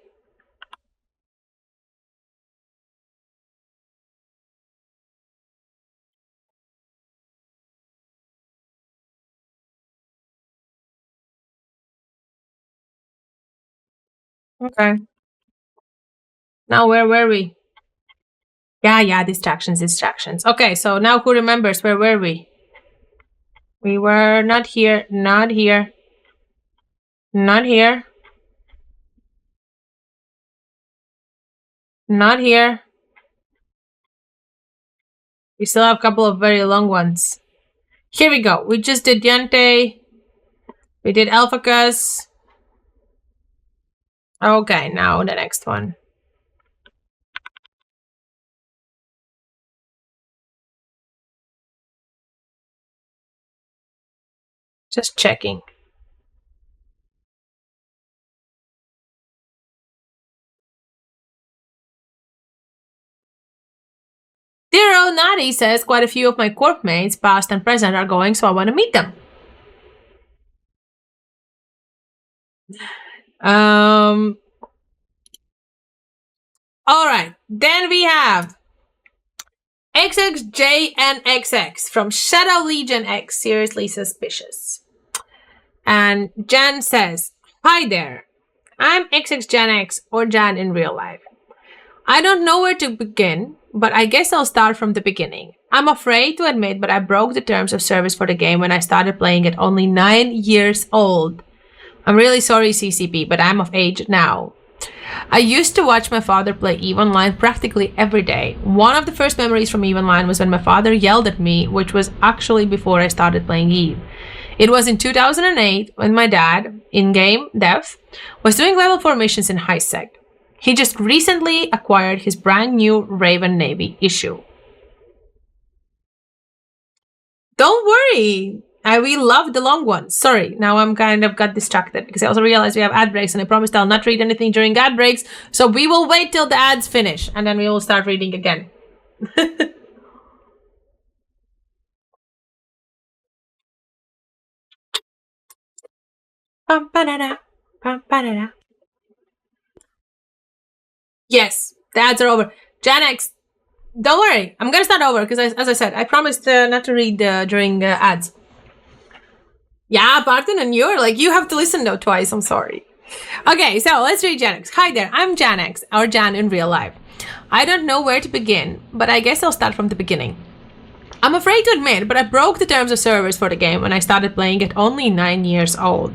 Okay. Now where were we? Yeah, distractions. Okay, so now who remembers where were we? We were not here, not here, not here, not here. We still have a couple of very long ones. Here we go. We just did Yante. We did Alphacus. Okay, now the next one. Just checking. Zero Nadi says quite a few of my corp mates, past and present, are going, so I want to meet them. All right. Then we have XXJNXX from Shadow Legion X. Seriously suspicious. And Jan says, "Hi there. I'm XXJanX or Jan in real life. I don't know where to begin, but I guess I'll start from the beginning. I'm afraid to admit, but I broke the terms of service for the game when I started playing at only 9 years old. I'm really sorry, CCP, but I'm of age now. I used to watch my father play Eve Online practically every day. One of the first memories from Eve Online was when my father yelled at me, which was actually before I started playing Eve. It was in 2008 when my dad, in-game dev, was doing level 4 missions in high sec. He just recently acquired his brand new Raven Navy issue." Don't worry. We love the long ones. Sorry, now I'm kind of got distracted because I also realized we have ad breaks and I promised I'll not read anything during ad breaks. So we will wait till the ads finish and then we will start reading again. Yes, the ads are over. Janex, don't worry. I'm going to start over because, as I said, I promised not to read during ads. Yeah, pardon, and you're like, you have to listen though twice. I'm sorry. Okay, so let's read Janex. "Hi there, I'm Janex, or Jan in real life. I don't know where to begin, but I guess I'll start from the beginning. I'm afraid to admit, but I broke the terms of service for the game when I started playing at only 9 years old.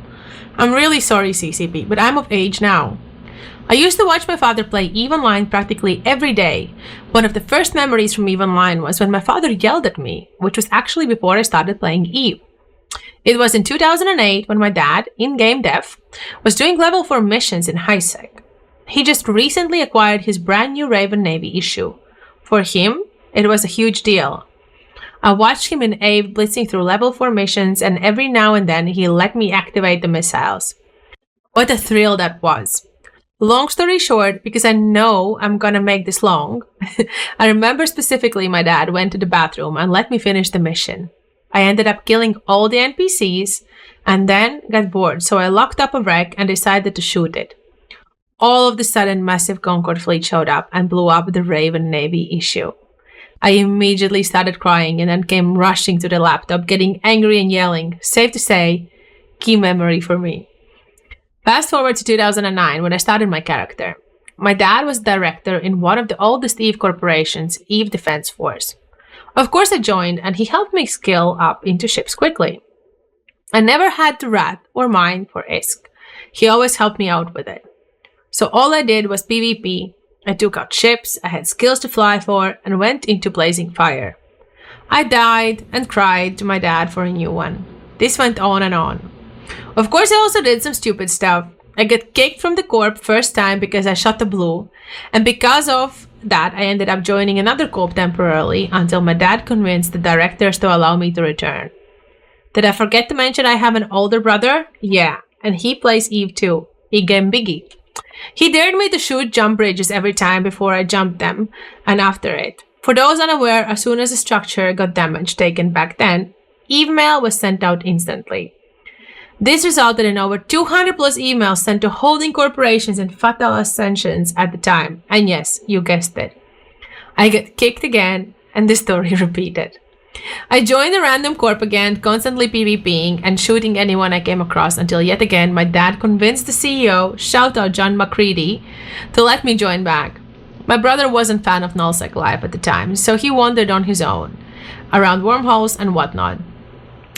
I'm really sorry, CCP, but I'm of age now. I used to watch my father play Eve Online practically every day. One of the first memories from Eve Online was when my father yelled at me, which was actually before I started playing Eve. It was in 2008 when my dad, in-game dev, was doing level 4 missions in high sec. He just recently acquired his brand new Raven Navy issue. For him, it was a huge deal. I watched him in Ave blitzing through level 4 missions, and every now and then he let me activate the missiles. What a thrill that was. Long story short, because I know I'm gonna make this long, I remember specifically my dad went to the bathroom and let me finish the mission. I ended up killing all the NPCs and then got bored, so I locked up a wreck and decided to shoot it. All of a sudden, massive Concord fleet showed up and blew up the Raven Navy issue. I immediately started crying and then came rushing to the laptop, getting angry and yelling. Safe to say, key memory for me. Fast forward to 2009 when I started my character. My dad was director in one of the oldest Eve corporations, Eve Defense Force. Of course I joined and he helped me skill up into ships quickly. I never had to rat or mine for ISK. He always helped me out with it. So all I did was PvP. I took out ships I had skills to fly for and went into blazing fire. I died and cried to my dad for a new one. This went on and on. Of course, I also did some stupid stuff. I got kicked from the corp first time because I shot the blue, and because of that, I ended up joining another corp temporarily until my dad convinced the directors to allow me to return. Did I forget to mention I have an older brother? Yeah, and he plays Eve too. Again, Biggie. He dared me to shoot jump bridges every time before I jumped them, and after it. For those unaware, as soon as the structure got damage taken back then, Eve mail was sent out instantly. This resulted in over 200 plus emails sent to holding corporations and fatal ascensions at the time. And yes, you guessed it. I got kicked again, and the story repeated. I joined a random corp again, constantly PvPing and shooting anyone I came across until yet again my dad convinced the CEO, shout out John McCready, to let me join back. My brother wasn't a fan of nullsec life at the time, so he wandered on his own, around wormholes and whatnot.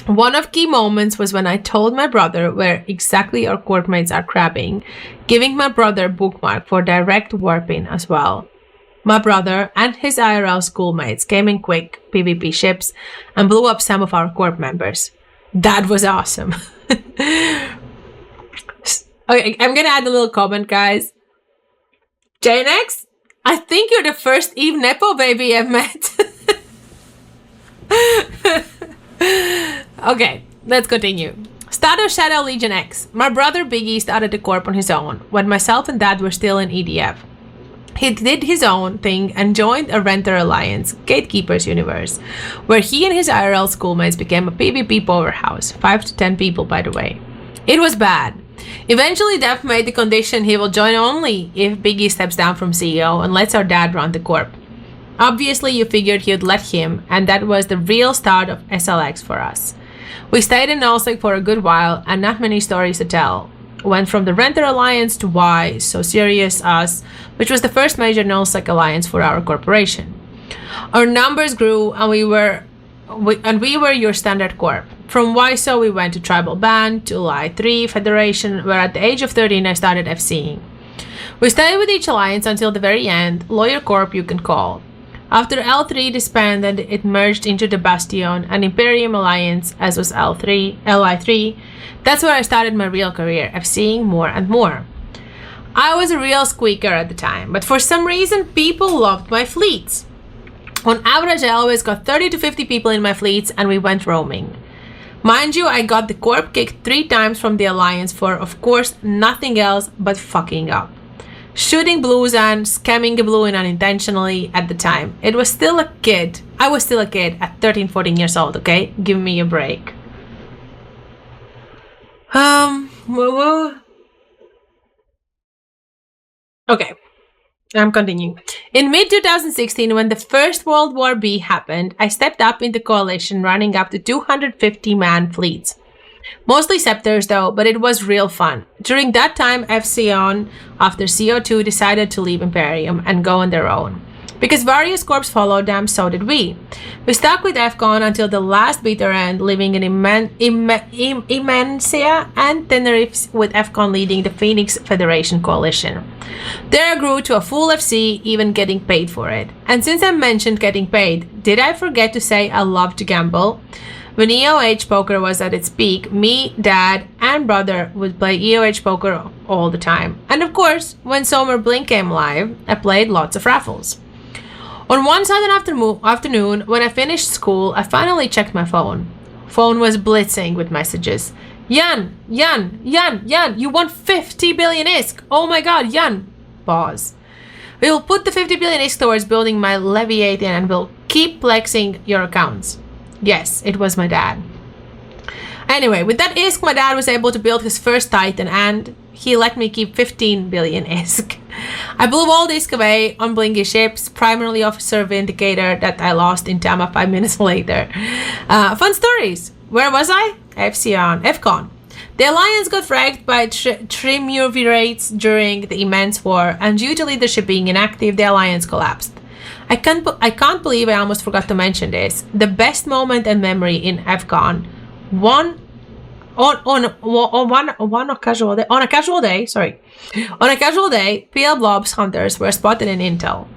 One of key moments was when I told my brother where exactly our corp mates are crabbing, giving my brother bookmark for direct warping as well. My brother and his IRL schoolmates came in quick PvP ships and blew up some of our corp members. That was awesome. Okay, I'm gonna add a little comment, guys. JNX, I think you're the first Eve Nepo baby I've met. Okay, let's continue. Start of Shadow Legion X. My brother Biggie started the corp on his own when myself and dad were still in EDF. He did his own thing and joined a Renter Alliance, Gatekeepers Universe, where he and his IRL schoolmates became a PvP powerhouse, 5 to 10 people by the way. It was bad. Eventually Dev made the condition he will join only if Biggie steps down from CEO and lets our dad run the corp. Obviously you figured he would let him, and that was the real start of SLX for us. We stayed in nullsec for a good while and not many stories to tell. Went from the Renter Alliance to Y, So Serious Us, which was the first major nullsec alliance for our corporation. Our numbers grew and we were your standard corp. From YSO we went to Tribal Band, to Li3 Federation, where at the age of 13 I started FCing. We stayed with each alliance until the very end, Lawyer Corp you can call. After L3 disbanded, it merged into the Bastion and Imperium Alliance, as was Li3. That's where I started my real career, FCing more and more. I was a real squeaker at the time, but for some reason people loved my fleets. On average, I always got 30 to 50 people in my fleets and we went roaming. Mind you, I got the corp kicked 3 times from the alliance for, of course, nothing else but fucking up. Shooting blues and scamming a blue in unintentionally at the time. I was still a kid at 13, 14 years old, okay? Give me a break. Okay, I'm continuing. In mid-2016, when the First World War B happened, I stepped up in the coalition running up to 250-man fleets. Mostly scepters though, but it was real fun. During that time, FCon, after CO2, decided to leave Imperium and go on their own. Because various corps followed them, so did we. We stuck with FCon until the last bitter end, living in Immensea and Tenerife, with FCon leading the Phoenix Federation coalition. There I grew to a full FC, even getting paid for it. And since I mentioned getting paid, did I forget to say I love to gamble? When EOH poker was at its peak, me, dad, and brother would play EOH poker all the time. And of course, when Summer Blink came live, I played lots of raffles. On one Sunday afternoon, when I finished school, I finally checked my phone. Phone was blitzing with messages. Jan, you won 50 billion ISK. Oh my god, Jan. Pause. We will put the 50 billion ISK towards building my Leviathan and will keep flexing your accounts. Yes, it was my dad. Anyway, with that ISK, my dad was able to build his first Titan and he let me keep 15 billion ISK. I blew all the ISK away on blinky ships, primarily Officer Vindicator that I lost in Tama 5 minutes later. Fun stories. Where was I? FCon. The Alliance got fragged by triumvirates during the immense war, and due to leadership being inactive, the Alliance collapsed. I can't believe I almost forgot to mention this. The best moment and memory in FCon, On a casual day, PL Blobs hunters were spotted in intel.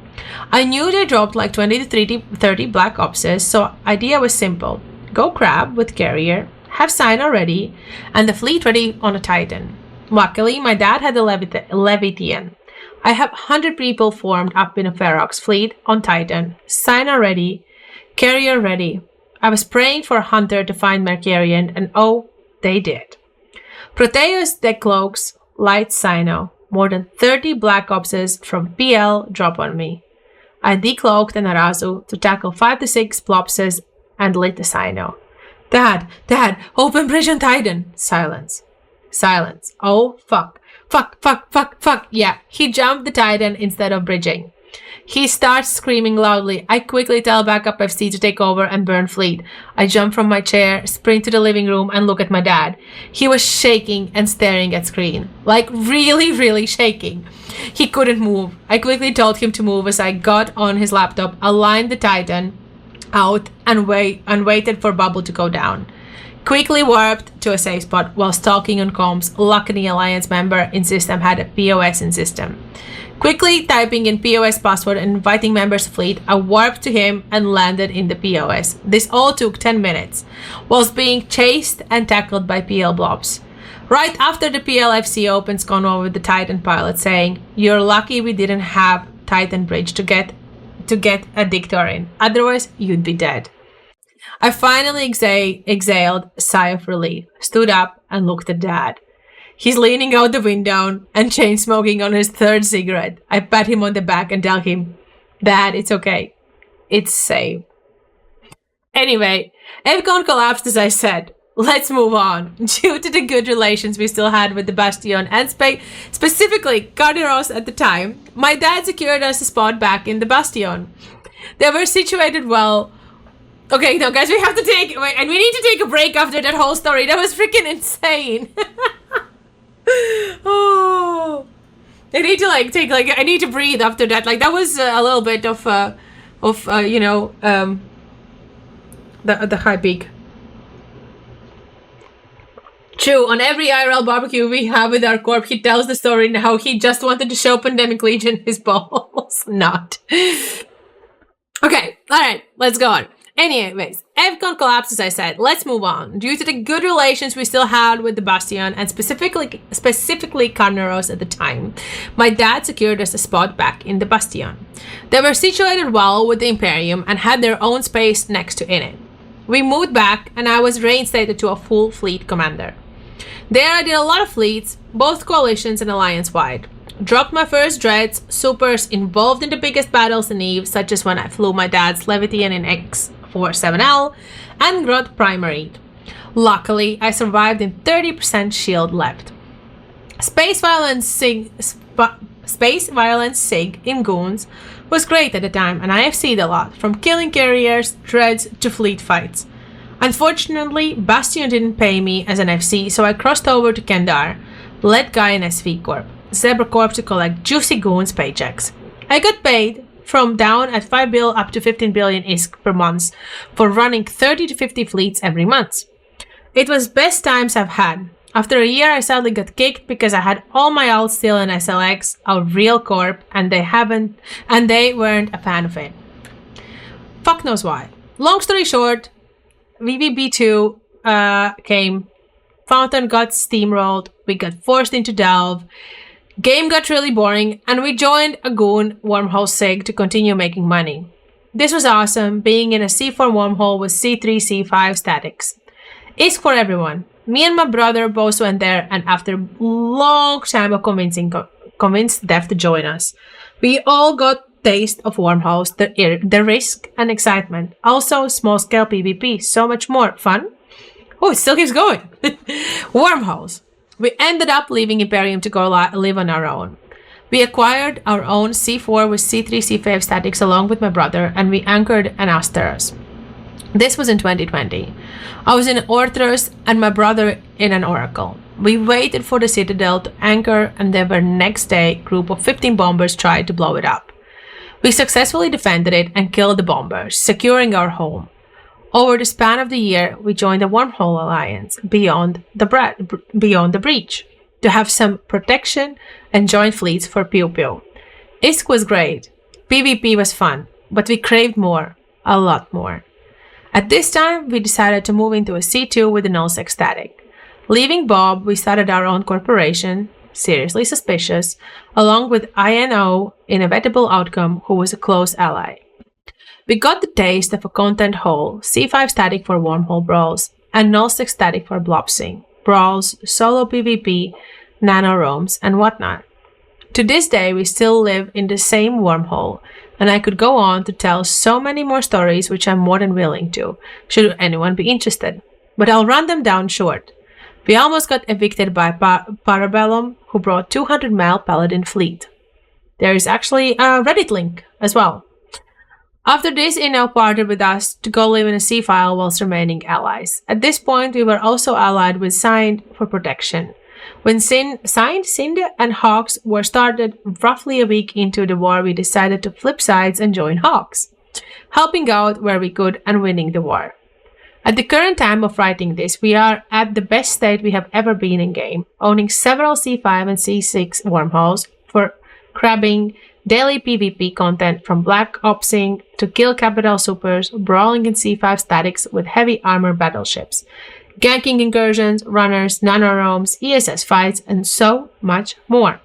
I knew they dropped like 20 to 30 black opses, so idea was simple. Go crab with carrier, have Sino ready, and the fleet ready on a Titan. Luckily, my dad had a Leviathan. I have 100 people formed up in a Ferox fleet on Titan, Sino ready, carrier ready. I was praying for a hunter to find Mercurian, and oh, they did. Proteus deck cloaks, light Sino. More than 30 black opses from PL drop on me. I decloaked an Arazu to tackle 5 to 6 plopses and lit the Sino. Dad, open bridge on Titan. Silence. Oh, fuck. Yeah, he jumped the Titan instead of bridging. He starts screaming loudly. I quickly tell backup FC to take over and burn fleet. I jump from my chair, sprint to the living room, and look at my dad. He was shaking and staring at screen. Like really, really shaking. He couldn't move. I quickly told him to move as I got on his laptop, aligned the Titan out, and waited for bubble to go down. Quickly warped to a safe spot while stalking on comms. Luckily, Alliance member in system had a POS in system. Quickly typing in POS password and inviting members to fleet, I warped to him and landed in the POS. This all took 10 minutes, whilst being chased and tackled by PL Blobs. Right after the PLFC opens convo with the Titan pilot saying, "You're lucky we didn't have Titan bridge to get a Dictorian, otherwise you'd be dead." I finally exhaled a sigh of relief, stood up and looked at Dad. He's leaning out the window and chain smoking on his third cigarette. I pat him on the back and tell him, "Dad, it's okay. It's safe." Anyway, Evcon collapsed as I said. Let's move on. Due to the good relations we still had with the Bastion and specifically Carneros at the time, my dad secured us a spot back in the Bastion. They were situated well. Okay, no, guys, we need to take a break after that whole story. That was freaking insane. Oh, I need to I need to breathe after that. Like that was a little bit of the high peak. True, on every IRL barbecue we have with our corp, he tells the story and how he just wanted to show Pandemic Legion his balls. Not. Okay, alright, let's go on. Anyways, Evcon collapsed as I said. Let's move on. Due to the good relations we still had with the Bastion and specifically Carneros at the time, my dad secured us a spot back in the Bastion. They were situated well with the Imperium and had their own space next to in it. We moved back and I was reinstated to a full fleet commander. There I did a lot of fleets, both coalitions and alliance-wide. Dropped my first dreads, supers, involved in the biggest battles in Eve, such as when I flew my dad's Leviathan in X47L, and got primaried. Luckily, I survived in 30% shield left. Space violence SIG in Goons was great at the time, and I have seen a lot, from killing carriers, dreads, to fleet fights. Unfortunately, Bastion didn't pay me as an FC, so I crossed over to Kendar, let Guy in SV Corp, Zebra Corp to collect juicy Goons paychecks. I got paid from down at 5 bill up to 15 billion ISK per month for running 30 to 50 fleets every month. It was best times I've had. After a year, I sadly got kicked because I had all my alts still in SLX, a real corp, and they weren't a fan of it. Fuck knows why. Long story short, VVB2 came, Fountain got steamrolled, we got forced into Delve, game got really boring, and we joined a Goon wormhole SIG to continue making money. This was awesome, being in a C4 wormhole with C3, C5 statics. ISK for everyone. Me and my brother both went there, and after a long time of convinced Dev to join us. We all got taste of wormholes, the risk and excitement. Also, small-scale PvP, so much more fun. Oh, it still keeps going. Wormholes. We ended up leaving Imperium to go live on our own. We acquired our own C4 with C3, C5 statics along with my brother, and we anchored an Asteros. This was in 2020. I was in Orthros and my brother in an Oracle. We waited for the Citadel to anchor, and then the next day, a group of 15 bombers tried to blow it up. We successfully defended it and killed the bombers, securing our home. Over the span of the year, we joined the Wormhole Alliance beyond the breach to have some protection and joint fleets for Pew Pew. ISK was great, PvP was fun, but we craved more, a lot more. At this time, we decided to move into a C2 with the nullsec static. Leaving Bob, we started our own corporation, Seriously Suspicious, along with INO, Inevitable Outcome, who was a close ally. We got the taste of a content hole, C5 static for wormhole brawls, and nullsec static for blobsing, brawls, solo PvP, nano roams, and whatnot. To this day, we still live in the same wormhole, and I could go on to tell so many more stories, which I'm more than willing to, should anyone be interested. But I'll run them down short. We almost got evicted by Parabellum, who brought 200-mile Paladin fleet. There is actually a Reddit link as well. After this, Ino parted with us to go live in a sea file whilst remaining allies. At this point, we were also allied with Signed for protection. When Signed, and Hawks were started roughly a week into the war, we decided to flip sides and join Hawks, helping out where we could and winning the war. At the current time of writing this, we are at the best state we have ever been in game, owning several C5 and C6 wormholes for crabbing daily PvP content from Black Opsing to kill capital supers, brawling in C5 statics with heavy armor battleships, ganking incursions, runners, nanoroams, ESS fights, and so much more.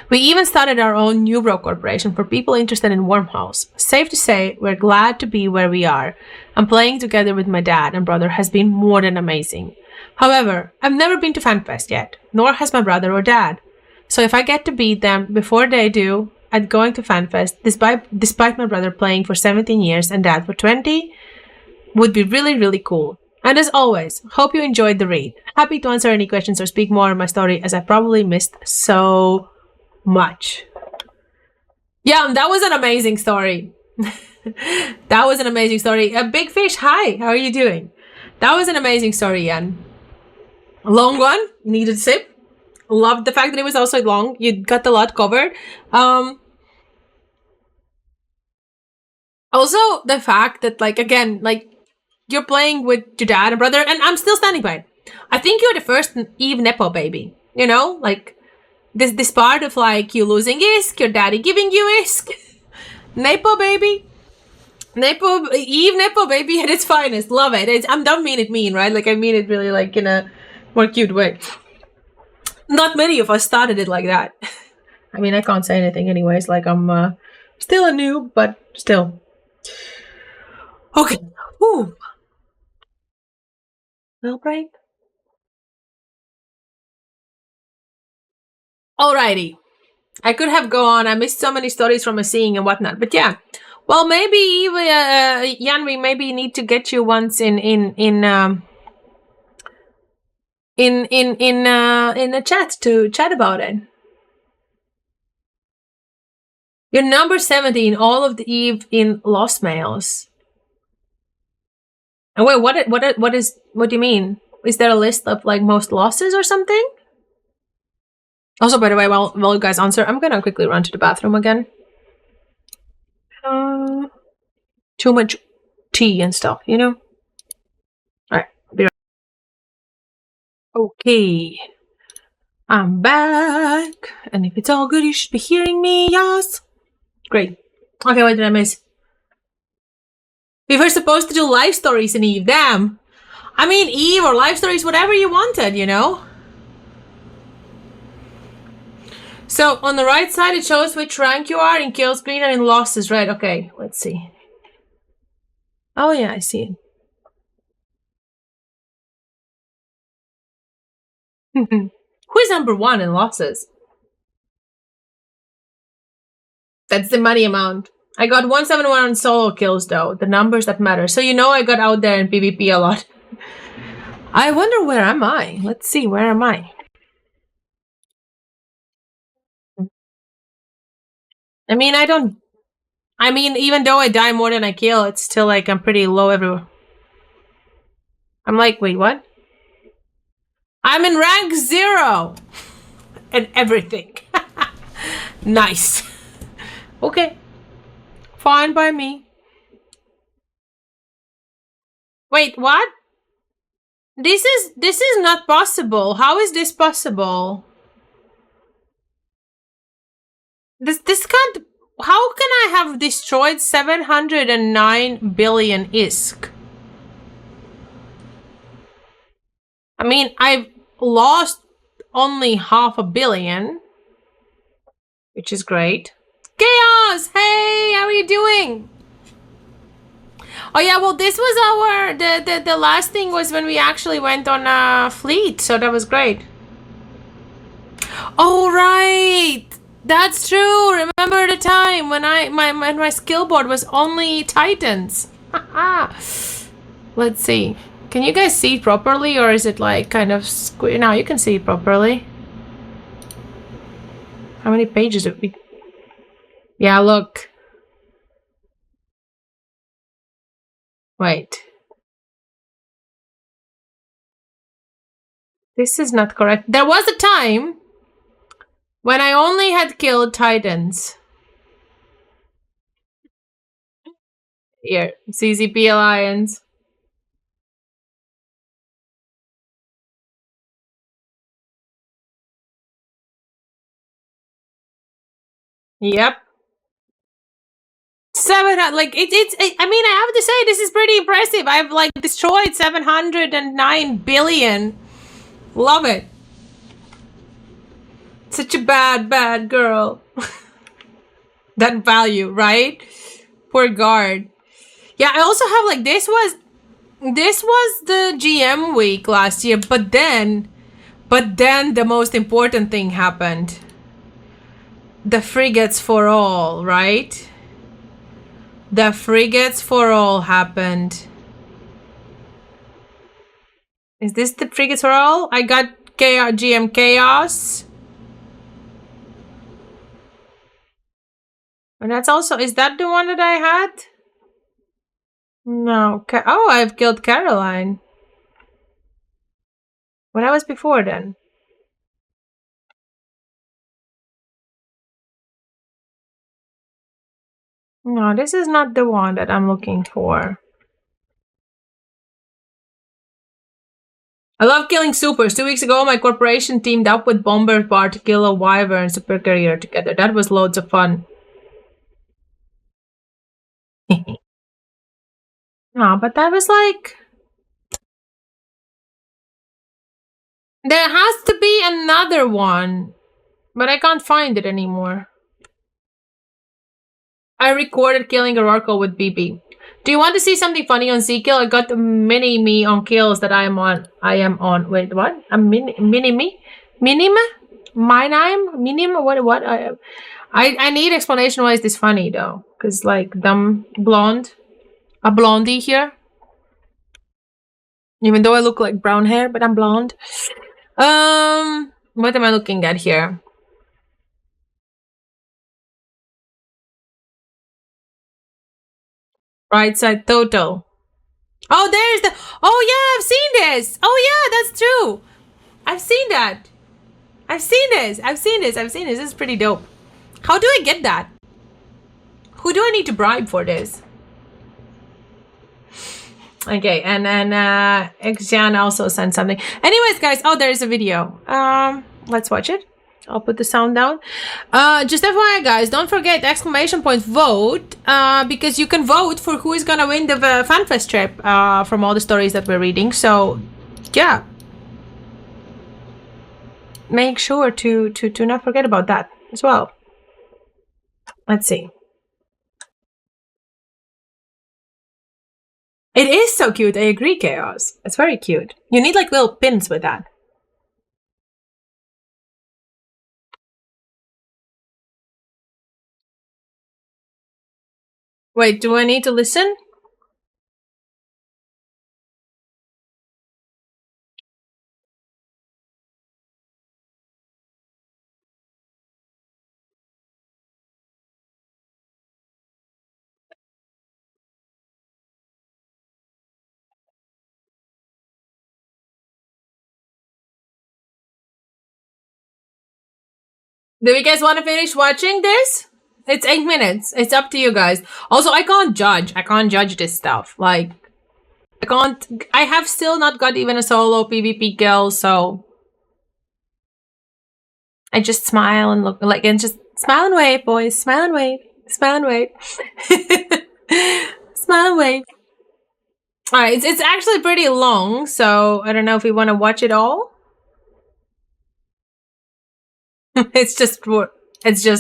We even started our own New Bro corporation for people interested in wormholes. Safe to say, we're glad to be where we are, and playing together with my dad and brother has been more than amazing. However, I've never been to FanFest yet, nor has my brother or dad. So if I get to beat them before they do at going to FanFest, despite my brother playing for 17 years and dad for 20, would be really, really cool. And as always, hope you enjoyed the read. Happy to answer any questions or speak more on my story, as I probably missed so much. Yeah, that was an amazing story. That was an amazing story. Big Fish, hi, how are you doing? That was an amazing story, Jan. A long one, needed a sip. Loved the fact that it was also long. You got a lot covered. Also, the fact that, like, again, like, you're playing with your dad and brother, and I'm still standing by it. I think you're the first Eve Nepo baby. You know, like, this part of, like, you losing ISK, your daddy giving you ISK. Nepo baby. Eve Nepo baby at its finest. Love it. I don't mean it mean, right? Like, I mean it really, like, in a more cute way. Not many of us started it like that. I mean, I can't say anything anyways. Like, I'm still a noob, but still. Okay. Whew. Well, break. Alrighty. I could have gone. I missed so many stories from a seeing and whatnot. But yeah. Well, maybe, Jan, we maybe need to get you once in a chat to chat about it. You're number 70 in all of the Eve in lost mails. And wait, what do you mean? Is there a list of, like, most losses or something? Also, by the way, while you guys answer, I'm gonna quickly run to the bathroom again. Too much tea and stuff, you know? Alright, be right. Okay. I'm back. And if it's all good, you should be hearing me, yes? Great. Okay, what did I miss? We were supposed to do life stories in Eve, damn. I mean, Eve or life stories, whatever you wanted, you know? So, on the right side, it shows which rank you are in kills green and in losses red. Okay, let's see. Oh, yeah, I see it. Who is number 1 in losses? That's the money amount. I got 171 on solo kills, though. The numbers that matter. So, you know, I got out there in PvP a lot. I wonder, where am I? Let's see, where am I? I mean, even though I die more than I kill, it's still like I'm pretty low everywhere. I'm like, wait, what? I'm in rank 0! And everything. Nice. Okay. Fine by me. Wait, what? This is not possible. How is this possible? This can't. How can I have destroyed 709 billion ISK? I mean, I've lost only 500,000,000, which is great. Chaos! Hey, how are you doing? Oh yeah, well, this was our the last thing was when we actually went on a fleet, so that was great. Oh right, that's true. Remember the time when my skill board was only Titans? Let's see. Can you guys see it properly, or is it like kind of No, you can see it properly. How many pages have we? Yeah, look. Wait. This is not correct. There was a time when I only had killed Titans. Here, CCP Alliance. Yep. Like I mean, I have to say this is pretty impressive. I've like destroyed 709 billion. Love it. Such a bad girl. That value, right? Poor guard. Yeah, I also have like this was the GM week last year, but then the most important thing happened. The frigates for all, right? The frigates for all happened. Is this the frigates for all? I got GM Chaos. And that's also, is that the one that I had? No. Oh, I've killed Caroline. What was before then? No, this is not the one that I'm looking for. I love killing supers. 2 weeks ago, my corporation teamed up with Bomber Bar to kill a Wyvern super carrier together. That was loads of fun. No, but that was like... There has to be another one, but I can't find it anymore. I recorded killing a Rorqual with BB. Do you want to see something funny on Z-Kill? I got the mini-me on kills that I am on. Wait, what? A mini-me? Minima? My name? Minima? What? I need explanation why is this funny, though. Because, like, dumb blonde. A blondie here. Even though I look like brown hair, but I'm blonde. What am I looking at here? Right side total. Oh, there's the... Oh, yeah, I've seen this. Oh, yeah, that's true. I've seen that. I've seen this. This is pretty dope. How do I get that? Who do I need to bribe for this? Okay, and then Xjan also sent something. Anyways, guys, oh, there's a video. Let's watch it. I'll put the sound down. Just FYI, guys, don't forget !vote, because you can vote for who is gonna win the FanFest trip from all the stories that we're reading. So, yeah, make sure to not forget about that as well. Let's see. It is so cute. I agree, Chaos. It's very cute. You need like little pins with that. Wait, do I need to listen? Do you guys want to finish watching this? It's 8 minutes. It's up to you guys. Also, I can't judge. I can't judge this stuff. Like, I have still not got even a solo PvP kill, so I just smile and look like, and just smile and wave, boys. Smile and wave. Smile and wave. Smile and wave. Alright, it's actually pretty long, so I don't know if we want to watch it all. It's just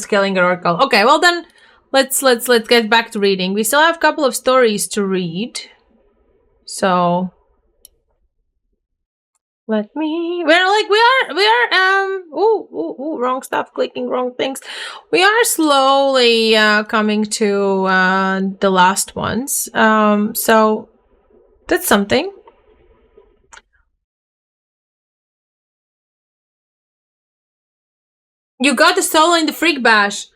killing an oracle. Okay, well then let's get back to reading. We still have a couple of stories to read. So let me we are wrong stuff, clicking wrong things. We are slowly coming to the last ones. So that's something. You got the solo in the Freak Bash.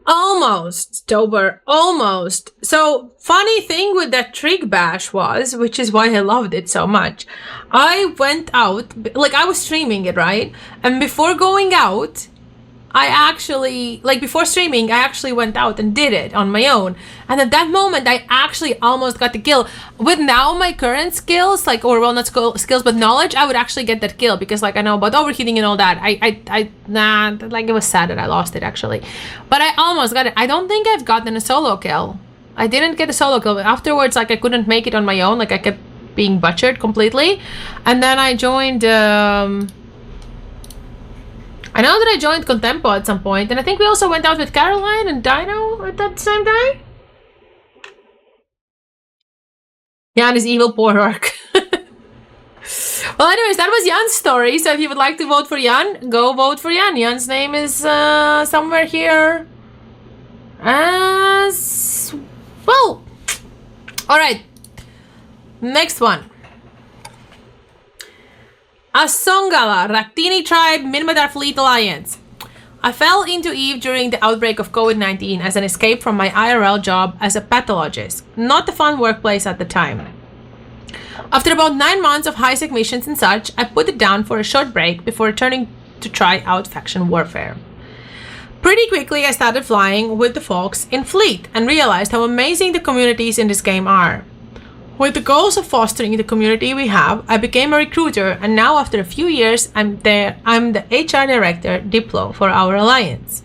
Almost, Tober, almost. So, funny thing with that Freak Bash was, which is why I loved it so much, I went out, like I was streaming it, right? And before going out, I actually, like before streaming, I actually went out and did it on my own. And at that moment, I actually almost got the kill. With now my current skills, like, or well, not skills, but knowledge, I would actually get that kill because like I know about overheating and all that. Like it was sad that I lost it actually. But I almost got it. I don't think I've gotten a solo kill. I didn't get a solo kill. But afterwards, like I couldn't make it on my own. Like I kept being butchered completely. And then I joined, I know that I joined Contempo at some point, and I think we also went out with Caroline and Dino at that same time. Jan is evil pork. Well, anyways, that was Jan's story. So if you would like to vote for Jan, go vote for Jan. Jan's name is somewhere here as well. All right, next one. Asongala, Raktini Tribe, Minmatar Fleet Alliance. I fell into Eve during the outbreak of COVID-19 as an escape from my IRL job as a pathologist. Not a fun workplace at the time. After about 9 months of high-sec missions and such, I put it down for a short break before returning to try out faction warfare. Pretty quickly, I started flying with the folks in Fleet and realized how amazing the communities in this game are. With the goals of fostering the community we have, I became a recruiter, and now after a few years, I'm the HR director, Diplo, for our alliance.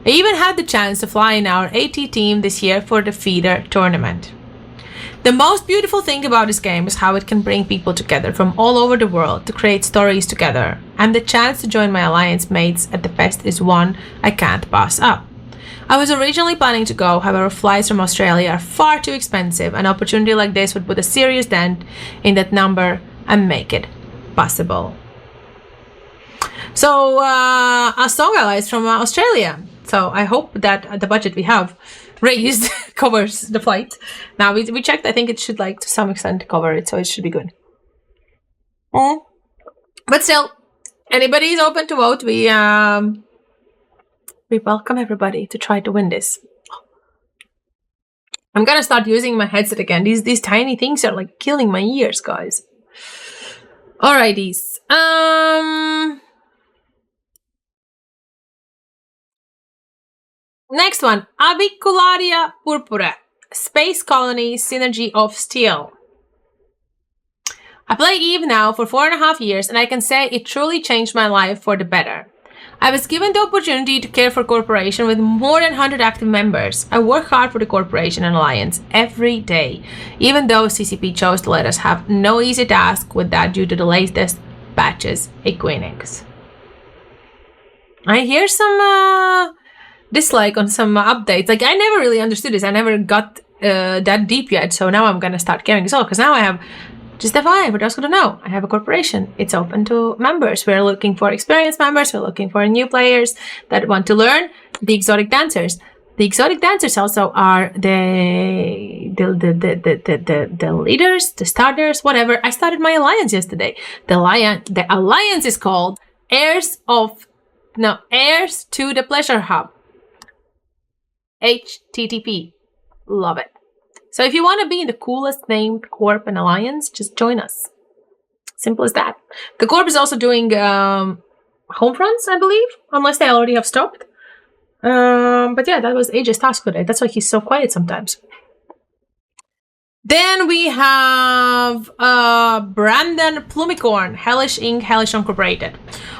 I even had the chance to fly in our AT team this year for the feeder tournament. The most beautiful thing about this game is how it can bring people together from all over the world to create stories together, and the chance to join my alliance mates at the fest is one I can't pass up. I was originally planning to go, however flights from Australia are far too expensive. An opportunity like this would put a serious dent in that number and make it possible. So, Asonga is from Australia. So I hope that the budget we have raised covers the flight. Now we checked, I think it should like to some extent cover it, so it should be good. But still, anybody is open to vote. We welcome everybody to try to win this. I'm gonna start using my headset again. These tiny things are like killing my ears, guys. Alrighties. Next one. Avicularia purpura. Space Colony Synergy of Steel. I play Eve now for 4.5 years, and I can say it truly changed my life for the better. I was given the opportunity to care for a corporation with more than 100 active members. I work hard for the corporation and alliance every day, even though CCP chose to let us have no easy task with that due to the latest patches Equinix. I hear some dislike on some updates. Like, I never really understood this. I never got that deep yet, so now I'm gonna start caring as well, because now I have... Just FYI, for those who don't know, I have a corporation. It's open to members. We're looking for experienced members. We're looking for new players that want to learn the exotic dancers. The exotic dancers also are the leaders, the starters, whatever. I started my alliance yesterday. The alliance is called Heirs to the Pleasure Hub. HTTP. Love it. So if you want to be in the coolest named corp and alliance, just join us. Simple as that. The corp is also doing home fronts, I believe, unless they already have stopped. But yeah, that was AJ's task today. That's why he's so quiet sometimes. Then we have Brandon Plumicorn, Hellish Inc., Hellish Incorporated.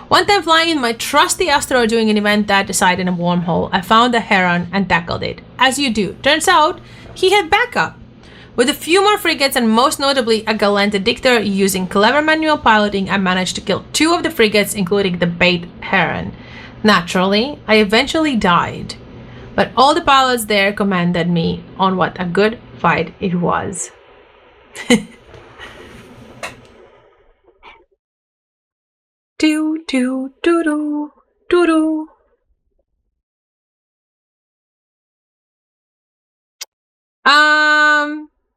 One time flying in my trusty asteroid doing an event that decided in a wormhole, I found a heron and tackled it. As you do. Turns out, he had backup. With a few more frigates and most notably a gallant dictator using clever manual piloting, I managed to kill 2 of the frigates, including the bait heron. Naturally, I eventually died. But all the pilots there commended me on what a good fight it was. Do do do do do do.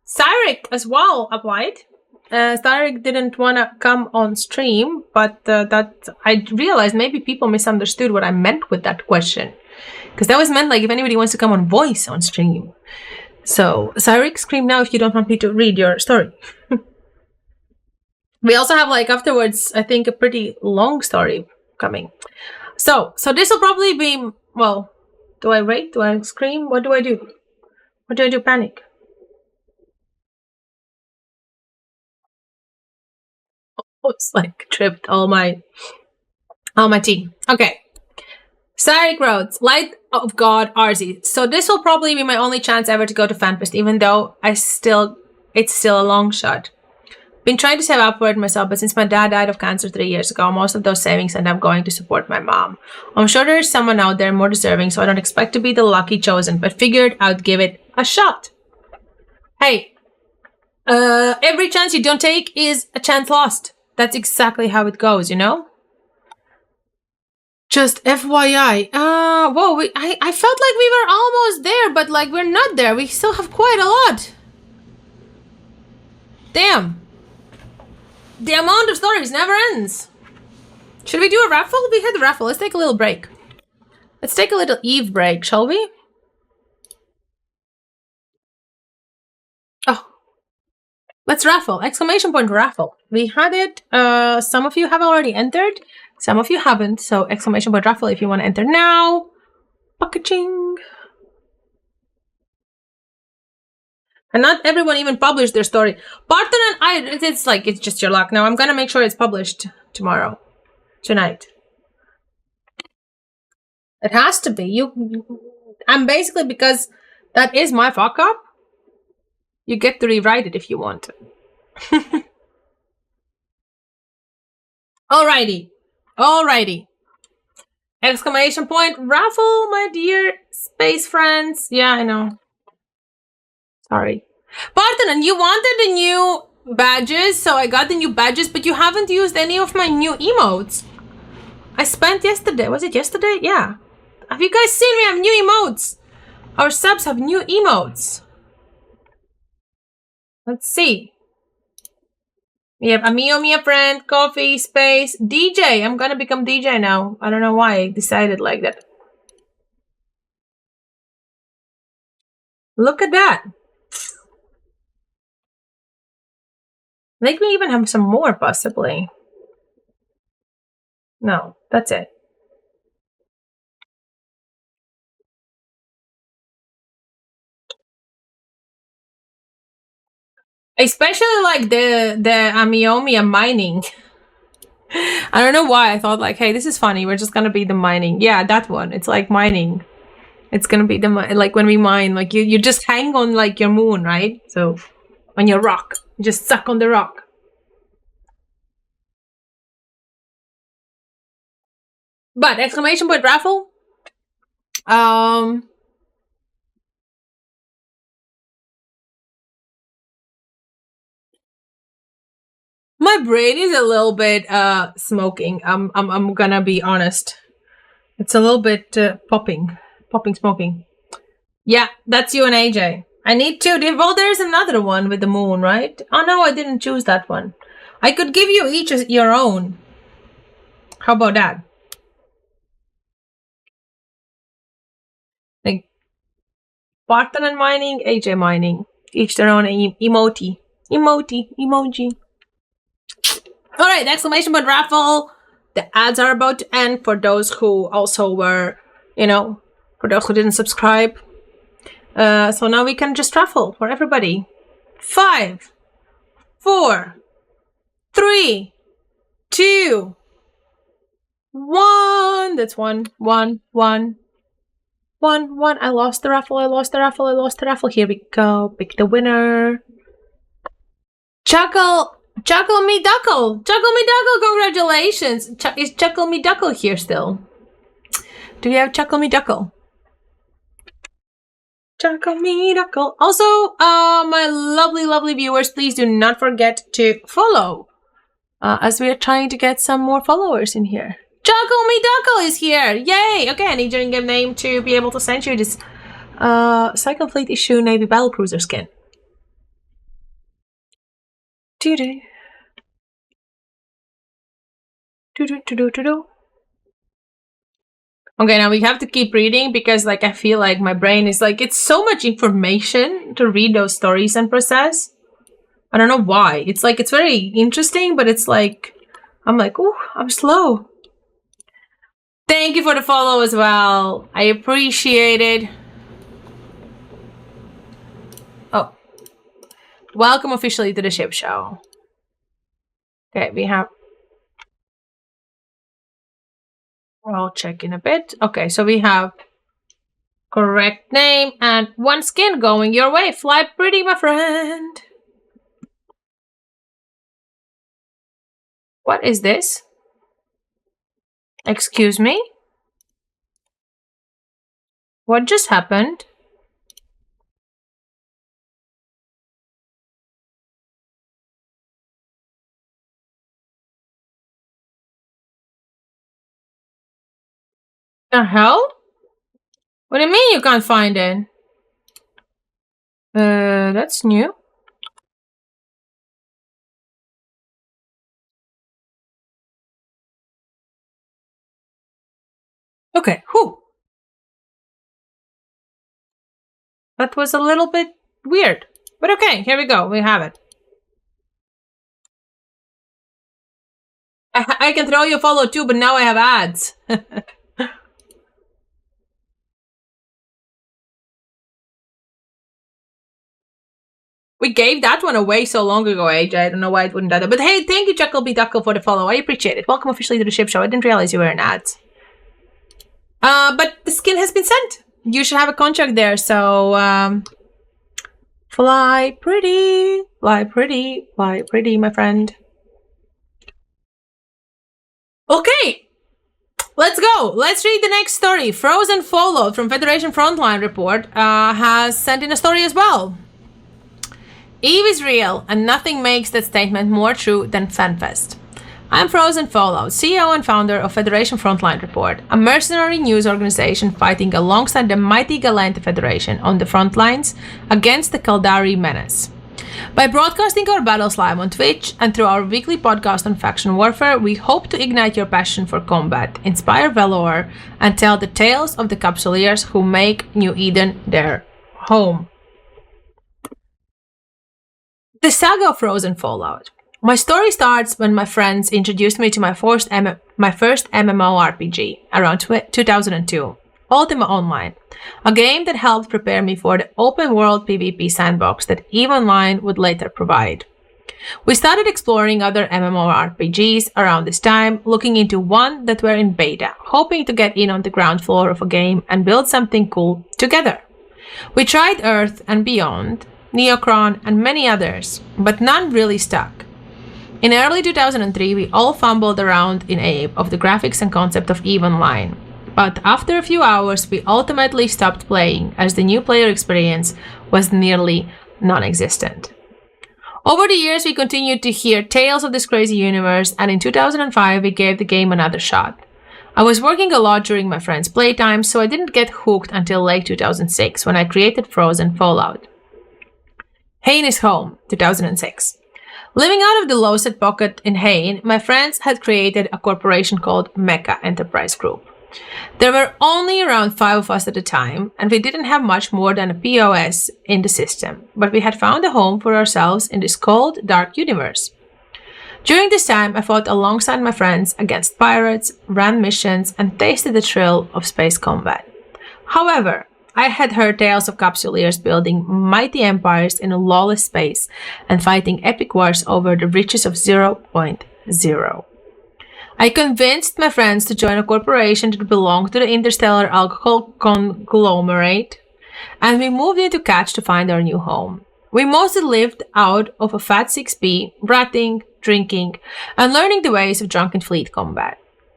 Cyric as well applied. Cyric didn't want to come on stream, but that I realized maybe people misunderstood what I meant with that question. Because that was meant like if anybody wants to come on voice on stream. So, Cyric, scream now if you don't want me to read your story. We also have like afterwards, I think, a pretty long story coming. So this will probably be, well, do I rate? Do I scream? What do I do? What do I do? Panic? Oh, it's like tripped all my tea. Okay. Cyric Roads, Light of God, RZ. So this will probably be my only chance ever to go to FanFest, even though it's still a long shot. Been trying to save up for it myself, but since my dad died of cancer 3 years ago, most of those savings end up going to support my mom. I'm sure there's someone out there more deserving, so I don't expect to be the lucky chosen, but figured I'd give it a shot. Hey, every chance you don't take is a chance lost. That's exactly how it goes, you know? Just FYI. Whoa, I felt like we were almost there, but like we're not there. We still have quite a lot. Damn. The amount of stories never ends. Should we do a raffle? We had a raffle. Let's take a little break. Let's take a little Eve break, shall we? Oh. Let's raffle. Exclamation point raffle. We had it. Some of you have already entered. Some of you haven't. So exclamation point raffle if you want to enter now. Packaging. And not everyone even published their story. Barton and I, it's like, it's just your luck. Now I'm going to make sure it's published tomorrow. Tonight. It has to be. I'm basically, because that is my fuck up. You get to rewrite it if you want. Alrighty. Alrighty. Exclamation point raffle, my dear space friends. Yeah, I know. Sorry. Barton, you wanted the new badges, so I got the new badges, but you haven't used any of my new emotes. I spent yesterday. Was it yesterday? Yeah. Have you guys seen we have new emotes? Our subs have new emotes. Let's see. We have Amiomia friend, coffee, space, DJ. I'm gonna become DJ now. I don't know why I decided like that. Look at that. Make me even have some more, possibly. No, that's it. Especially like the Amiomia mining. I don't know why I thought like, hey, this is funny. We're just gonna be the mining. Yeah, that one. It's like mining. It's gonna be the like when we mine, like you just hang on like your moon, right? So on your rock, you just suck on the rock. But exclamation point raffle. My brain is a little bit smoking. I'm gonna be honest. It's a little bit popping, smoking. Yeah, that's you and AJ. I need to. Well, there's another one with the moon, right? Oh no, I didn't choose that one. I could give you each your own. How about that? Like Barton and mining, AJ mining. Each their own emoji. Alright, exclamation point raffle. The ads are about to end for those who also were, you know, for those who didn't subscribe. So now we can just raffle for everybody. 5, 4, 3, 2, 1. That's 1, 1, 1, 1, 1. I lost the raffle. I lost the raffle. I lost the raffle. Here we go. Pick the winner. Chuckle Me Duckle. Chuckle Me Duckle. Congratulations. Is Chuckle Me Duckle here still? Do we have Chuckle Me Duckle? Chuckle Me Duckle. Also, my lovely viewers, please do not forget to follow, as we are trying to get some more followers in here. Chuckle Me Duckle is here. Yay. Okay, I need your in-game name to be able to send you this Cycle Fleet issue Navy Battlecruiser skin. Do-do. Do-do-do-do-do-do. Okay, now we have to keep reading because, like, I feel like my brain is like, it's so much information to read those stories and process. I don't know why. It's like, it's very interesting, but it's like, I'm like, oh, I'm slow. Thank you for the follow as well. I appreciate it. Oh. Welcome officially to the ship show. Okay, we have... I'll check in a bit. Okay, so we have correct name and 1 skin going your way. Fly pretty, my friend. What is this? Excuse me? What just happened? The hell? What do you mean you can't find it? That's new. Okay, whew. That was a little bit weird. But okay, here we go. We have it. I can throw you a follow too, but now I have ads. We gave that one away so long ago, AJ. I don't know why it wouldn't do that. But hey, thank you, Chuckle B Duckle, for the follow. I appreciate it. Welcome officially to the ship show. I didn't realize you were in ads. But the skin has been sent. You should have a contract there, so fly pretty, fly pretty, fly pretty, my friend. Okay, let's go. Let's read the next story. Frozen Fallout from Federation Frontline Report has sent in a story as well. Eve is real, and nothing makes that statement more true than FanFest. I'm Frozen Fallout, CEO and founder of Federation Frontline Report, a mercenary news organization fighting alongside the mighty Galante Federation on the front lines against the Kaldari menace. By broadcasting our battles live on Twitch and through our weekly podcast on faction warfare, we hope to ignite your passion for combat, inspire valor, and tell the tales of the Capsuleers who make New Eden their home. The saga of Frozen Fallout. My story starts when my friends introduced me to my first MMORPG around 2002, Ultima Online, a game that helped prepare me for the open-world PvP sandbox that EVE Online would later provide. We started exploring other MMORPGs around this time, looking into one that were in beta, hoping to get in on the ground floor of a game and build something cool together. We tried Earth and Beyond, Neocron, and many others, but none really stuck. In early 2003, we all fumbled around in awe of the graphics and concept of EVE Online. But after a few hours, we ultimately stopped playing as the new player experience was nearly non-existent. Over the years, we continued to hear tales of this crazy universe, and in 2005, we gave the game another shot. I was working a lot during my friends' playtime, so I didn't get hooked until late 2006 when I created Frozen Fallout. Hain is home, 2006. Living out of the Lowset pocket in Hain, my friends had created a corporation called Mecha Enterprise Group. There were only around 5 of us at the time, and we didn't have much more than a POS in the system, but we had found a home for ourselves in this cold, dark universe. During this time, I fought alongside my friends against pirates, ran missions, and tasted the thrill of space combat. However, I had heard tales of capsuleers building mighty empires in a lawless space and fighting epic wars over the riches of 0.0. I convinced my friends to join a corporation that belonged to the interstellar alcohol conglomerate, and we moved into Catch to find our new home. We mostly lived out of a fat 6B, ratting, drinking, and learning the ways of drunken fleet combat.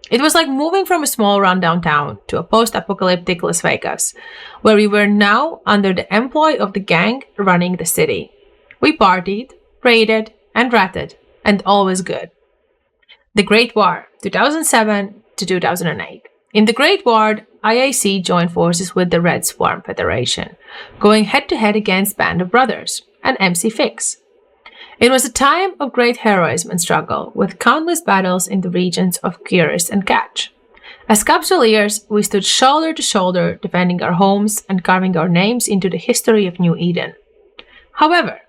It was like moving from a small rundown town to a post-apocalyptic Las Vegas, where we were now under the employ of the gang running the city. We partied, raided, and ratted, and all was good. The Great War, 2007 to 2008. In the Great War, IAC joined forces with the Red Swarm Federation, going head-to-head against Band of Brothers and MC Fix. It was a time of great heroism and struggle, with countless battles in the regions of Curious and Catch. As Capsuleers, we stood shoulder to shoulder, defending our homes and carving our names into the history of New Eden. However,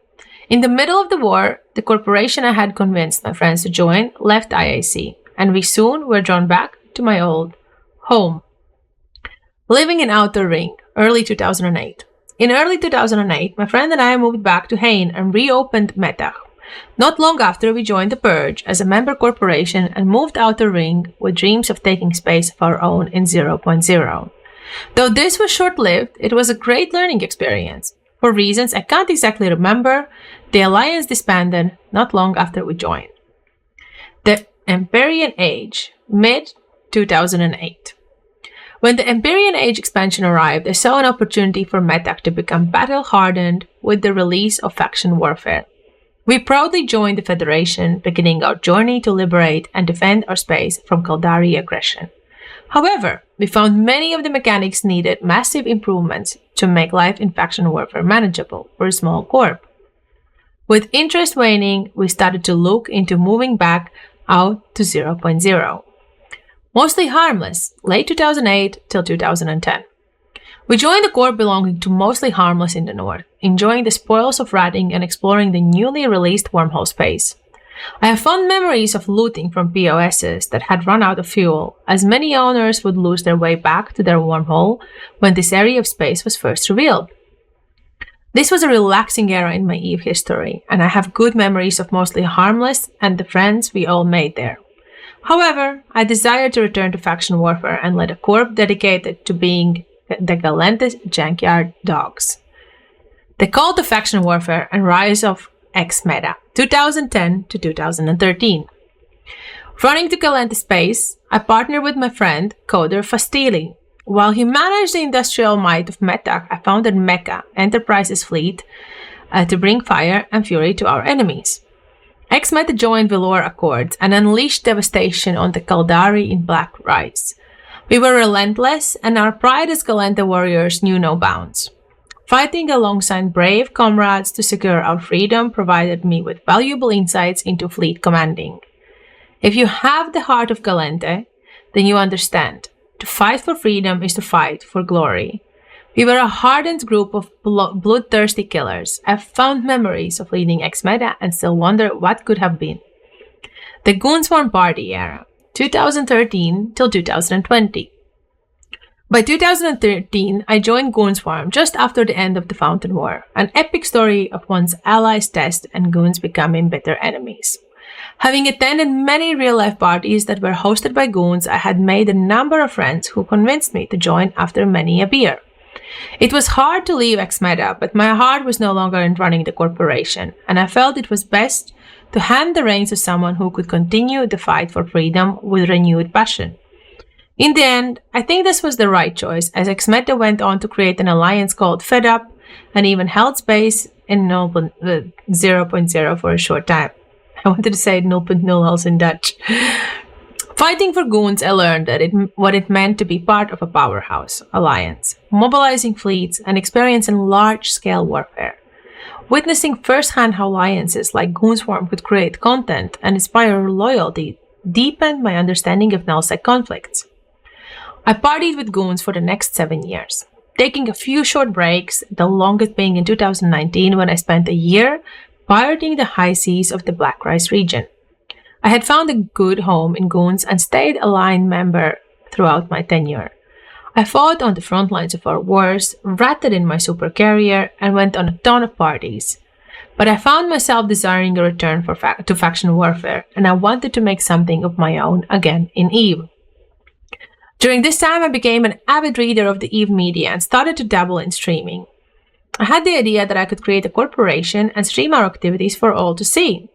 in the middle of the war, the corporation I had convinced my friends to join left IAC, and we soon were drawn back to my old home. Living in Outer Ring, early 2008. In early 2008, my friend and I moved back to Hain and reopened Metach. Not long after, we joined the Purge as a member corporation and moved Outer Ring with dreams of taking space of our own in 0.0. Though this was short-lived, it was a great learning experience. For reasons I can't exactly remember, the Alliance disbanded not long after we joined. The Empyrean Age, mid-2008. When the Empyrean Age expansion arrived, I saw an opportunity for Metach to become battle-hardened with the release of faction warfare. We proudly joined the Federation, beginning our journey to liberate and defend our space from Kaldari aggression. However, we found many of the mechanics needed massive improvements to make life in faction warfare manageable for a small corp. With interest waning, we started to look into moving back out to 0.0. Mostly harmless, late 2008 till 2010. We joined the corp belonging to Mostly Harmless in the north, enjoying the spoils of ratting and exploring the newly released wormhole space. I have fond memories of looting from POSs that had run out of fuel, as many owners would lose their way back to their wormhole when this area of space was first revealed. This was a relaxing era in my Eve history, and I have good memories of Mostly Harmless and the friends we all made there. However, I desired to return to faction warfare and led a corp dedicated to being the Galantis Junkyard Dogs. The Call to Faction Warfare and Rise of X-Meta, 2010 to 2013. Running to Galantis Space, I partnered with my friend, Coder Fastili. While he managed the industrial might of Metach, I founded Mecha, Enterprise's fleet, to bring fire and fury to our enemies. X-Meta joined Velour Accords and unleashed devastation on the Kaldari in Black Rise. We were relentless, and our pride as Galenta warriors knew no bounds. Fighting alongside brave comrades to secure our freedom provided me with valuable insights into fleet commanding. If you have the heart of Galente, then you understand. To fight for freedom is to fight for glory. We were a hardened group of bloodthirsty killers. I've found memories of leading X-Meta and still wonder what could have been. The Goonswarm Party era, 2013 till 2020. By 2013, I joined Goonswarm just after the end of the Fountain War, an epic story of one's allies' test and goons becoming bitter enemies. Having attended many real-life parties that were hosted by goons, I had made a number of friends who convinced me to join after many a beer. It was hard to leave X-Meta, but my heart was no longer in running the corporation, and I felt it was best to hand the reins to someone who could continue the fight for freedom with renewed passion. In the end, I think this was the right choice, as X-Meta went on to create an alliance called Fed Up and even held space in 0.0 for a short time. I wanted to say 0.0 also in Dutch. Fighting for goons, I learned that what it meant to be part of a powerhouse alliance, mobilizing fleets and experiencing large-scale warfare. Witnessing firsthand how alliances like Goonswarm could create content and inspire loyalty deepened my understanding of nullsec conflicts. I partied with goons for the next 7 years, taking a few short breaks, the longest being in 2019 when I spent a year pirating the high seas of the Black Rice region. I had found a good home in Goons and stayed a line member throughout my tenure. I fought on the front lines of our wars, ratted in my supercarrier, and went on a ton of parties. But I found myself desiring a return to faction warfare, and I wanted to make something of my own again in Eve. During this time, I became an avid reader of the Eve media and started to dabble in streaming. I had the idea that I could create a corporation and stream our activities for all to see.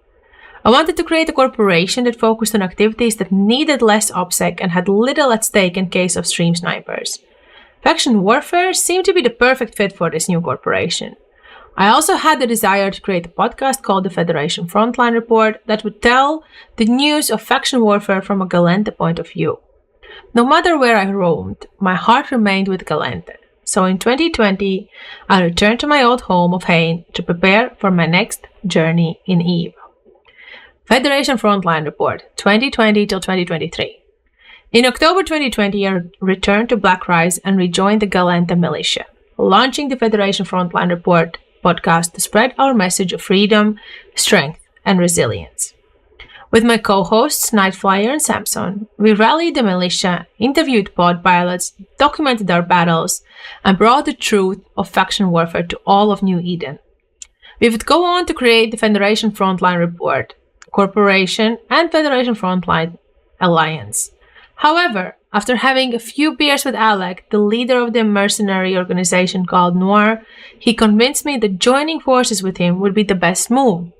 I wanted to create a corporation that focused on activities that needed less OPSEC and had little at stake in case of stream snipers. Faction warfare seemed to be the perfect fit for this new corporation. I also had the desire to create a podcast called the Federation Frontline Report that would tell the news of faction warfare from a Galente point of view. No matter where I roamed, my heart remained with Galente. So in 2020, I returned to my old home of Hain to prepare for my next journey in Eve. Federation Frontline Report, 2020 till 2023. In October 2020, I returned to Blackrise and rejoined the Galente militia, launching the Federation Frontline Report podcast to spread our message of freedom, strength, and resilience. With my co-hosts Nightflyer and Samson, we rallied the militia, interviewed pod pilots, documented our battles, and brought the truth of faction warfare to all of New Eden. We would go on to create the Federation Frontline Report, Corporation, and Federation Frontline Alliance. However, after having a few beers with Alec, the leader of the mercenary organization called Noir, he convinced me that joining forces with him would be the best move.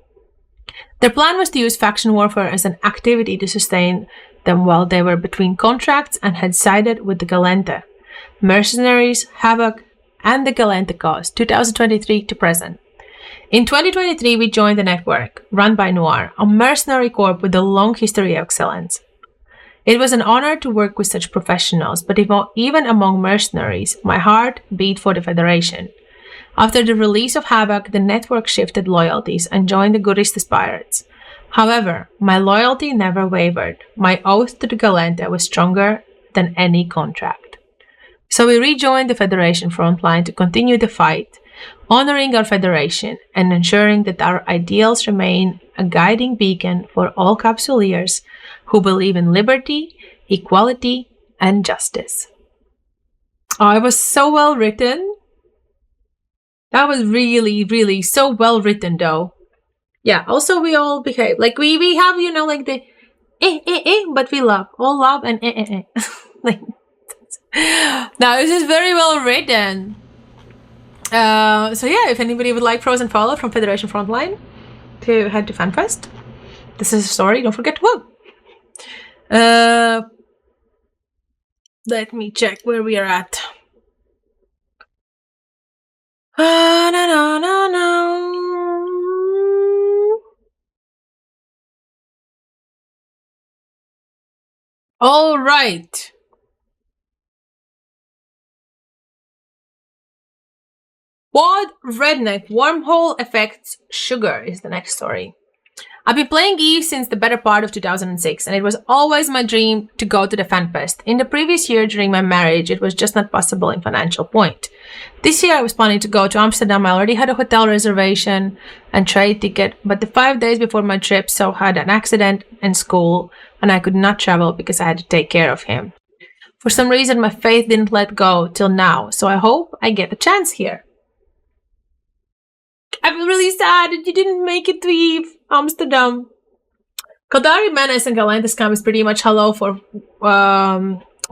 Their plan was to use faction warfare as an activity to sustain them while they were between contracts and had sided with the Galente, Mercenaries, Havoc, and the Galente cause, 2023 to present. In 2023, we joined the network, run by Noir, a mercenary corps with a long history of excellence. It was an honor to work with such professionals, but even among mercenaries, my heart beat for the Federation. After the release of Havoc, the network shifted loyalties and joined the Guristas Pirates. However, my loyalty never wavered. My oath to the Galente was stronger than any contract. So we rejoined the Federation frontline to continue the fight, honoring our Federation and ensuring that our ideals remain a guiding beacon for all capsuleers who believe in liberty, equality, and justice. Oh, it was so well written. That was really, really so well written, though. Yeah, also we all behave. Like, we have, like the but we love. All love and Like, now, this is very well written. So yeah, if anybody would like pros and follow from Federation Frontline, to head to FanFest. This is a story, don't forget to vote. Let me check where we are at. All right. What redneck wormhole affects sugar is the next story. I've been playing Eve since the better part of 2006, and it was always my dream to go to the FanFest. In the previous year during my marriage, it was just not possible in financial point. This year I was planning to go to Amsterdam. I already had a hotel reservation and trade ticket, but the 5 days before my trip, so I had an accident in school, and I could not travel because I had to take care of him. For some reason, my faith didn't let go till now, so I hope I get a chance here. I feel really sad that you didn't make it to Eve, Amsterdam. Kaldari Menace and Galente Scam is pretty much hello for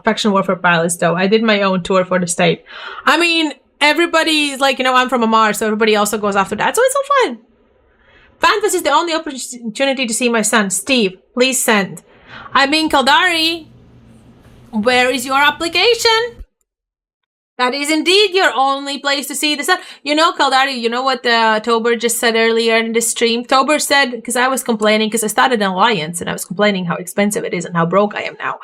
faction warfare pilots, though. I did my own tour for the state. I mean, everybody's like, I'm from Amar, so everybody also goes after that, so it's all fun. FanFest is the only opportunity to see my son. Steve, please send. I mean, Kaldari, where is your application? That is indeed your only place to see the sun. Kaldari, you know what Tober just said earlier in the stream? Tober said, because I was complaining, because I started an alliance, and I was complaining how expensive it is and how broke I am now.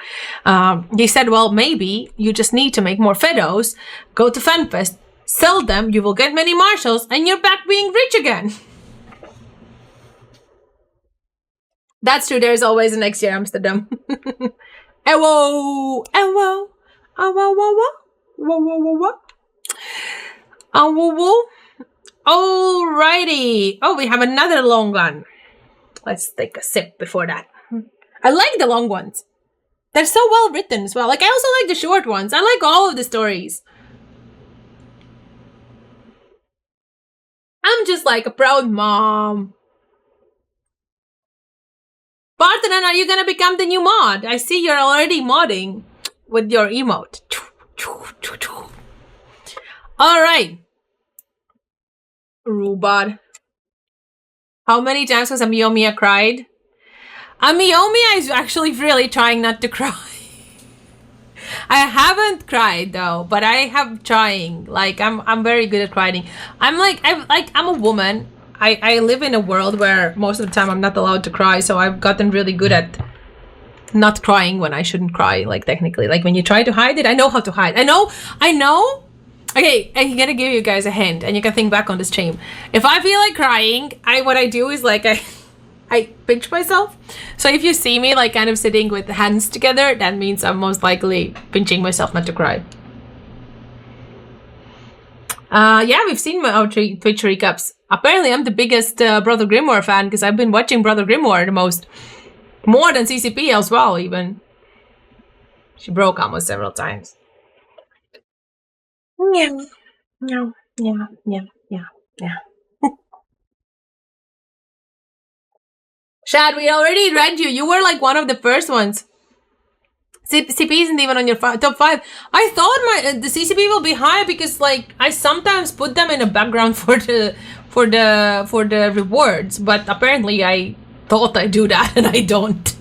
He said, well, maybe you just need to make more Fedos, go to FanFest, sell them, you will get many marshals, and you're back being rich again. That's true, there's always a next year, Amsterdam. Ewo! Ewo! Ewo! Whoa. Alrighty. Oh, we have another long one. Let's take a sip before that. I like the long ones. They're so well written as well. Like, I also like the short ones. I like all of the stories. I'm just like a proud mom. Parthenon, are you gonna become the new mod? I see you're already modding with your emote. Alright. Rhubarb. How many times has Amiomia cried? Amiomia is actually really trying not to cry. I haven't cried though, but I have trying. Like, I'm very good at crying. I'm a woman. I live in a world where most of the time I'm not allowed to cry, so I've gotten really good at not crying when I shouldn't cry, like, technically. Like, when you try to hide it, I know how to hide. I know. Okay, I'm gonna give you guys a hint, and you can think back on the stream. If I feel like crying, what I do is, like, I pinch myself. So if you see me, like, kind of sitting with hands together, that means I'm most likely pinching myself not to cry. Yeah, we've seen our Twitch recaps. Apparently, I'm the biggest Brother Grimoire fan, because I've been watching Brother Grimoire the most. More than CCP as well, even. She broke almost several times. Yeah. Shad, we already read you. You were like one of the first ones. CCP isn't even on your top 5. I thought the CCP will be high because, like, I sometimes put them in a background for the rewards, but apparently I thought I do that and I don't.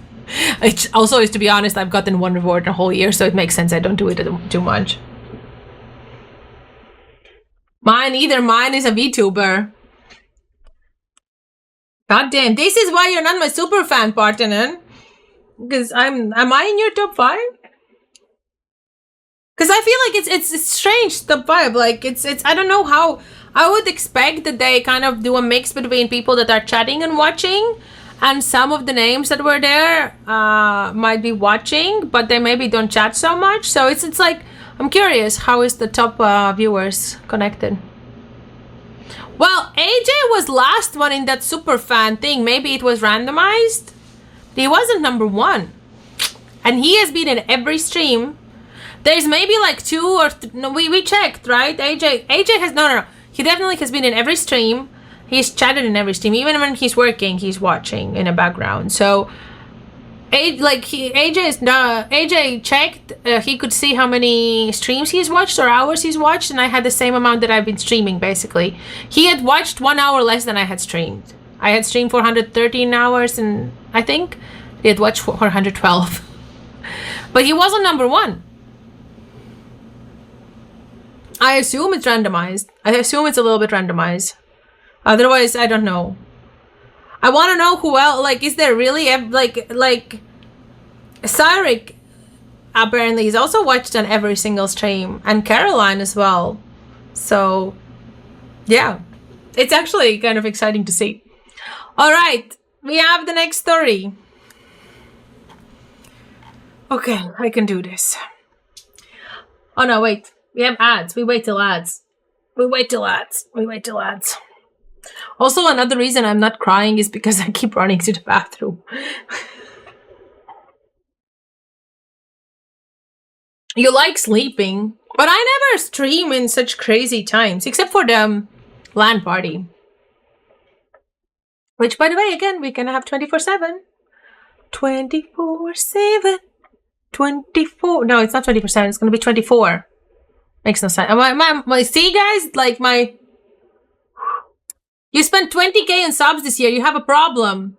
It also is, to be honest, I've gotten one reward a whole year, so it makes sense I don't do it too much. Mine is a VTuber. God damn, this is why you're not my super fan, Parthenon. Because am I in your top 5? Because I feel like it's strange, top 5. Like, it's I don't know how. I would expect that they kind of do a mix between people that are chatting and watching, and some of the names that were there might be watching, but they maybe don't chat so much. So it's like, I'm curious, how is the top viewers connected? Well, AJ was last one in that super fan thing. Maybe it was randomized. He wasn't number 1. And he has been in every stream. There's maybe like 2 or no, we checked, right? AJ has no. He definitely has been in every stream. He's chatted in every stream. Even when he's working, he's watching in the background. So AJ checked. He could see how many streams he's watched or hours he's watched, and I had the same amount that I've been streaming. Basically, he had watched 1 hour less than I had streamed. I had streamed 413 hours, and I think he had watched 412. But he wasn't number 1. I assume it's randomized. I assume it's a little bit randomized. Otherwise, I don't know. I want to know who else. Like, is there really like Cyric? Apparently, he's also watched on every single stream, and Caroline as well. So, yeah, it's actually kind of exciting to see. All right, we have the next story. Okay, I can do this. Oh no, wait. We have ads. We wait till ads. Also, another reason I'm not crying is because I keep running to the bathroom. You like sleeping, but I never stream in such crazy times, except for the LAN party. Which, by the way, again, we can have 24/7. 24/7. 24. No, it's not 24/7. It's going to be 24. Makes no sense. See, guys, like you spent 20k in subs this year. You have a problem.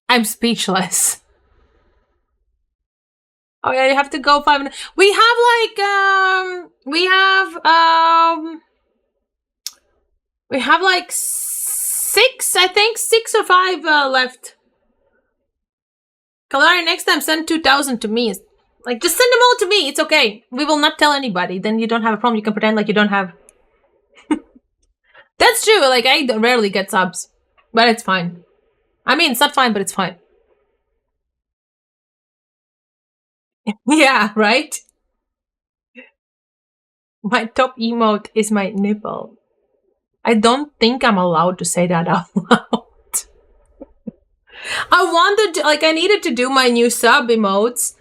I'm speechless. Oh yeah, you have to go 5 minutes. We have like 6, I think, 6 or 5 left. Kalari, next time send 2,000 to me. Like, just send them all to me. It's okay. We will not tell anybody. Then you don't have a problem. You can pretend like you don't have. That's true. Like, I rarely get subs, but it's fine. I mean, it's not fine, but it's fine. Yeah, right? My top emote is my nipple. I don't think I'm allowed to say that out loud. I wanted to, like, I needed to do my new sub emotes.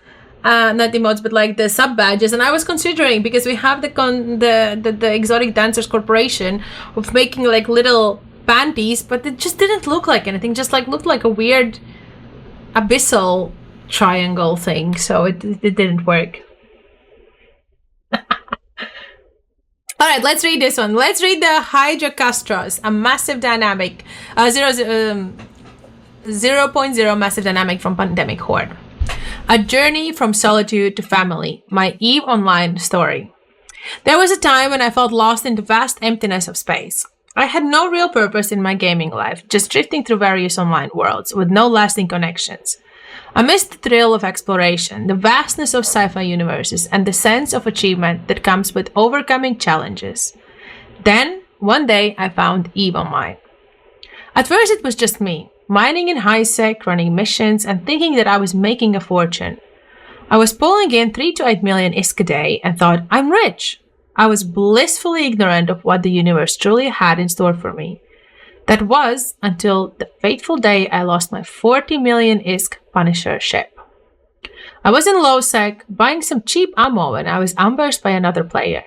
Not emotes, but like the sub badges, and I was considering, because we have the Exotic Dancers Corporation, of making like little panties, but it just didn't look like anything. Just like looked like a weird abyssal triangle thing, so it didn't work. All right, let's read this one. Let's read the Hydrocastros, a massive dynamic, 0.0 massive dynamic from Pandemic Horde. A journey from solitude to family, my Eve Online story. There was a time when I felt lost in the vast emptiness of space. I had no real purpose in my gaming life, just drifting through various online worlds with no lasting connections. I missed the thrill of exploration, the vastness of sci-fi universes, and the sense of achievement that comes with overcoming challenges. Then, one day, I found Eve Online. At first it was just me, mining in high sec, running missions, and thinking that I was making a fortune. I was pulling in 3 to 8 million ISK a day and thought, I'm rich. I was blissfully ignorant of what the universe truly had in store for me. That was until the fateful day I lost my 40 million ISK Punisher ship. I was in low sec, buying some cheap ammo, when I was ambushed by another player.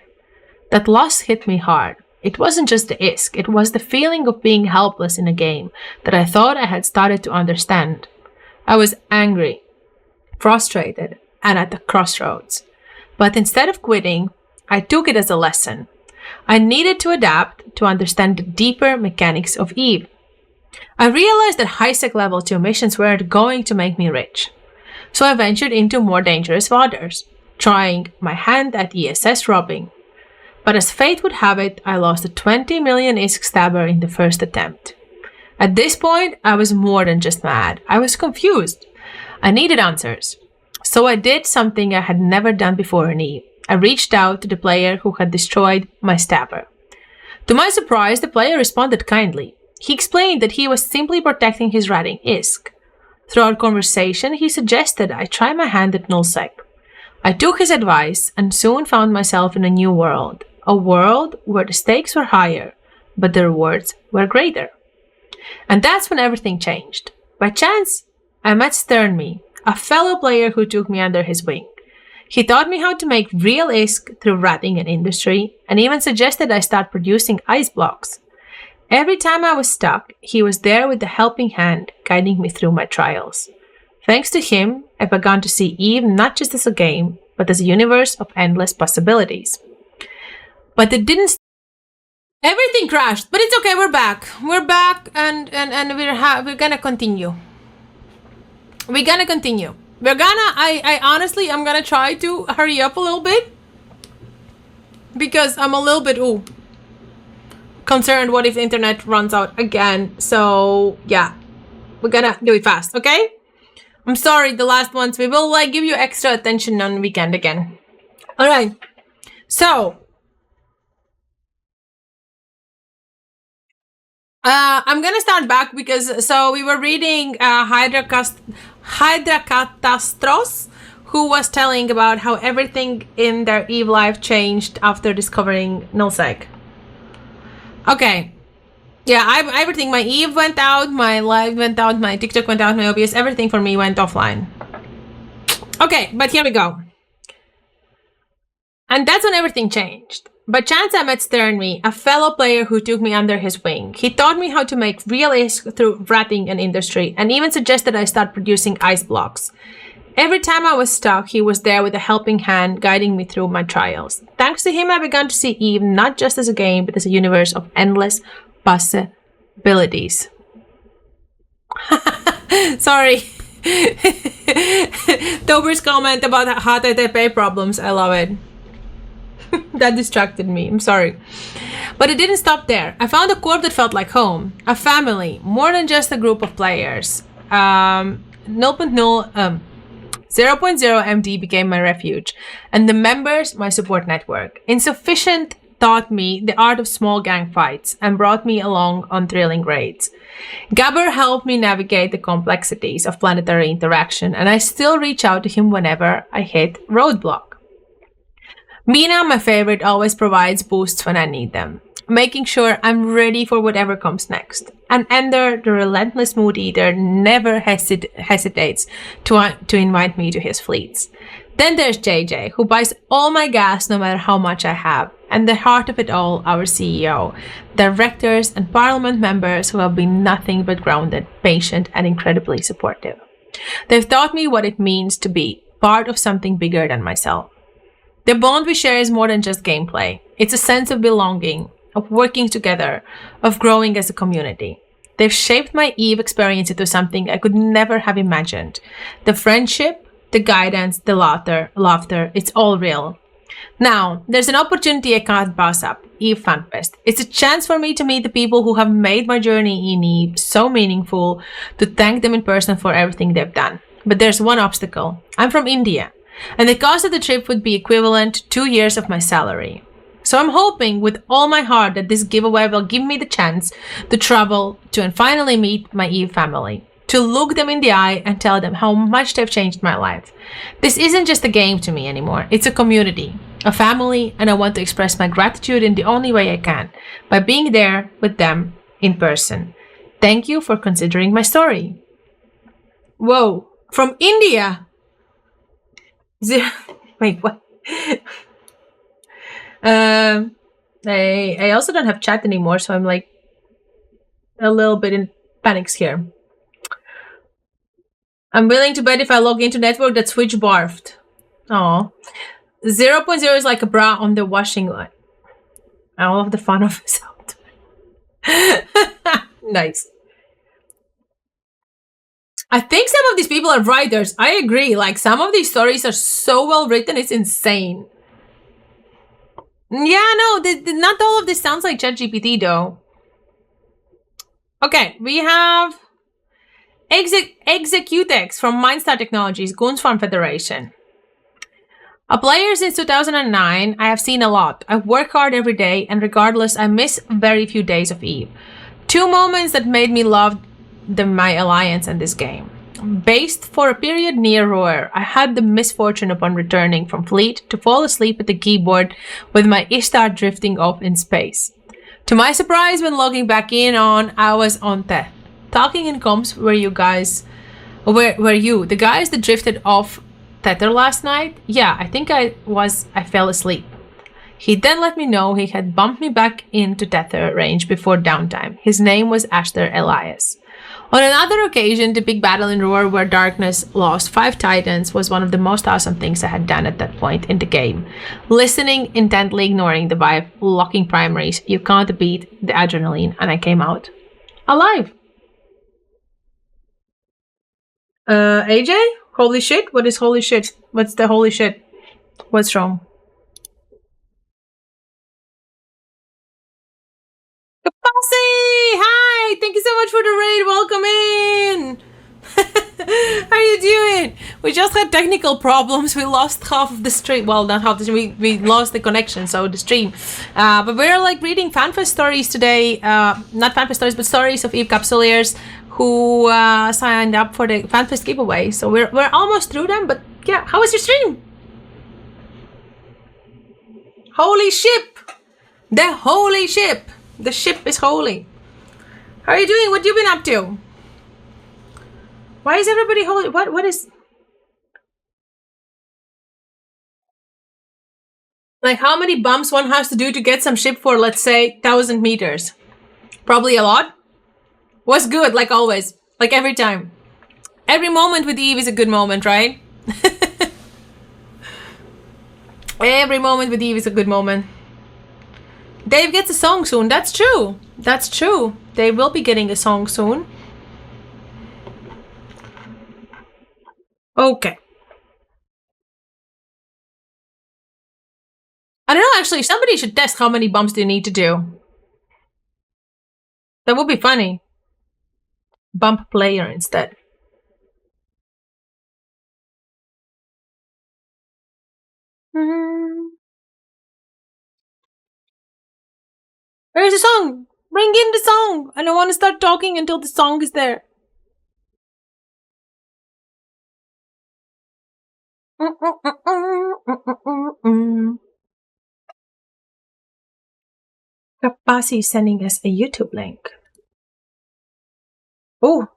That loss hit me hard. It wasn't just the ISK, it was the feeling of being helpless in a game that I thought I had started to understand. I was angry, frustrated, and at the crossroads. But instead of quitting, I took it as a lesson. I needed to adapt to understand the deeper mechanics of Eve. I realized that high-sec level 2 missions weren't going to make me rich. So I ventured into more dangerous waters, trying my hand at ESS robbing. But as fate would have it, I lost a 20 million ISK stabber in the first attempt. At this point, I was more than just mad. I was confused. I needed answers. So I did something I had never done before in Eve. I reached out to the player who had destroyed my stabber. To my surprise, the player responded kindly. He explained that he was simply protecting his ratting ISK. Through our conversation, he suggested I try my hand at nullsec. I took his advice and soon found myself in a new world. A world where the stakes were higher, but the rewards were greater. And that's when everything changed. By chance, I met Sternme, a fellow player who took me under his wing. He taught me how to make real ISK through ratting and industry, and even suggested I start producing ice blocks. Every time I was stuck, he was there with a helping hand, guiding me through my trials. Thanks to him, I began to see Eve not just as a game, but as a universe of endless possibilities. But it didn't. Everything crashed, but it's okay. We're back. We're back, and we're gonna continue. We're gonna continue. I honestly, I'm gonna try to hurry up a little bit because I'm a little bit concerned. What if the internet runs out again? So yeah, we're gonna do it fast. Okay. I'm sorry, the last ones. We will give you extra attention on weekend again. All right. So. I'm gonna start back because we were reading Hydrocastros, who was telling about how everything in their Eve life changed after discovering nullsec. Okay, yeah, everything. My Eve went out, my live went out, my TikTok went out, my OBS, everything for me went offline. Okay, but here we go. And that's when everything changed. By chance, I met Sternme, a fellow player who took me under his wing. He taught me how to make real ISK through ratting and industry, and even suggested I start producing ice blocks. Every time I was stuck, he was there with a helping hand, guiding me through my trials. Thanks to him, I began to see Eve not just as a game, but as a universe of endless possibilities. Sorry. Tober's comment about HTTP problems, I love it. That distracted me. I'm sorry. But it didn't stop there. I found a corp that felt like home. A family. More than just a group of players. 0.0 MD became my refuge. And the members, my support network. Insufficient taught me the art of small gang fights and brought me along on thrilling raids. Gabber helped me navigate the complexities of planetary interaction, and I still reach out to him whenever I hit roadblock. Mina, my favorite, always provides boosts when I need them. making sure I'm ready for whatever comes next. And Ender, the relentless mood eater, never hesitates to invite me to his fleets. Then there's JJ, who buys all my gas no matter how much I have. And the heart of it all, our CEO, directors and parliament members who have been nothing but grounded, patient, and incredibly supportive. They've taught me what it means to be part of something bigger than myself. The bond we share is more than just gameplay. It's a sense of belonging, of working together, of growing as a community. They've shaped my Eve experience into something I could never have imagined. The friendship, the guidance, the laughter, it's all real. Now, there's an opportunity I can't pass up, Eve FanFest. It's a chance for me to meet the people who have made my journey in Eve so meaningful, to thank them in person for everything they've done. But there's one obstacle. I'm from India, and the cost of the trip would be equivalent to 2 years of my salary. So I'm hoping with all my heart that this giveaway will give me the chance to travel to and finally meet my Eve family, to look them in the eye and tell them how much they've changed my life. This isn't just a game to me anymore. It's a community, a family, and I want to express my gratitude in the only way I can, by being there with them in person. Thank you for considering my story. Whoa, from India. Wait, what? I also don't have chat anymore, so I'm like a little bit in panics here. I'm willing to bet if I log into network that Switch barfed. Oh, 0.0 is like a bra on the washing line. I love the fun of this out. Nice. I think some of these people are writers. I agree. Like, some of these stories are so well written, it's insane. Yeah, no, not all of this sounds like ChatGPT though. Okay, we have Executex from Mindstar Technologies, Goons Farm Federation. A player since 2009, I have seen a lot. I work hard every day, and regardless, I miss very few days of Eve. 2 moments that made me love my alliance and this game. Based for a period near Roer, I had the misfortune upon returning from Fleet to fall asleep at the keyboard with my Ishtar drifting off in space. To my surprise, when logging back in I was on Teth. Talking in comms were you guys... Were you? The guys that drifted off Tether last night? Yeah, I think I fell asleep. He then let me know he had bumped me back into Tether range before downtime. His name was Ashter Elias. On another occasion, the big battle in Roar where Darkness lost 5 Titans was one of the most awesome things I had done at that point in the game. Listening, intently ignoring the vibe, locking primaries, you can't beat the adrenaline, and I came out alive. AJ? Holy shit? What is holy shit? What's the holy shit? What's wrong? Kapasi! Hi! Thank you so much for the raid. Welcome in! How are you doing? We just had technical problems. We lost half of the stream. Well, not half the stream. We lost the connection, so the stream. But we're like reading FanFest stories today. Not FanFest stories, but stories of Eve Capsuleers who signed up for the FanFest giveaway. So we're almost through them. But yeah, how was your stream? Holy ship! The holy ship! The ship is holy. How are you doing? What have you been up to? Why is everybody holy? What is... Like, how many bumps one has to do to get some ship for, let's say, 1,000 meters? Probably a lot. Was good, like always. Like every time. Every moment with Eve is a good moment, right? Every moment with Eve is a good moment. Dave gets a song soon. That's true. That's true. They will be getting a song soon. Okay. I don't know, actually, somebody should test how many bumps they need to do. That would be funny. Bump player instead. Where's the song? Bring in the song. I don't want to start talking until the song is there. Kapasi is sending us a YouTube link. Oh.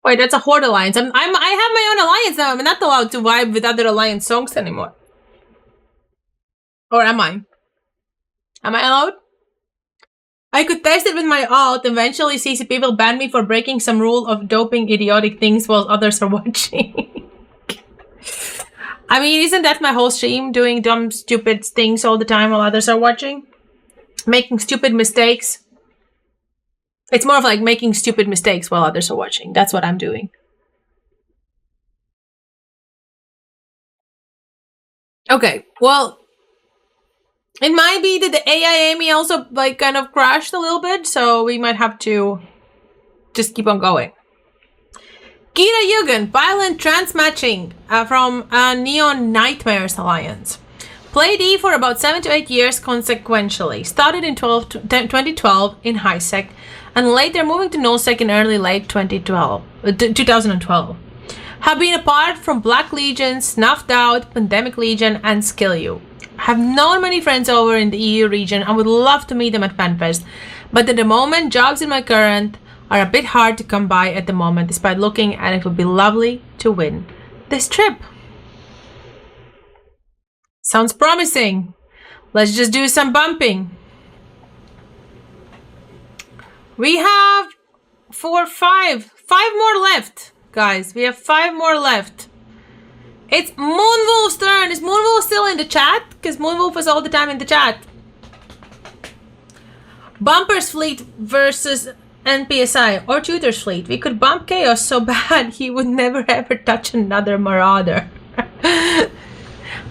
Wait, that's a Horde alliance. I have my own alliance now. I'm not allowed to vibe with other alliance songs anymore. Or am I? Am I allowed? I could test it with my alt. Eventually, CCP will ban me for breaking some rule of doping idiotic things while others are watching. I mean, isn't that my whole stream? Doing dumb, stupid things all the time while others are watching? Making stupid mistakes? It's more of like making stupid mistakes while others are watching. That's what I'm doing. Okay, well, it might be that the AI Amy also like kind of crashed a little bit, so we might have to just keep on going. Gira Yugen, violent trans matching from Neon Nightmares Alliance. Played Eve for about 7 to 8 years consequentially. Started in 2012 in high sec, and later moving to nullsec in early late 2012. Have been apart from Black Legion, Snuffed Out, Pandemic Legion, and Skill You. Have known many friends over in the EU region and would love to meet them at FanFest, but at the moment, jobs in my current are a bit hard to come by at the moment, despite looking, and it would be lovely to win this trip. Sounds promising. Let's just do some bumping. We have five more left, guys. We have 5 more left. It's Moonwolf's turn. Is Moonwolf still in the chat? Because Moonwolf is all the time in the chat. Bumper's fleet versus NPSI or Tutor's fleet. We could bump Chaos so bad he would never ever touch another Marauder.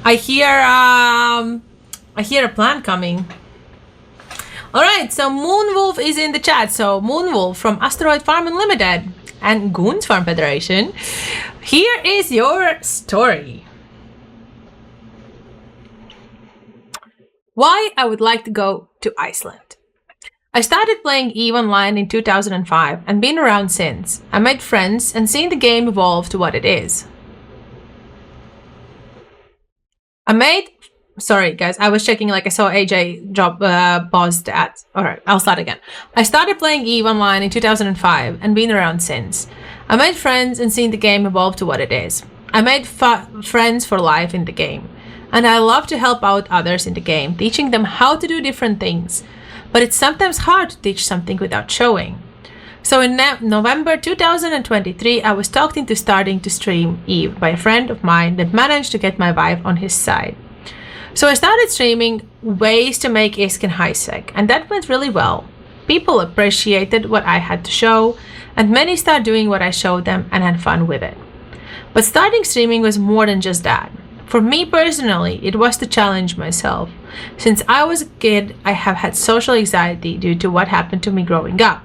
I hear a plan coming. Alright, so Moonwolf is in the chat. So Moonwolf from Asteroid Farm Unlimited and Goons Farm Federation. Here is your story. Why I would like to go to Iceland. I started playing Eve Online in 2005 and been around since. I made friends and seen the game evolve to what it is. Sorry guys, I was checking, like I saw AJ drop pause that. Alright, I'll start again. I started playing Eve Online in 2005 and been around since. I made friends and seen the game evolve to what it is. I made friends for life in the game. And I love to help out others in the game, teaching them how to do different things. But it's sometimes hard to teach something without showing. So in November 2023, I was talked into starting to stream Eve by a friend of mine that managed to get my wife on his side. So I started streaming ways to make ISK in high sec, and that went really well. People appreciated what I had to show, and many started doing what I showed them and had fun with it. But starting streaming was more than just that. For me personally, it was to challenge myself. Since I was a kid, I have had social anxiety due to what happened to me growing up.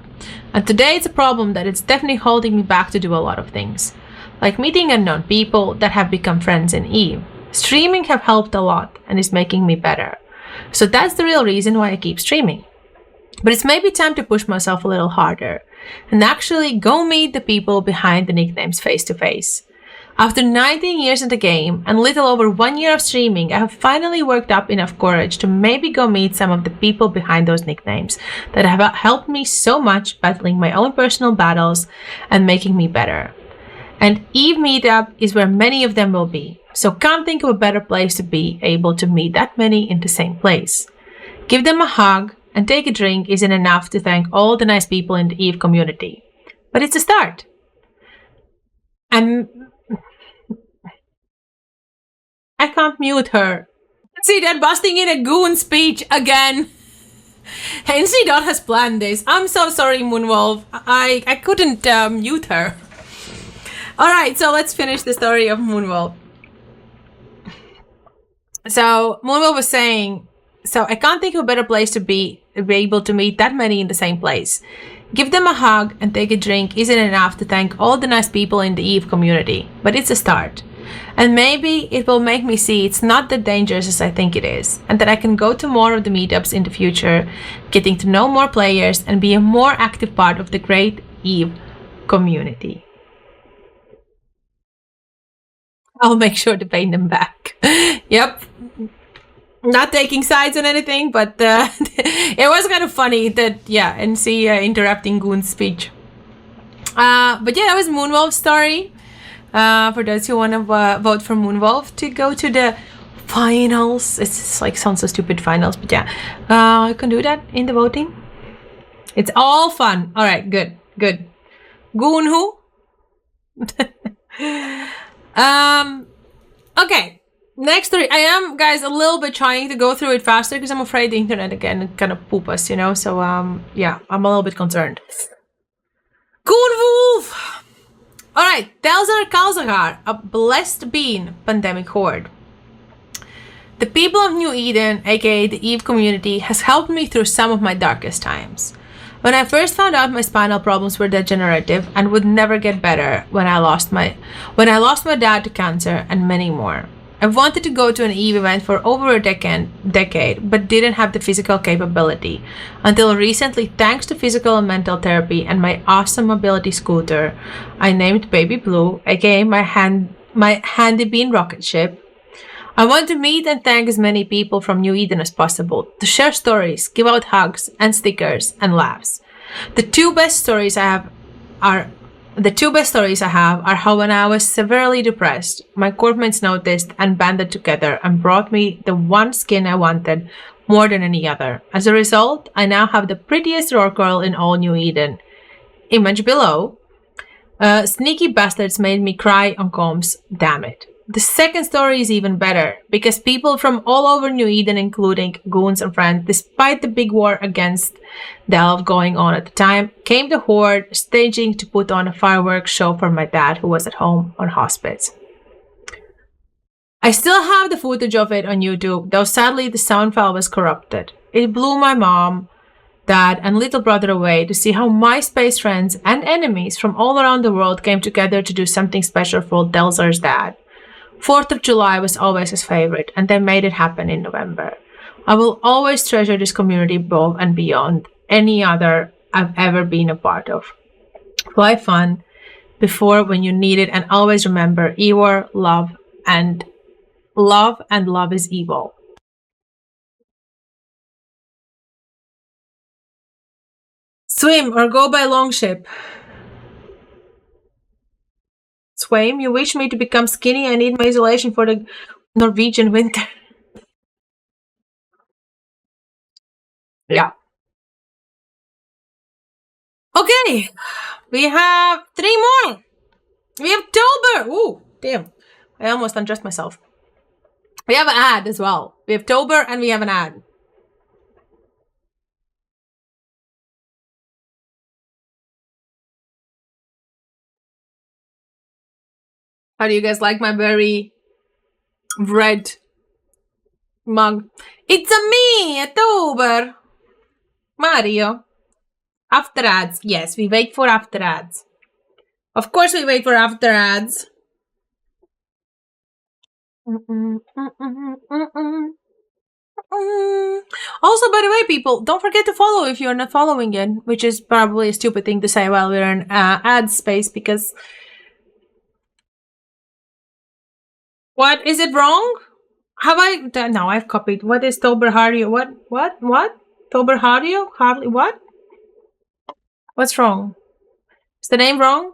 And today it's a problem that it's definitely holding me back to do a lot of things. Like meeting unknown people that have become friends in Eve. Streaming have helped a lot and is making me better. So that's the real reason why I keep streaming. But it's maybe time to push myself a little harder and actually go meet the people behind the nicknames face to face. After 19 years in the game and little over 1 year of streaming, I have finally worked up enough courage to maybe go meet some of the people behind those nicknames that have helped me so much battling my own personal battles and making me better. And Eve Meetup is where many of them will be. So can't think of a better place to be able to meet that many in the same place. Give them a hug and take a drink isn't enough to thank all the nice people in the Eve community. But it's a start. I can't mute her. See that busting in a goon speech again. NC Dot has planned this. I'm so sorry, Moonwolf. I couldn't mute her. Alright, so let's finish the story of Moonwolf. So Moonwolf was saying, so I can't think of a better place to be able to meet that many in the same place. Give them a hug and take a drink isn't enough to thank all the nice people in the Eve community, but it's a start. And maybe it will make me see it's not that dangerous as I think it is, and that I can go to more of the meetups in the future, getting to know more players and be a more active part of the great Eve community. I'll make sure to pay them back. Yep. Not taking sides on anything, but it was kind of funny that, NC interrupting Goon's speech. But yeah, that was Moonwolf's story. For those who want to vote for Moonwolf to go to the finals. It's like sounds so stupid, finals, but yeah. You can do that in the voting. It's all fun. All right, good. Goon who? Okay. Next story. I am, guys, a little bit trying to go through it faster because I'm afraid the internet again kind of poop us, So, yeah, I'm a little bit concerned. Goon Wolf! Alright, Telzar Kalzagar, a blessed being pandemic horde. The people of New Eden, aka the Eve community, has helped me through some of my darkest times. When I first found out my spinal problems were degenerative and would never get better when I lost my dad to cancer and many more. I wanted to go to an Eve event for over a decade, but didn't have the physical capability. Until recently, thanks to physical and mental therapy and my awesome mobility scooter, I named Baby Blue, aka my handy bean rocket ship. I want to meet and thank as many people from New Eden as possible, to share stories, give out hugs and stickers and laughs. The two best stories I have are how when I was severely depressed, my corpmates noticed and banded together and brought me the one skin I wanted more than any other. As a result, I now have the prettiest roar girl in all New Eden. Image below. Sneaky bastards made me cry on comms. Damn it. The second story is even better, because people from all over New Eden, including goons and friends, despite the big war against Delve going on at the time, came to Horde, staging to put on a fireworks show for my dad, who was at home on hospice. I still have the footage of it on YouTube, though sadly the sound file was corrupted. It blew my mom, dad, and little brother away to see how my space friends and enemies from all around the world came together to do something special for Delzar's dad. 4th of July was always his favorite, and they made it happen in November. I will always treasure this community above and beyond any other I've ever been a part of. Fly fun, before when you need it, and always remember, Ewar, love and love is evil. Swim or go by longship. Swaim, you wish me to become skinny? I need my isolation for the Norwegian winter. Yeah. Okay. We have 3 more. We have Tober. Ooh, damn. I almost undressed myself. We have an ad as well. We have Tober and we have an ad. How do you guys like my very red mug? It's a me, a Tober. Mario. After ads. Yes, we wait for after ads. Of course we wait for after ads. Also, by the way, people, don't forget to follow if you're not following yet, which is probably a stupid thing to say while we're in ad space, because... What? Is it wrong? Have I... No, I've copied. What is Tober Hario? What? Tober Hario? Hardly... What? What's wrong? Is the name wrong?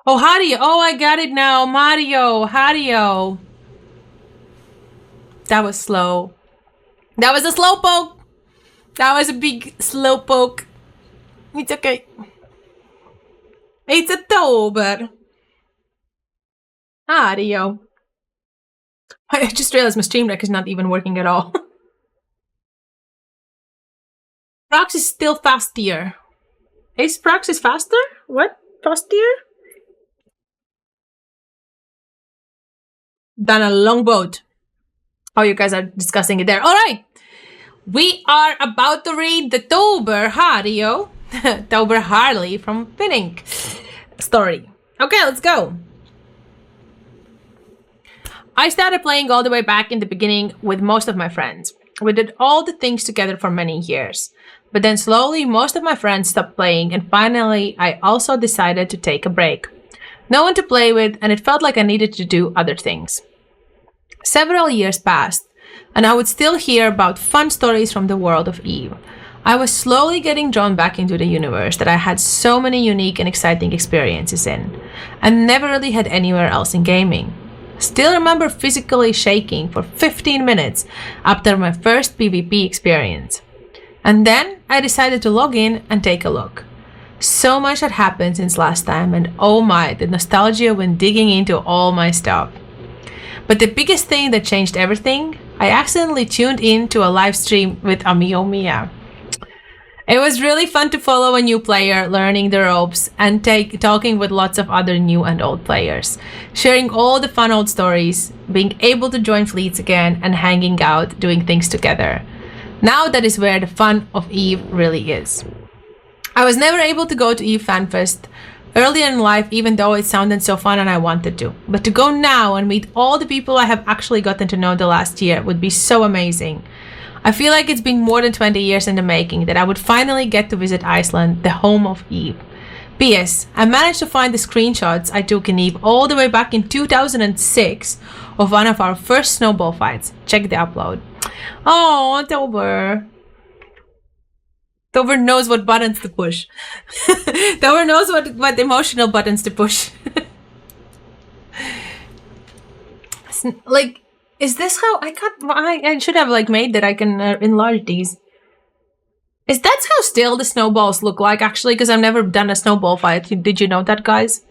Oh, Hario. Oh, I got it now. Mario. Hario. That was slow. That was a slow poke. That was a big slow poke. It's okay. It's a Tober. Hario. I just realized my stream deck is not even working at all. Prox is still faster. Is Prox faster? What? Faster? Than a longboat. Oh, you guys are discussing it there. Alright. We are about to read the Tober Hario. Tober Harley from Finink story. Okay, let's go. I started playing all the way back in the beginning with most of my friends. We did all the things together for many years. But then slowly, most of my friends stopped playing, and finally, I also decided to take a break. No one to play with, and it felt like I needed to do other things. Several years passed, and I would still hear about fun stories from the world of Eve. I was slowly getting drawn back into the universe that I had so many unique and exciting experiences in, and never really had anywhere else in gaming. Still remember physically shaking for 15 minutes after my first PvP experience. And then I decided to log in and take a look. So much had happened since last time, and oh my, the nostalgia when digging into all my stuff. But the biggest thing that changed everything, I accidentally tuned in to a live stream with Amiomia. It was really fun to follow a new player, learning the ropes, and talking with lots of other new and old players, sharing all the fun old stories, being able to join fleets again, and hanging out, doing things together. Now that is where the fun of Eve really is. I was never able to go to Eve FanFest earlier in life, even though it sounded so fun and I wanted to. But to go now and meet all the people I have actually gotten to know the last year would be so amazing. I feel like it's been more than 20 years in the making that I would finally get to visit Iceland, the home of Eve. P.S. I managed to find the screenshots I took in Eve all the way back in 2006 of one of our first snowball fights. Check the upload. Oh, Tober. Tober knows what buttons to push. Tober knows what emotional buttons to push. Like, is this how I should have like made that I can enlarge these. Is that how still the snowballs look like actually? Because I've never done a snowball fight. Did you know that, guys?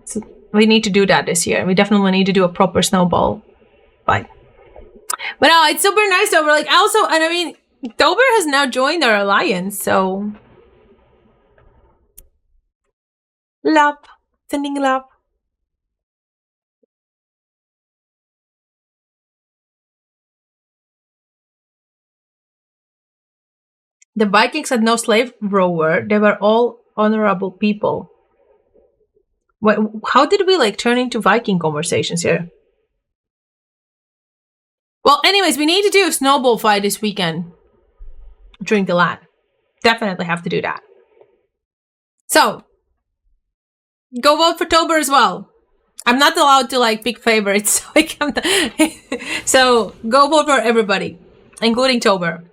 So we need to do that this year. We definitely need to do a proper snowball fight. But no, it's super nice, Tober. Like also, and I mean, Tober has now joined our alliance, so love, sending love. The Vikings had no slave rover. They were all honorable people. How did we like turn into Viking conversations here? Well, anyways, we need to do a snowball fight this weekend during the LAN. Definitely have to do that. So, go vote for Tober as well. I'm not allowed to like pick favorites, so go vote for everybody, including Tober.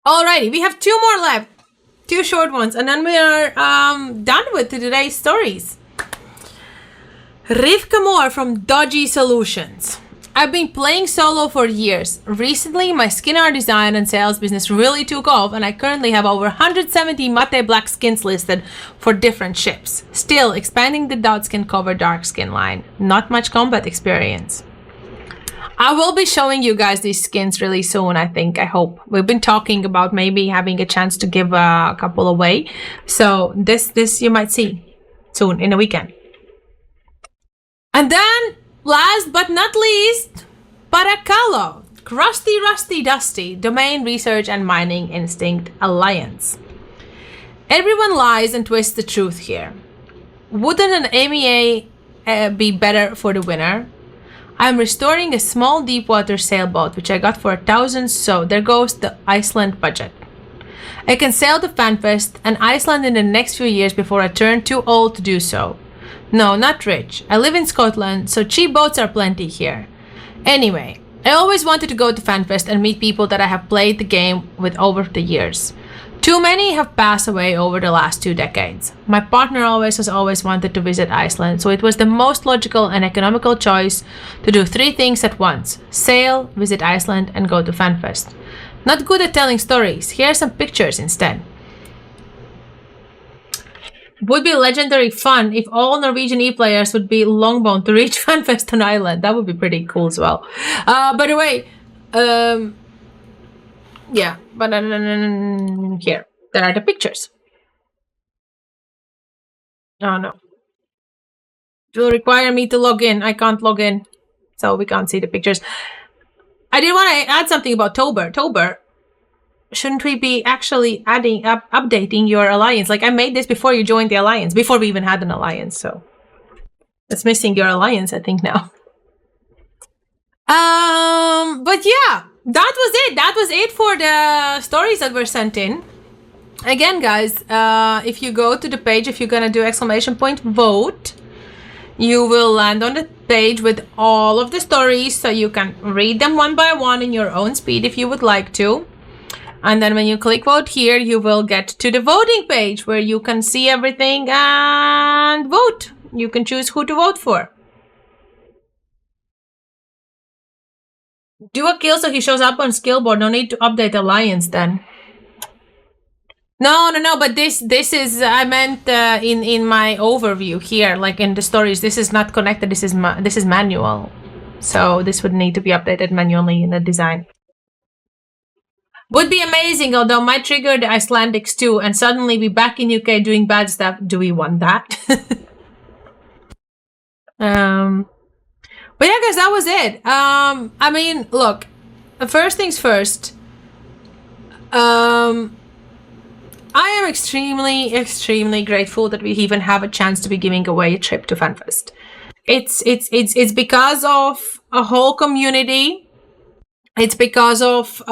Alrighty, we have 2 more left. 2 short ones, and then we are done with today's stories. Rivka Moore from Dodgy Solutions. I've been playing solo for years. Recently, my skin art design and sales business really took off, and I currently have over 170 matte black skins listed for different ships. Still, expanding the dot skin cover dark skin line. Not much combat experience. I will be showing you guys these skins really soon, I think, I hope. We've been talking about maybe having a chance to give a couple away. So this you might see soon in the weekend. And then, last but not least, Paracalo, Rusty Dusty, Domain Research and Mining Instinct Alliance. Everyone lies and twists the truth here. Wouldn't an Amiomia be better for the winner? I'm restoring a small deepwater sailboat which I got for 1,000, so there goes the Iceland budget. I can sail to FanFest and Iceland in the next few years before I turn too old to do so. No, not rich. I live in Scotland, so cheap boats are plenty here. Anyway, I always wanted to go to FanFest and meet people that I have played the game with over the years. Too many have passed away over the last 2 decades. My partner has always wanted to visit Iceland, so it was the most logical and economical choice to do 3 things at once. Sail, visit Iceland, and go to FanFest. Not good at telling stories. Here are some pictures instead. Would be legendary fun if all Norwegian e-players would be longbound to reach FanFest on Island. That would be pretty cool as well. By the way, yeah, but here, there are the pictures. Oh no. It will require me to log in. I can't log in, so we can't see the pictures. I did want to add something about Tober. Tober, shouldn't we be actually updating your alliance? Like, I made this before you joined the alliance, before we even had an alliance, so. It's missing your alliance, I think, now. But yeah, that was it. That was it for the stories that were sent in. Again, guys, if you go to the page, if you're gonna do !vote, you will land on the page with all of the stories, so you can read them one by one in your own speed if you would like to. And then when you click vote here, you will get to the voting page where you can see everything and vote. You can choose who to vote for. Do a kill so he shows up on skill board. No need to update alliance then. No, but this is, I meant in my overview here, like in the stories, this is not connected, this is manual. So this would need to be updated manually in the design. Would be amazing, although might trigger the Icelandics too, and suddenly be back in UK doing bad stuff. Do we want that? But yeah, guys, that was it. I mean, look, first things first. I am extremely grateful that we even have a chance to be giving away a trip to FanFest. It's because of a whole community. It's because of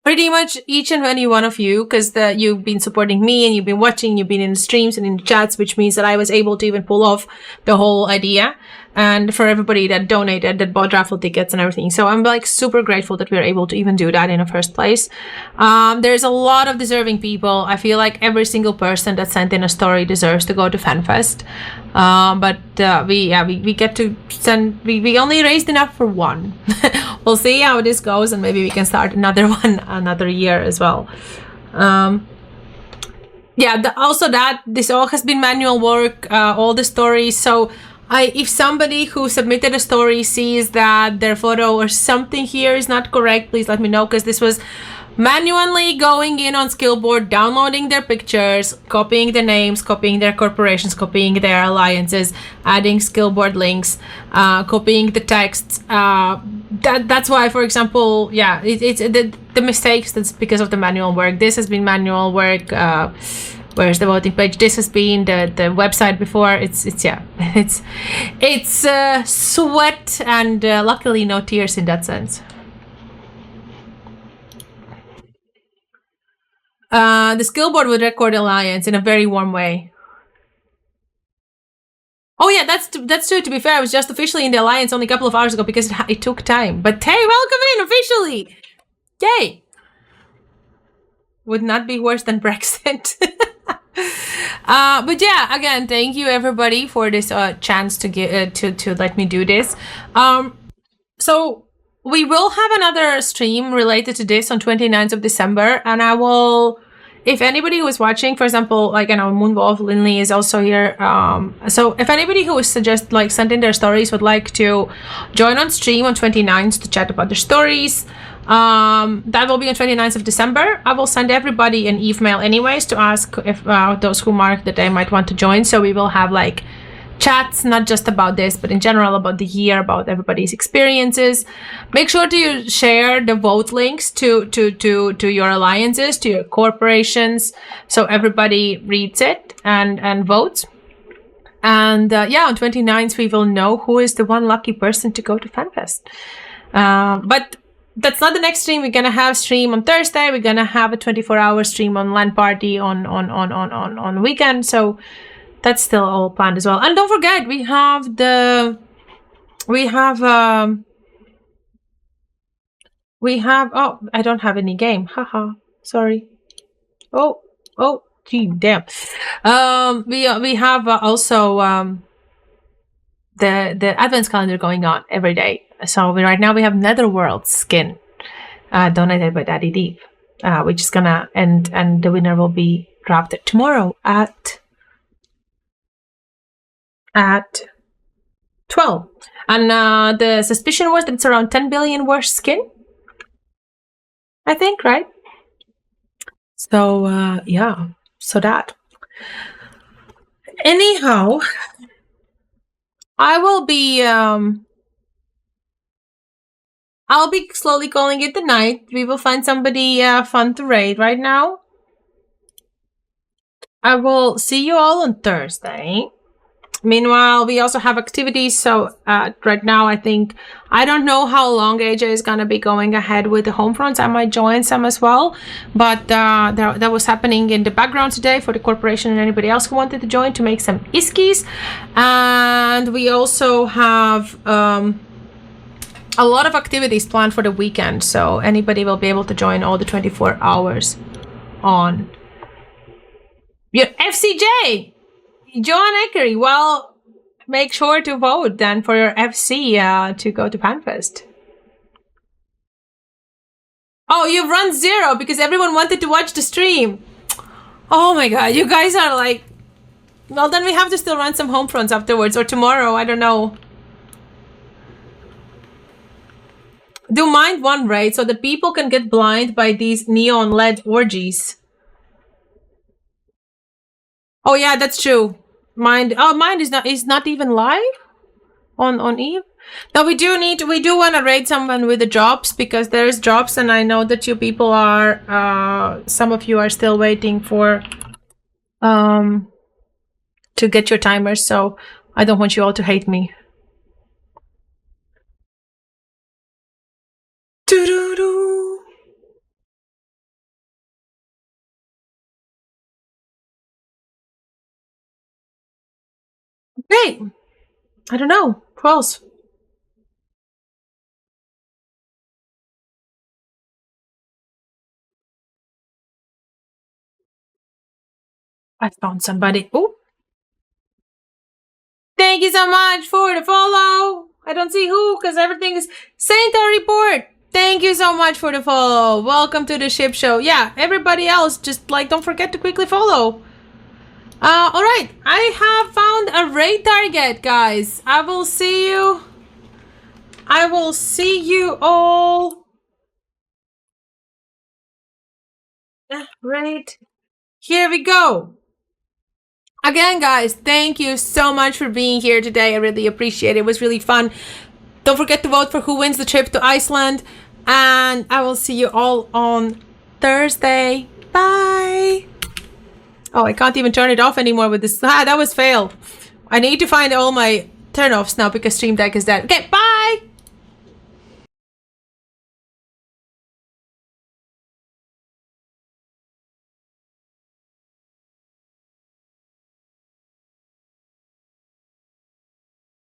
pretty much each and any one of you, because you've been supporting me and you've been watching, you've been in the streams and in the chats, which means that I was able to even pull off the whole idea. And for everybody that donated, that bought raffle tickets and everything. So I'm like super grateful that we were able to even do that in the first place. There's a lot of deserving people. I feel like every single person that sent in a story deserves to go to FanFest. But we get to send, we only raised enough for one. We'll see how this goes, and maybe we can start another one another year as well. This all has been manual work, all the stories. So if somebody who submitted a story sees that their photo or something here is not correct, please let me know, because this was manually going in on Skillboard, downloading their pictures, copying the names, copying their corporations, copying their alliances, adding Skillboard links, copying the texts. That's why, for example, it's the mistakes. That's because of the manual work. This has been manual work. Where's the voting page? This has been the website before. It's sweat and luckily no tears in that sense. The Skillboard would record alliance in a very warm way. Oh yeah, that's true. To be fair, I was just officially in the alliance only a couple of hours ago because it took time. But hey, welcome in officially! Yay! Would not be worse than Brexit. But yeah, again, thank you everybody for this chance to get to let me do this. So we will have another stream related to this on 29th of December, and I will, if anybody who is watching, for example, like, you know, Moonwolf, Linley is also here. So if anybody who is sent in their stories would like to join on stream on 29th to chat about their stories, that will be on 29th of December. I will send everybody an Eve mail anyways to ask if those who mark that they might want to join. So we will have like chats, not just about this, but in general about the year, about everybody's experiences. Make sure to share the vote links to your alliances, to your corporations, so everybody reads it and votes. And on 29th we will know who is the one lucky person to go to FanFest. But that's not the next stream. We're gonna have stream on Thursday. We're gonna have a 24-hour stream on LAN party on weekend. So that's still all planned as well. And don't forget, we have oh, I don't have any game. Haha, sorry. Oh, gee, damn. We have also the advents calendar going on every day. So right now we have Netherworld skin donated by Daddy Deep, which is gonna end, and the winner will be drafted tomorrow at 12. And the suspicion was that it's around 10 billion worth skin, I think, right? So yeah, so that. Anyhow, I will be I'll be slowly calling it the night. We will find somebody fun to raid right now. I will see you all on Thursday. Meanwhile, we also have activities. So right now, I don't know how long AJ is going to be going ahead with the home fronts. I might join some as well. But that was happening in the background today for the corporation and anybody else who wanted to join to make some iskis. And we also have a lot of activities planned for the weekend. So anybody will be able to join all the 24 hours on your FCJ. John Eckery, well, make sure to vote then for your FC to go to FanFest. Oh, you've run 0 because everyone wanted to watch the stream. Oh my god, you guys are like... Well, then we have to still run some home fronts afterwards, or tomorrow, I don't know. Do mind one raid so that people can get blind by these neon LED orgies. Oh yeah, that's true. Mind is not even live on Eve. No, we do want to raid someone with the jobs because there's jobs, and I know that you people are some of you are still waiting for to get your timers, so I don't want you all to hate me. Doo-doo-doo. Great. I don't know. Who else? I found somebody. Oh. Thank you so much for the follow. I don't see who because everything is Saint report. Thank you so much for the follow. Welcome to the ship show. Yeah, everybody else, just like don't forget to quickly follow. All right, I have found a raid target, guys. I will see you all. Right. Here we go. Again, guys, thank you so much for being here today. I really appreciate it. It was really fun. Don't forget to vote for who wins the trip to Iceland. And I will see you all on Thursday. Bye. Oh, I can't even turn it off anymore with this. That was fail. I need to find all my turn-offs now because Stream Deck is dead. Okay, bye.